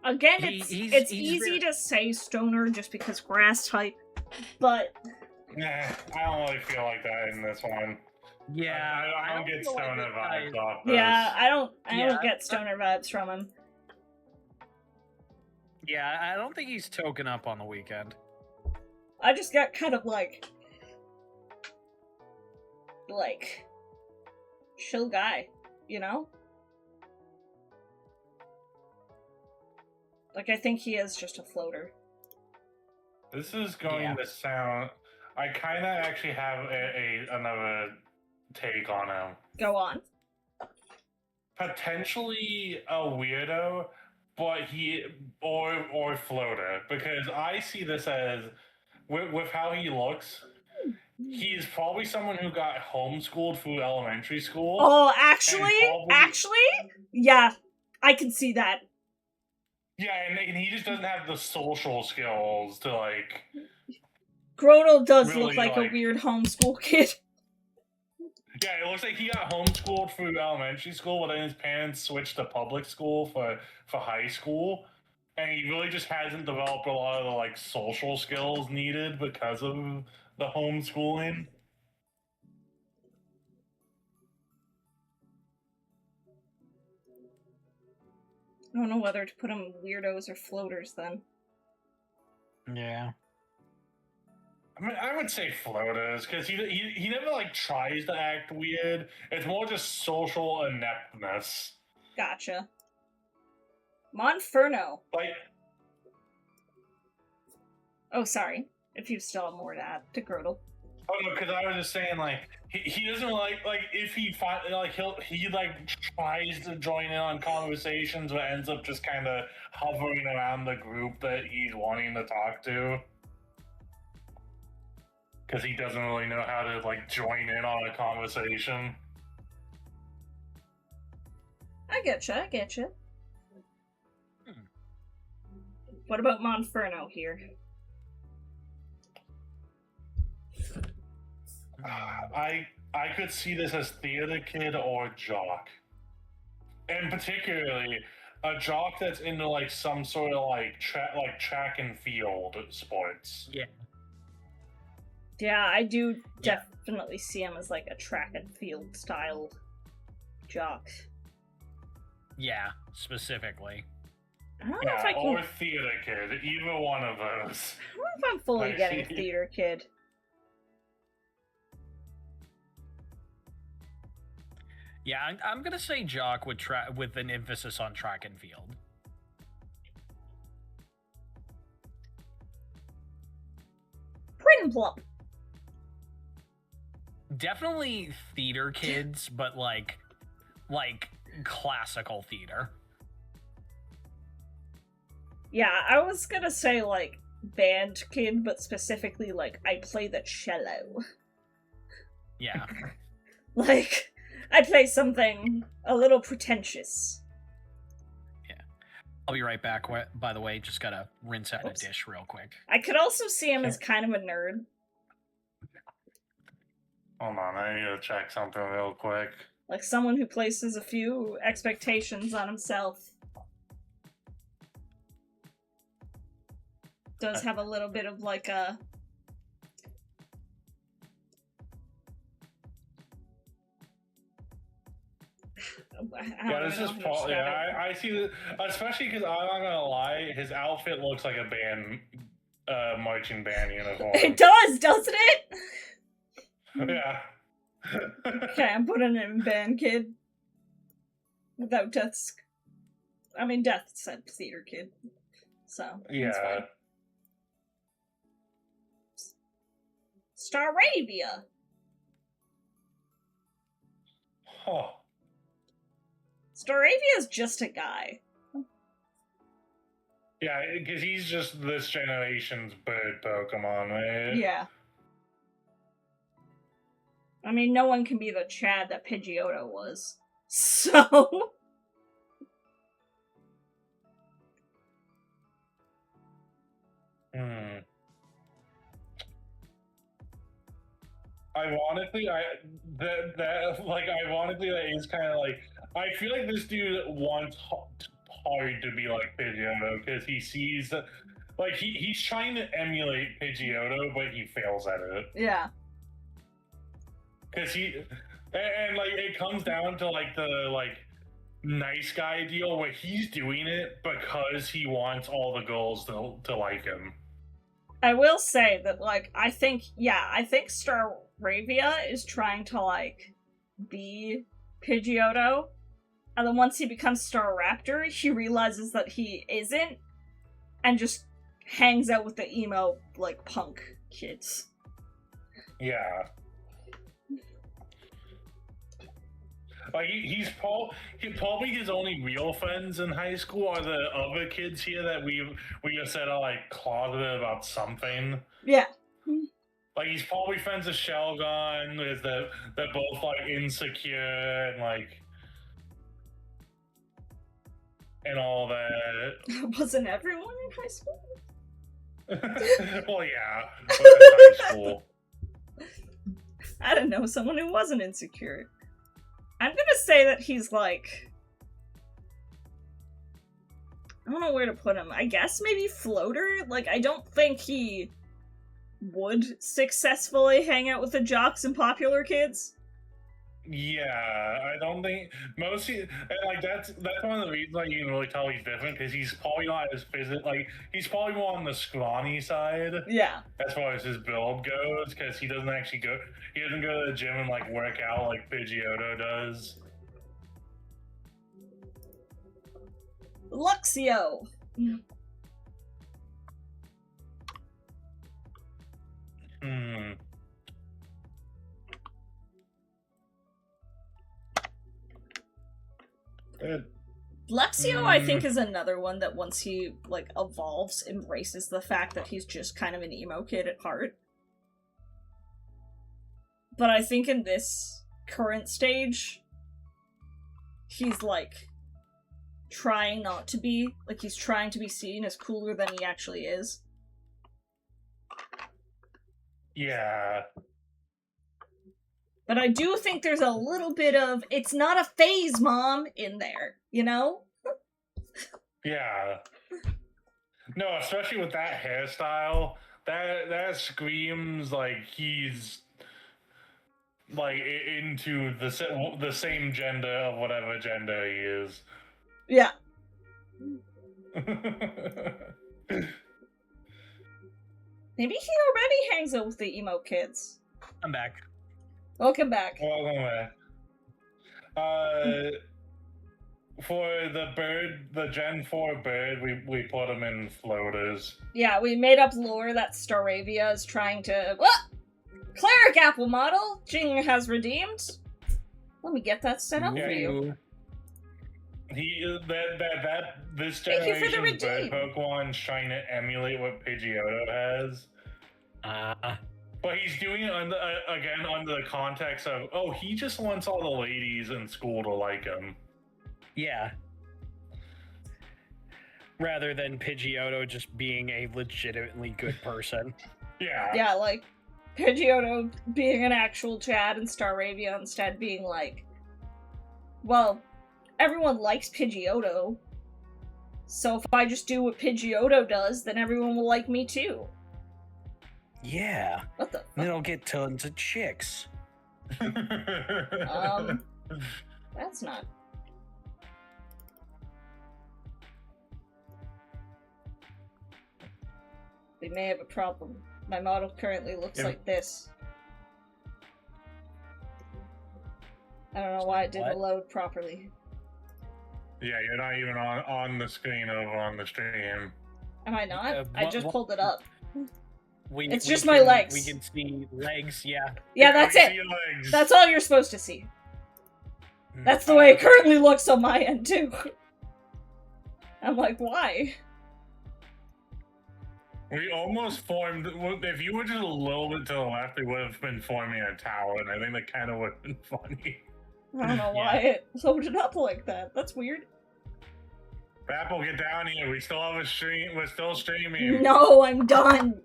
Again, it's easy to say stoner just because grass type, but Nah, I don't really feel like that in this one. Yeah, I don't get stoner vibes off this. Yeah, I don't get stoner vibes from him. Yeah, I don't think he's token up on the weekend. I just got kind of like chill guy, you know? Like, I think he is just a floater. This is going to sound. I kind of actually have another take on him. Go on. Potentially a weirdo, but or floater, because I see this as with how he looks. he's probably someone who got homeschooled through elementary school. Oh, actually, yeah, I can see that. Yeah, and he just doesn't have the social skills to, like... Grodel does really, look like a weird homeschool kid. Yeah, it looks like he got homeschooled through elementary school, but then his parents switched to public school for high school. And he really just hasn't developed a lot of the, like, social skills needed because of the homeschooling. I don't know whether to put him weirdos or floaters then. Yeah. I mean, I would say floaters, because he never, like, tries to act weird. It's more just social ineptness. Gotcha. Monferno. Like... Oh, sorry. If you still have more to add to Grodel. Oh, no, because I was just saying, like, he doesn't, like, if he, he tries to join in on conversations, but ends up just kind of hovering around the group that he's wanting to talk to. Because he doesn't really know how to, like, join in on a conversation. I getcha. What about Monferno here? I could see this as theater kid or jock. And particularly, a jock that's into, like, some sort of, like, track and field sports. Yeah. Yeah, I do definitely see him as, like, a track and field style jock. Yeah, specifically. I don't know if I can... or theater kid, either one of those. I don't know if I'm fully getting theater kid. Yeah, I'm gonna say jock with an emphasis on track and field. Prim and plump. Definitely theater kids, but like classical theater. Yeah, I was gonna say, like, band kid, but specifically, like, I play the cello. Yeah. Like, I play something a little pretentious. Yeah. I'll be right back, by the way, just gotta rinse out Oops. a dish real quick. I could also see him as kind of a nerd. Hold on, I need to check something real quick. Like someone who places a few expectations on himself. Does have a little bit of, like, a... Yeah, this is probably... Yeah, I see that, especially because I'm not gonna lie, his outfit looks like a band, marching band uniform. It does, doesn't it? Yeah. Okay, I'm putting him in band kid. Without Death's... I mean, Death said theater kid. So, yeah. it's fine. Staravia! Huh. Staravia's just a guy. Yeah, because he's just this generation's bird Pokemon, right? Yeah. I mean, no one can be the Chad that Pidgeotto was. So... Ironically, ironically, that is kind of like, I feel like this dude wants hard to be like Pidgeotto, because he sees that, like, he's trying to emulate Pidgeotto, but he fails at it. Yeah. Because like, it comes down to, like, the, like, nice guy deal where he's doing it because he wants all the girls to like him. I will say that, like, I think Staravia is trying to, like, be Pidgeotto, and then once he becomes Staraptor, he realizes that he isn't, and just hangs out with the emo, like, punk kids. Yeah. Like, he's probably his only real friends in high school are the other kids here that we just said are, like, closeted about something. Yeah. Like, he's probably friends with Shelgon, is that they're both, like, insecure and, like, and all that. Wasn't everyone in high school? Well, yeah, but it's high school. I don't know, someone who wasn't insecure. I'm gonna say that he's like... I don't know where to put him. I guess maybe floater? Like, I don't think he would successfully hang out with the jocks and popular kids. Yeah, I don't think mostly, and like that's one of the reasons like you can really tell he's different because he's probably not as physical. Like he's probably more on the scrawny side. Yeah. As far as his build goes, because he doesn't actually go. He doesn't go to the gym and like work out like Pidgeotto does. Luxio. Luxio, I think, is another one that once he, like, evolves, embraces the fact that he's just kind of an emo kid at heart. But I think in this current stage, he's, like, trying not to be. Like, he's trying to be seen as cooler than he actually is. Yeah. But I do think there's a little bit of, it's not a phase, Mom, in there, you know? Yeah. No, especially with that hairstyle, that screams like he's like into the same gender of whatever gender he is. Yeah. Maybe he already hangs out with the emo kids. I'm back. Welcome back. Welcome back. For the Gen 4 bird, we put him in floaters. Yeah, we made up lore that Staravia is trying to... What? Cleric Apple model! Jing has redeemed. Let me get that set up for you. This Thank you for the generation's bird redeem. Pokemon's trying to emulate what Pidgeotto has. But he's doing it under the context of, oh, he just wants all the ladies in school to like him. Yeah. Rather than Pidgeotto just being a legitimately good person. Yeah. Yeah, like, Pidgeotto being an actual Chad and Staravia instead being like, well, everyone likes Pidgeotto, so if I just do what Pidgeotto does, then everyone will like me too. Yeah. What the fuck? Then I'll get tons of chicks. That's not... We may have a problem. My model currently looks like this. I don't know why it didn't load properly. Yeah, you're not even on the screen over on the stream. Am I not? I just pulled it up. It's we just my can- legs. We can see legs, yeah. Yeah, that's we it. see your legs. That's all you're supposed to see. That's the way it currently looks on my end, too. I'm like, why? We almost formed. If you were just a little bit to the left, we would have been forming a tower, and I think that kind of would have been funny. I don't know why it loaded up like that. That's weird. Apple, get down here. We still have a stream. We're still streaming. No, I'm done.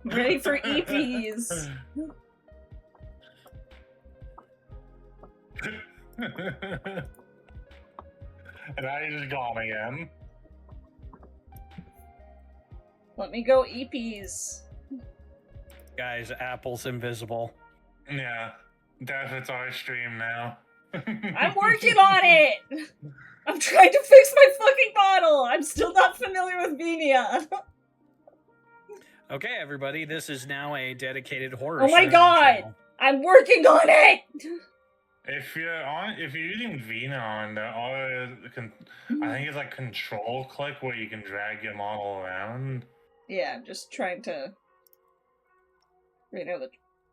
I'm ready for EPs. And now you're just gone again. Let me go EPs. Guys, Apple's invisible. Yeah. Def, it's our stream now. I'm working on it! I'm trying to fix my fucking bottle! I'm still not familiar with Venia. Okay, everybody, this is now a dedicated horror Oh my stream god! channel. I'm working on it! If you're using Vina on there, I think it's like control click where you can drag your model around. Yeah, I'm just trying to... Right now the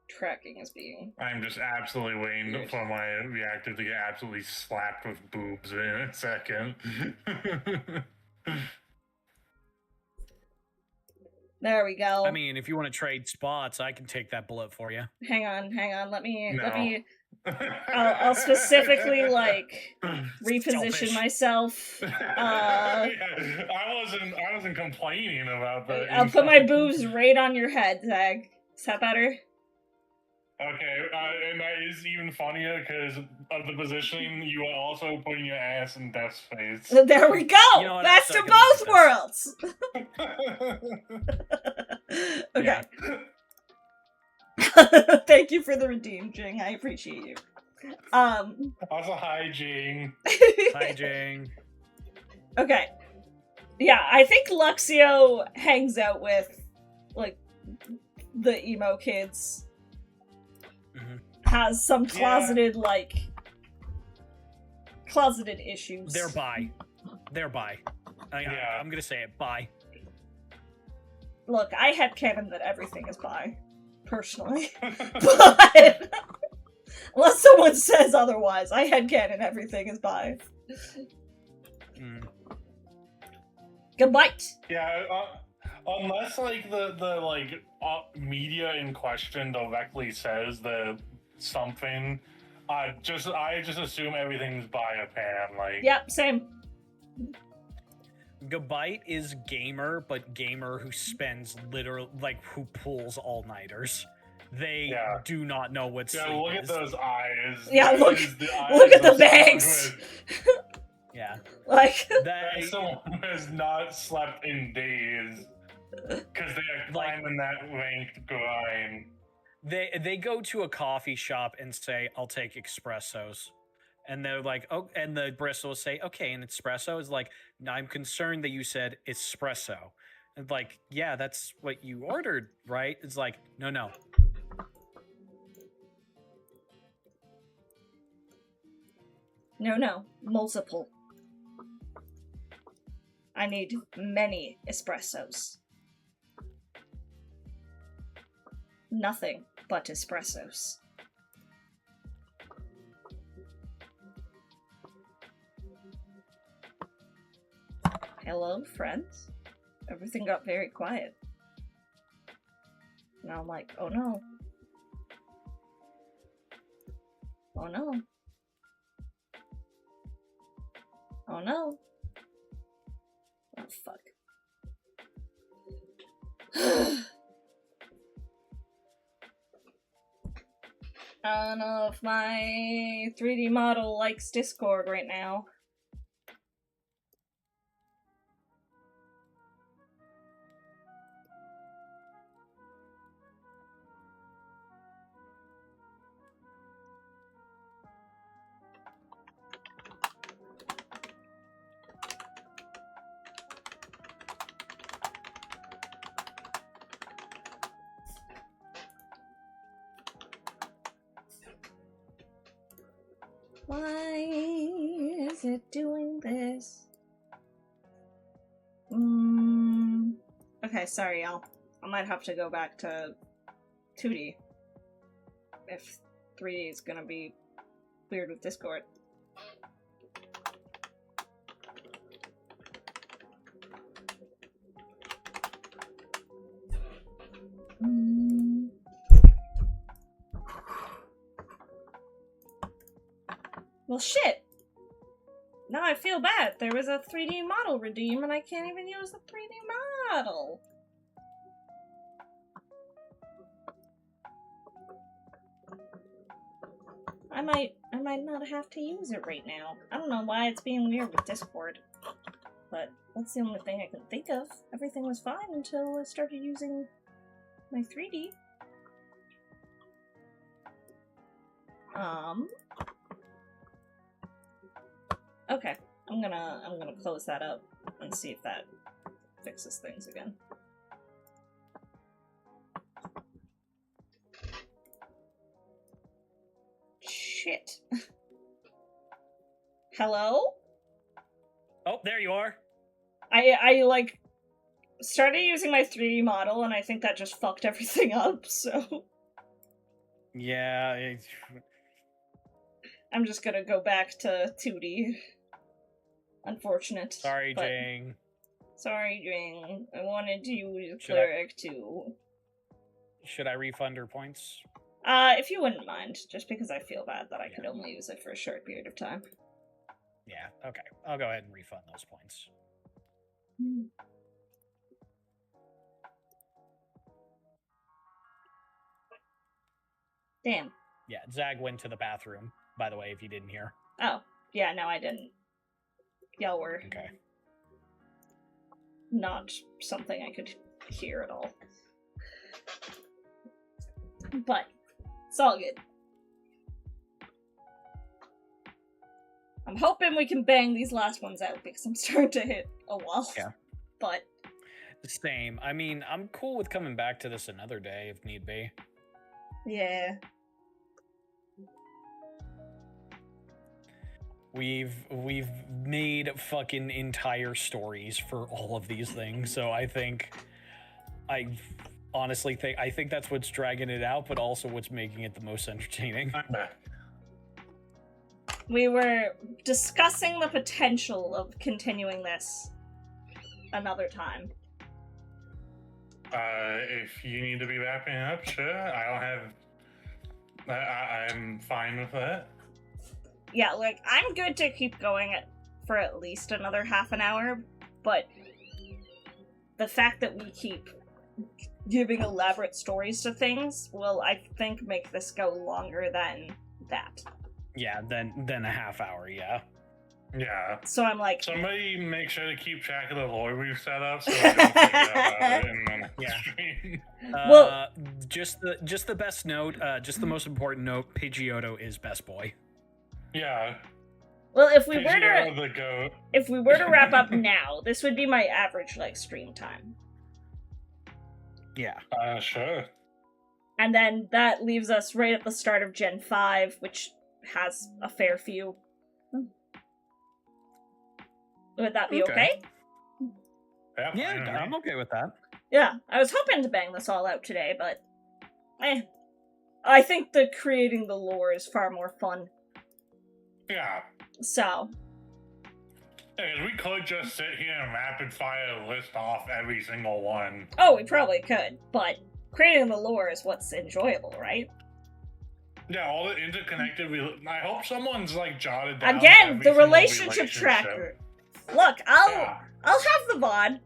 tracking is being... I'm just absolutely waiting for my reactor to get absolutely slapped with boobs in a second. There we go. I mean, if you want to trade spots, I can take that bullet for you. Hang on. Let me No. I'll specifically like reposition Selfish. myself. Yeah, I wasn't complaining about that. I'll put my boobs right on your head, Zag. Is that better? Okay, and that is even funnier because of the positioning. You are also putting your ass in Death's face. There we go. You know what, Best I'm of still both gonna worlds. Okay. Yeah. Thank you for the redeem, Jing. I appreciate you. Also, hi, Jing. Hi, Jing. Okay. Yeah, I think Luxio hangs out with, like, the emo kids. Mhm. Has some closeted, closeted issues. They're bi. I'm gonna say it. Bi. Look, I headcanon that everything is bi, personally. But unless someone says otherwise, I headcanon everything is bi. Mm. Good night. Yeah, unless like the media in question directly says that something, I just assume everything's by a pan. Like, Yep, same. Gabite is gamer, but gamer who spends literally who pulls all-nighters. They do not know what sleep look at is. those eyes. Yeah, That look is the look eyes at the of someone bangs. Yeah. Like That's someone who has not slept in days because they are climbing that ranked grind. They go to a coffee shop and say, "I'll take espressos," and they're like, "Oh," and the barista will say, "Okay," and espresso is like, "I'm concerned that you said espresso," and like, "Yeah, that's what you ordered, right?" It's like, "No, no." no, multiple. I need many espressos. Nothing but espressos. Hello, friends? Everything got very quiet. Now I'm like, oh no. Oh no. Oh no. Oh fuck. I don't know if my 3D model likes Discord right now. Why is it doing this? Okay, sorry, y'all. I might have to go back to 2D. If 3D is gonna be weird with Discord. Well, shit! Now I feel bad. There was a 3D model redeem and I can't even use the 3D model. I might not have to use it right now. I don't know why it's being weird with Discord. But that's the only thing I can think of. Everything was fine until I started using my 3D. Okay. I'm gonna close that up and see if that fixes things again. Shit. Hello? Oh, there you are. I like started using my 3D model and I think that just fucked everything up, so Yeah. I'm just gonna go back to 2D. Unfortunate. Sorry, but Jing. Sorry, Jing. I wanted to use Cleric to... Should I refund her points? If you wouldn't mind, just because I feel bad that I could only use it for a short period of time. Yeah, okay. I'll go ahead and refund those points. Damn. Yeah, Zag went to the bathroom, by the way, if you didn't hear. Oh, yeah, no, I didn't. Y'all were Okay. not something I could hear at all. But, it's all good. I'm hoping we can bang these last ones out, because I'm starting to hit a wall. Yeah. But... Same. I mean, I'm cool with coming back to this another day, if need be. yeah. We've made fucking entire stories for all of these things, so I honestly think that's what's dragging it out, but also what's making it the most entertaining. I'm back. We were discussing the potential of continuing this another time. If you need to be wrapping up, sure. I'm fine with that. Yeah, like, I'm good to keep going for at least another half an hour, but the fact that we keep giving elaborate stories to things will, I think, make this go longer than that. Yeah, then a half hour, yeah. Yeah. So I'm like... Somebody make sure to keep track of the lore we've set up so I don't forget about it in the next stream. Well, just the best note, just the most important note, Pidgeotto is best boy. Yeah. well, if we were to wrap up now, this would be my average, like, stream time. Yeah. Sure. And then that leaves us right at the start of Gen 5, which has a fair few. Would that be okay? Yeah, I'm okay with that. Yeah, I was hoping to bang this all out today, but... I think the creating the lore is far more fun. Yeah. So... Yeah, we could just sit here and rapid fire list off every single one. Oh, we probably could, but creating the lore is what's enjoyable, right? Yeah, all the interconnected... I hope someone's, like, jotted down Again, every the single relationship tracker. Look, I'll have the VOD.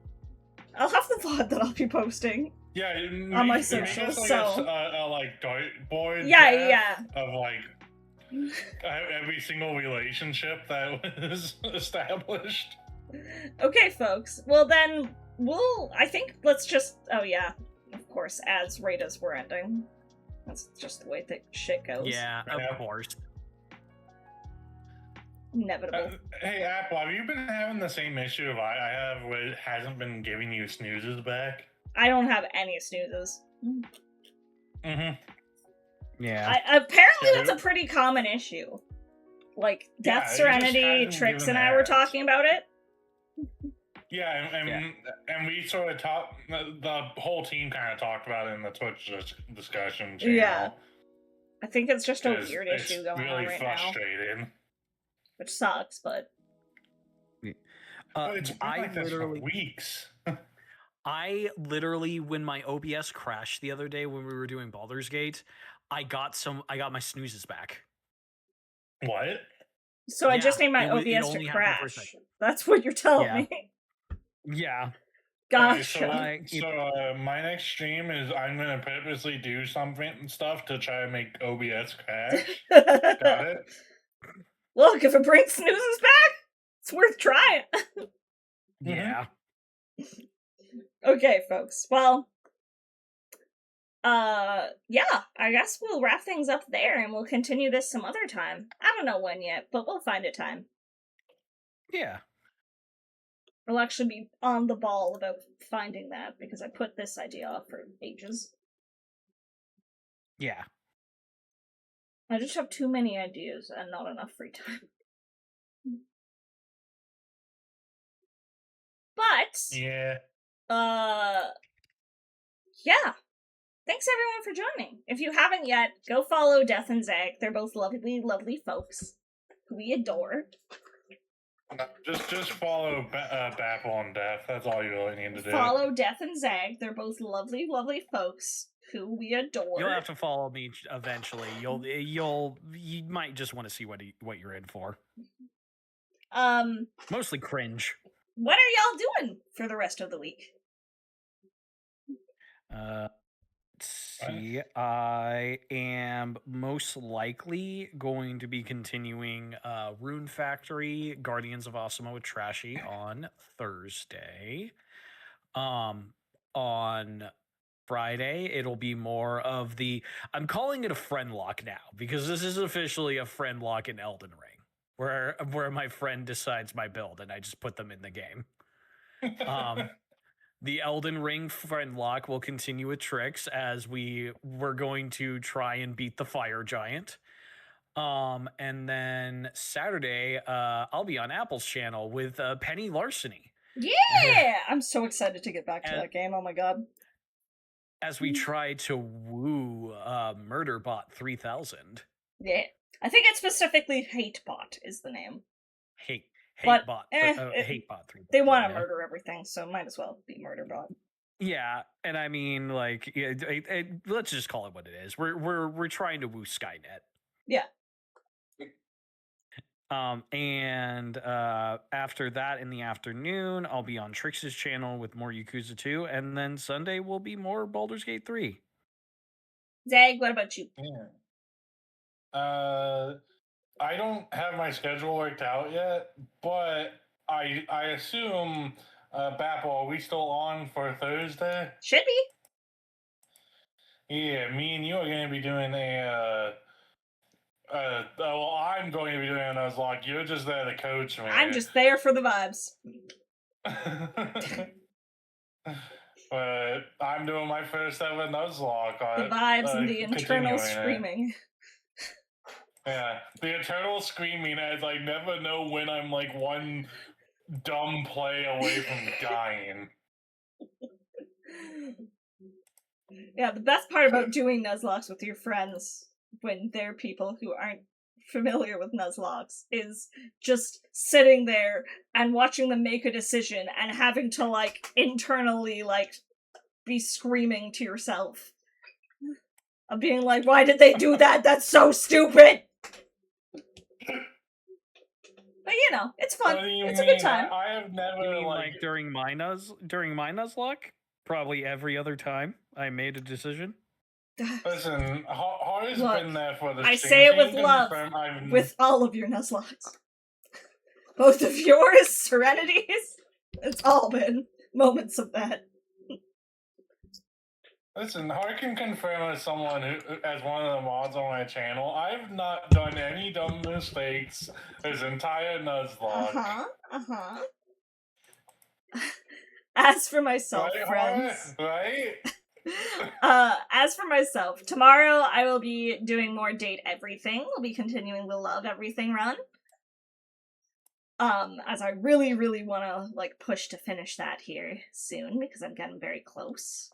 I'll have the VOD that I'll be posting. Yeah, on my socials, like so... a like dartboard Yeah. of like every single relationship that was established. Okay, folks. Well then, let's just... Oh yeah, of course, as right as we're ending. That's just the way that shit goes. Yeah, of course. Inevitable. Hey, Apple, have you been having the same issue I have where it hasn't been giving you snoozes back? I don't have any snoozes. Mm-hmm. Yeah. Apparently that's a pretty common issue. Like, Death Serenity, Trix and I were talking about it. Yeah, and we sort of talked, the whole team kind of talked about it in the Twitch discussion channel. Yeah. I think it's just a weird issue going really on right frustrating. now. Which sucks, but... It's been like this for weeks. I literally, when my OBS crashed the other day when we were doing Baldur's Gate, I got my snoozes back. What? So I just need my OBS to crash. That's what you're telling me. Yeah. Gosh. So my next stream is I'm gonna purposely do stuff to try to make OBS crash. Got it? Look, if it brings snoozes back, it's worth trying. Yeah. Okay, folks. Well, yeah, I guess we'll wrap things up there and we'll continue this some other time. I don't know when yet, but we'll find a time. Yeah. I'll actually be on the ball about finding that because I put this idea off for ages. Yeah. I just have too many ideas and not enough free time. But, yeah. Yeah. Thanks everyone for joining. If you haven't yet, go follow Death and Zag. They're both lovely, lovely folks who we adore. No, just follow Bapple and Death. That's all you really need to do. Follow Death and Zag. They're both lovely, lovely folks who we adore. You'll have to follow me eventually. You might just want to see what you're in for. Mostly cringe. What are y'all doing for the rest of the week? Let's see. I am most likely going to be continuing Rune Factory, Guardians of Osimo with Trashy on Thursday. On Friday, it'll be more of the. I'm calling it a friend lock now because this is officially a friend lock in Elden Ring, where my friend decides my build and I just put them in the game. The Elden Ring friend lock will continue with Tricks as we're going to try and beat the fire giant. And then Saturday, I'll be on Apple's channel with Penny Larceny. Yeah! I'm so excited to get back to that game. Oh my god. As we try to woo Murderbot 3000. Yeah. I think it's specifically Hatebot is the name. Hatebot 3000. They want to murder everything, so might as well be Murderbot. Yeah, and I mean, like, let's just call it what it is. We're trying to woo Skynet. Yeah. And after that in the afternoon, I'll be on Trix's channel with more Yakuza 2, and then Sunday will be more Baldur's Gate 3. Zag, what about you? Yeah. I don't have my schedule worked out yet, but I assume Bapple, are we still on for Thursday? Should be. Yeah, me and you are going to be doing well, I'm going to be doing a Nuzlocke. You're just there to coach me. I'm just there for the vibes. But I'm doing my first ever Nuzlocke. The vibes and the internal screaming. Yeah, the eternal screaming as I never know when I'm like one dumb play away from dying. Yeah, the best part about doing Nuzlocks with your friends when they're people who aren't familiar with Nuzlocks is just sitting there and watching them make a decision and having to, like, internally, like, be screaming to yourself. Of being like, why did they do that? That's so stupid! But you know, it's fun. It's a good time. I have never like during my Nuzlocke, probably every other time I made a decision. Listen, Har's been there for the. I say it with love, with all of your Nuzlocks. Both of yours, Serenities. It's all been moments of that. Listen, Har can confirm as someone as one of the mods on my channel, I've not done any dumb mistakes this entire Nuzlocke. As for myself, friends. Right? As for myself, tomorrow I will be doing more Date Everything. We'll be continuing the Love Everything run. As I really, really want to, like, push to finish that here soon, because I'm getting very close.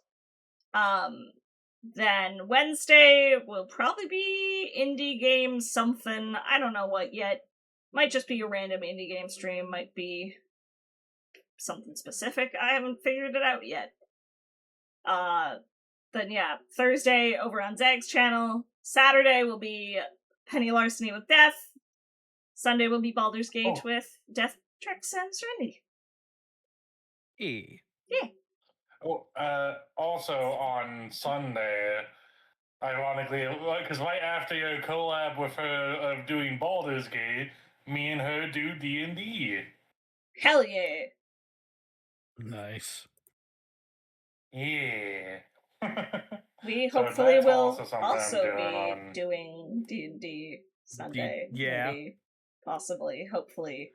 Then Wednesday will probably be indie game something. I don't know what yet. Might just be a random indie game stream. Might be something specific. I haven't figured it out yet. Then yeah, Thursday over on Zag's channel. Saturday will be Penny Larceny with Death. Sunday will be Baldur's Gate with Death, Tricks, and Serenity. Yeah. Also on Sunday, ironically, because right after your collab with her of doing Baldur's Gate, me and her do D&D. Hell yeah! Nice. Yeah. We hopefully will also be doing D&D Sunday. Yeah. Maybe, possibly, hopefully.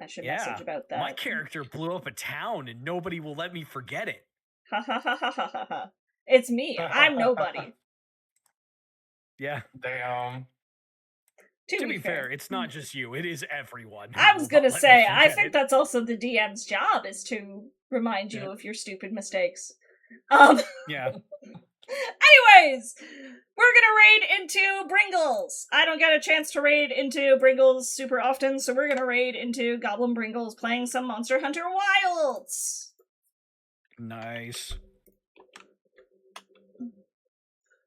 I should message about that. My character blew up a town and nobody will let me forget it. Ha ha ha ha ha ha ha. It's me. I'm nobody. Yeah. Damn. To be fair, it's not just you. It is everyone. I was gonna say, I think that's also the DM's job, is to remind you of your stupid mistakes. Yeah. Anyways, we're gonna raid into Bringles. I don't get a chance to raid into Bringles super often, so we're gonna raid into Goblin Bringles playing some Monster Hunter Wilds. Nice.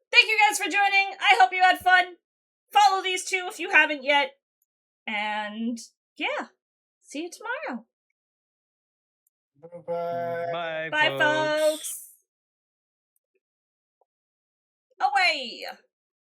Thank you guys for joining. I hope you had fun. Follow these two if you haven't yet. And yeah, see you tomorrow. Bye-bye. Bye, Bye, folks. Away!